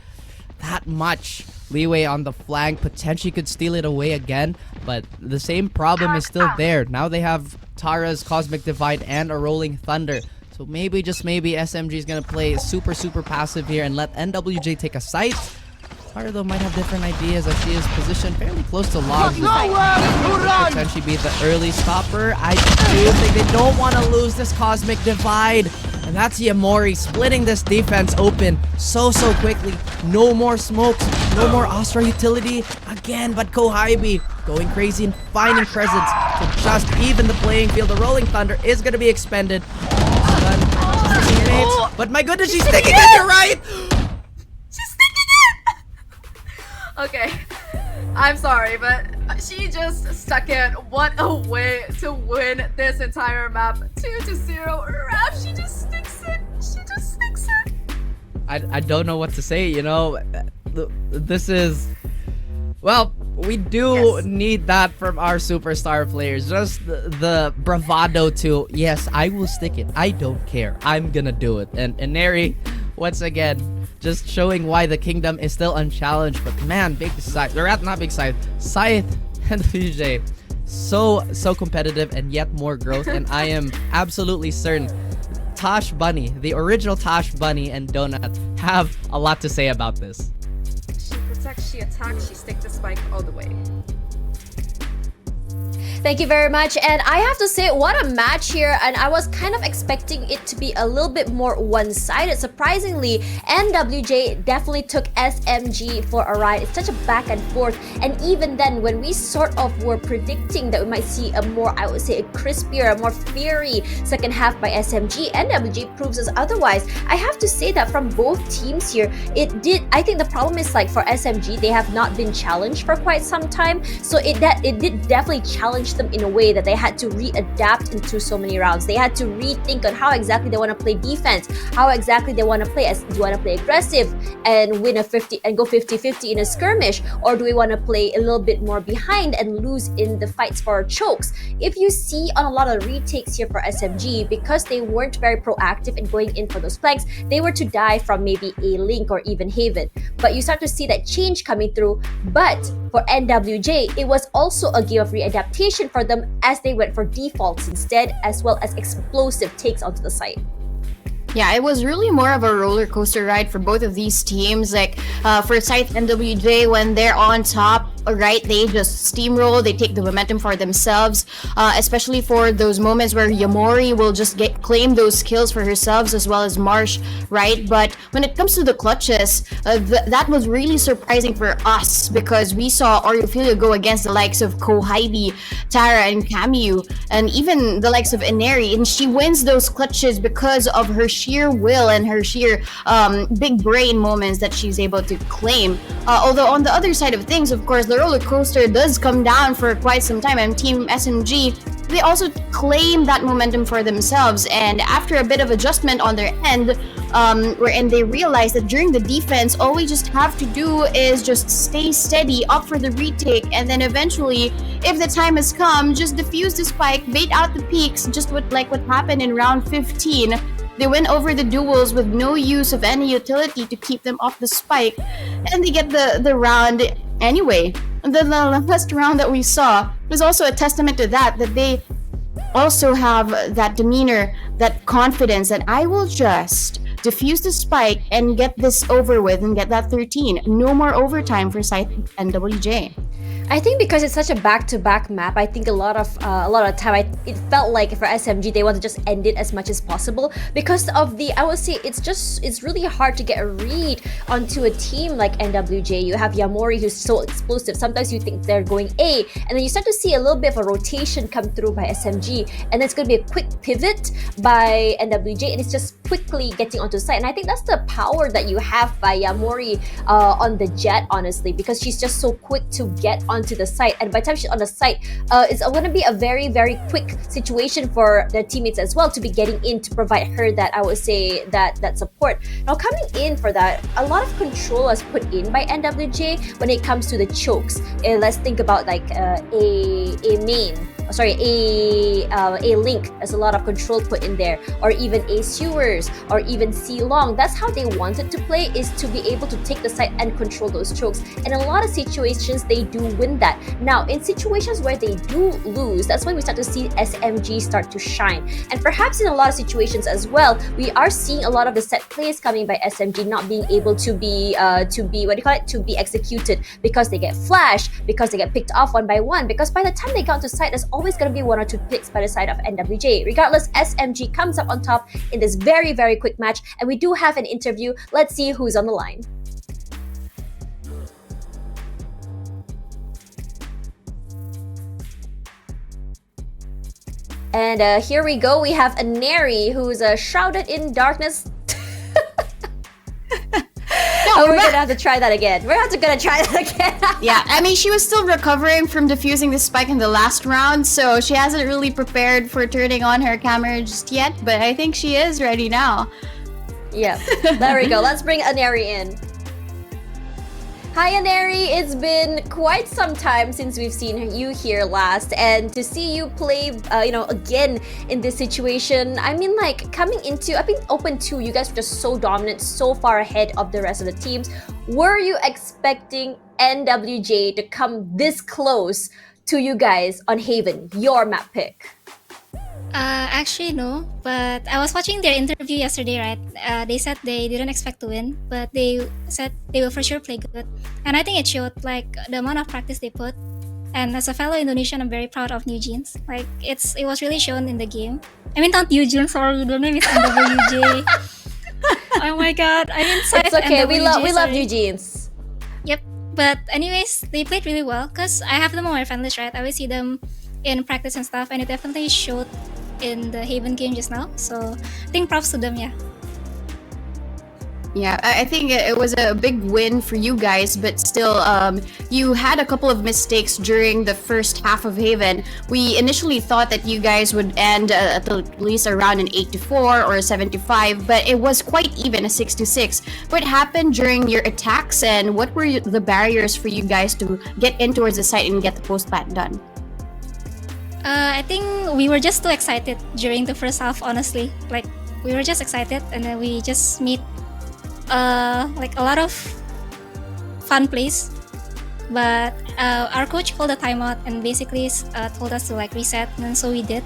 that much leeway on the flank. Potentially could steal it away again, but the same problem is still there. Now they have Tara's Cosmic Divide and a Rolling Thunder. So maybe, just maybe, SMG is going to play super passive here and let NWJ take a Scythe. Tara, though, might have different ideas as she is positioned fairly close to Logs. Potentially be the early stopper. I do think they don't want to lose this Cosmic Divide. And that's Yamori splitting this defense open so quickly. No more smokes, no more Astra utility again, but Kohabi going crazy and finding presence to just even the playing field. The Rolling Thunder is going to be expended. But my goodness, she's sticking it! You're right! She's sticking it! Okay, I'm sorry, but she just stuck it. What a way to win this entire map. 2-0. Rap, she just sticks it. She just sticks it. I don't know what to say, you know. This is... Well, we do need that from our superstar players. Just the bravado to, yes, I will stick it. I don't care. I'm gonna do it. And Neri, once again, just showing why the kingdom is still unchallenged. But man, big Scythe. Not big Scythe. Scythe and VJ. So competitive and yet more growth. And I am absolutely certain Tosh Bunny, the original Tosh Bunny and Donut, have a lot to say about this. She protects, she attacks, she sticks the spike all the way. Thank you very much, and I have to say, what a match here, and I was kind of expecting it to be a little bit more one-sided. Surprisingly, NWJ definitely took SMG for a ride. It's such a back and forth, and even then, when we sort of were predicting that we might see a more, I would say, a crispier, a more fiery second half by SMG, NWJ proves us otherwise. I have to say that from both teams here, I think the problem is, like, for SMG, they have not been challenged for quite some time, so it did definitely challenge changed them in a way that they had to readapt into so many rounds. They had to rethink on how exactly they want to play defense, how exactly they want to play. Do you want to play aggressive and win a 50 and go 50-50 in a skirmish, or do we want to play a little bit more behind and lose in the fights for chokes? If you see on a lot of retakes here for SMG, because they weren't very proactive in going in for those flanks, they were to die from maybe a Link or even Haven. But you start to see that change coming through. But for NWJ, it was also a game of readaptation for them as they went for defaults instead, as well as explosive takes onto the site. Yeah, it was really more of a roller coaster ride for both of these teams. Like for Scythe and NWJ, when they're on top, right, they just steamroll, they take the momentum for themselves, especially for those moments where Yamori will just claim those kills for herself as well as Marsh, right? But when it comes to the clutches, that was really surprising for us because we saw Aureophilia go against the likes of Kohaibi, Tara, and Camu, and even the likes of Ineri, and she wins those clutches because of her sheer will and her sheer big brain moments that she's able to claim. Although on the other side of things, of course, the roller coaster does come down for quite some time, and Team SMG, they also claim that momentum for themselves, and after a bit of adjustment on their end, wherein they realize that during the defense, all we just have to do is just stay steady, opt for the retake, and then eventually, if the time has come, just defuse the spike, bait out the peaks, just like what happened in round 15. They went over the duels with no use of any utility to keep them off the spike, and they get the round anyway. The last round that we saw was also a testament to that they also have that demeanor, that confidence that I will just defuse the spike and get this over with and get that 13. No more overtime for Scythe and NWJ. I think because it's such a back-to-back map, I think a lot of time it felt like for SMG they want to just end it as much as possible because of I would say it's really hard to get a read onto a team like NWJ. You have Yamori who's so explosive. Sometimes you think they're going A, and then you start to see a little bit of a rotation come through by SMG, and it's going to be a quick pivot by NWJ, and it's just quickly getting onto the site. And I think that's the power that you have by Yamori on the Jet, honestly, because she's just so quick to get onto the site, and by the time she's on the site, it's going to be a very, very quick situation for their teammates as well to be getting in to provide her that, I would say, that support. Now coming in for that, a lot of control was put in by NWJ when it comes to the chokes. Let's think about like a Link. There's a lot of control put in there, or even A sewers, or even C long. That's how they wanted to play, is to be able to take the site and control those chokes. And in a lot of situations, they do win that. Now, in situations where they do lose, that's when we start to see SMG start to shine. And perhaps in a lot of situations as well, we are seeing a lot of the set plays coming by SMG not being able to be executed because they get flashed, because they get picked off one by one, because by the time they get onto site, there's always going to be one or two picks by the side of NWJ. Regardless, SMG comes up on top in this very, very quick match, and we do have an interview. Let's see who's on the line. And here we go. We have Ineri, who's shrouded in darkness. We're gonna have to try that again. Yeah, I mean, she was still recovering from defusing the spike in the last round, so she hasn't really prepared for turning on her camera just yet, but I think she is ready now. Yeah, there we go. Let's bring Ineri in. Hi Ineri, it's been quite some time since we've seen you here last, and to see you play, again in this situation, I mean, like, coming into, I think Open 2, you guys were just so dominant, so far ahead of the rest of the teams. Were you expecting NWJ to come this close to you guys on Haven, your map pick? Actually, no. But I was watching their interview yesterday, right? They said they didn't expect to win, but they said they will for sure play good. And I think it showed, like, the amount of practice they put. And as a fellow Indonesian, I'm very proud of New Jeans. Like, it was really shown in the game. I mean, not New Jeans, sorry, the name is NWJ. Oh my god, I didn't say it's okay. NWJ, we love New Jeans. Yep. But anyways, they played really well because I have them on my fan list, right? I always see them in practice and stuff, and it definitely showed in the Haven game just now. So I think props to them, yeah. Yeah, I think it was a big win for you guys, but still, you had a couple of mistakes during the first half of Haven. We initially thought that you guys would end at least around an 8-4 or a 7-5, but it was quite even, a 6-6. What happened during your attacks, and what were the barriers for you guys to get in towards the site and get the post plant done? I think we were just too excited during the first half, honestly. Like, we were just excited, and then we just meet like a lot of fun plays, but our coach called a timeout and basically told us to like reset, and so we did.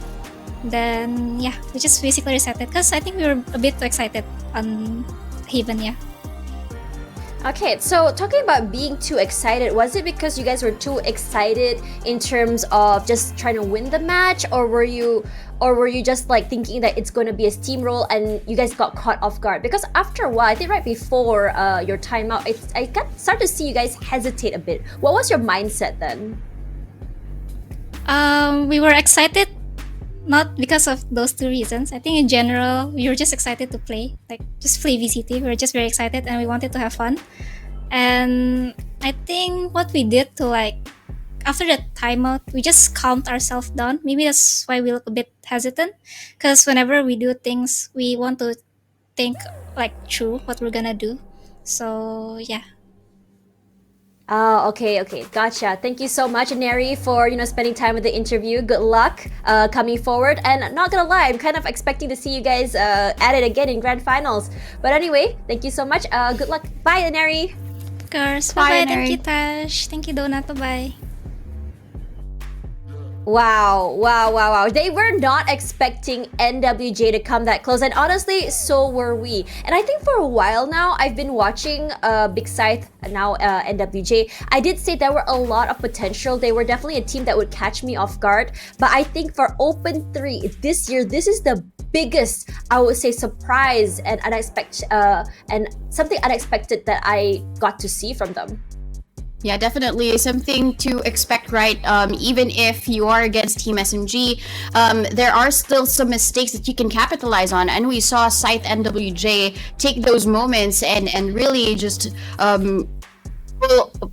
Then yeah, we just basically resetted because I think we were a bit too excited on Haven. Yeah. Okay, so talking about being too excited, was it because you guys were too excited in terms of just trying to win the match, or were you just like thinking that it's going to be a steamroll and you guys got caught off guard? Because after a while, I think right before your timeout, I started to see you guys hesitate a bit. What was your mindset then? We were excited not because of those two reasons. I think in general, we were just excited to play, like just play VCT. We were just very excited and we wanted to have fun. And I think what we did to like, after the timeout, we just calmed ourselves down. Maybe that's why we look a bit hesitant, because whenever we do things, we want to think like through what we're gonna do. So yeah. Oh, okay, gotcha. Thank you so much, Neri, for spending time with the interview. Good luck coming forward. And not gonna lie, I'm kind of expecting to see you guys at it again in grand finals. But anyway, thank you so much. Good luck. Bye, Neri. Of course. Bye, Bye. Thank Neri. you, Tash. Thank you, Donut. Bye. Wow. They were not expecting NWJ to come that close, and honestly, so were we. And I think for a while now, I've been watching Big Scythe, now NWJ. I did say there were a lot of potential. They were definitely a team that would catch me off guard. But I think for Open 3 this year, this is the biggest, I would say, surprise and something unexpected that I got to see from them. Yeah, definitely something to expect, right? Even if you are against Team SMG, there are still some mistakes that you can capitalize on. And we saw Scythe NWJ take those moments and really just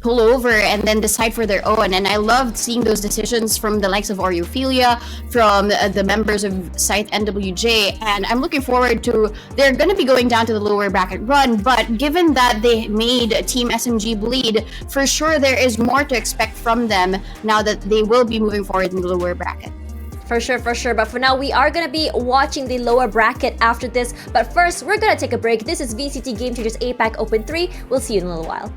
pull over and then decide for their own. And I loved seeing those decisions from the likes of Oreophilia, from the members of Scythe NWJ, and I'm looking forward to, they're going to be going down to the lower bracket run, but given that they made Team SMG bleed, for sure there is more to expect from them now that they will be moving forward in the lower bracket. For sure. But for now, we are going to be watching the lower bracket after this. But first, we're going to take a break. This is VCT Game Changers APAC Open 3. We'll see you in a little while.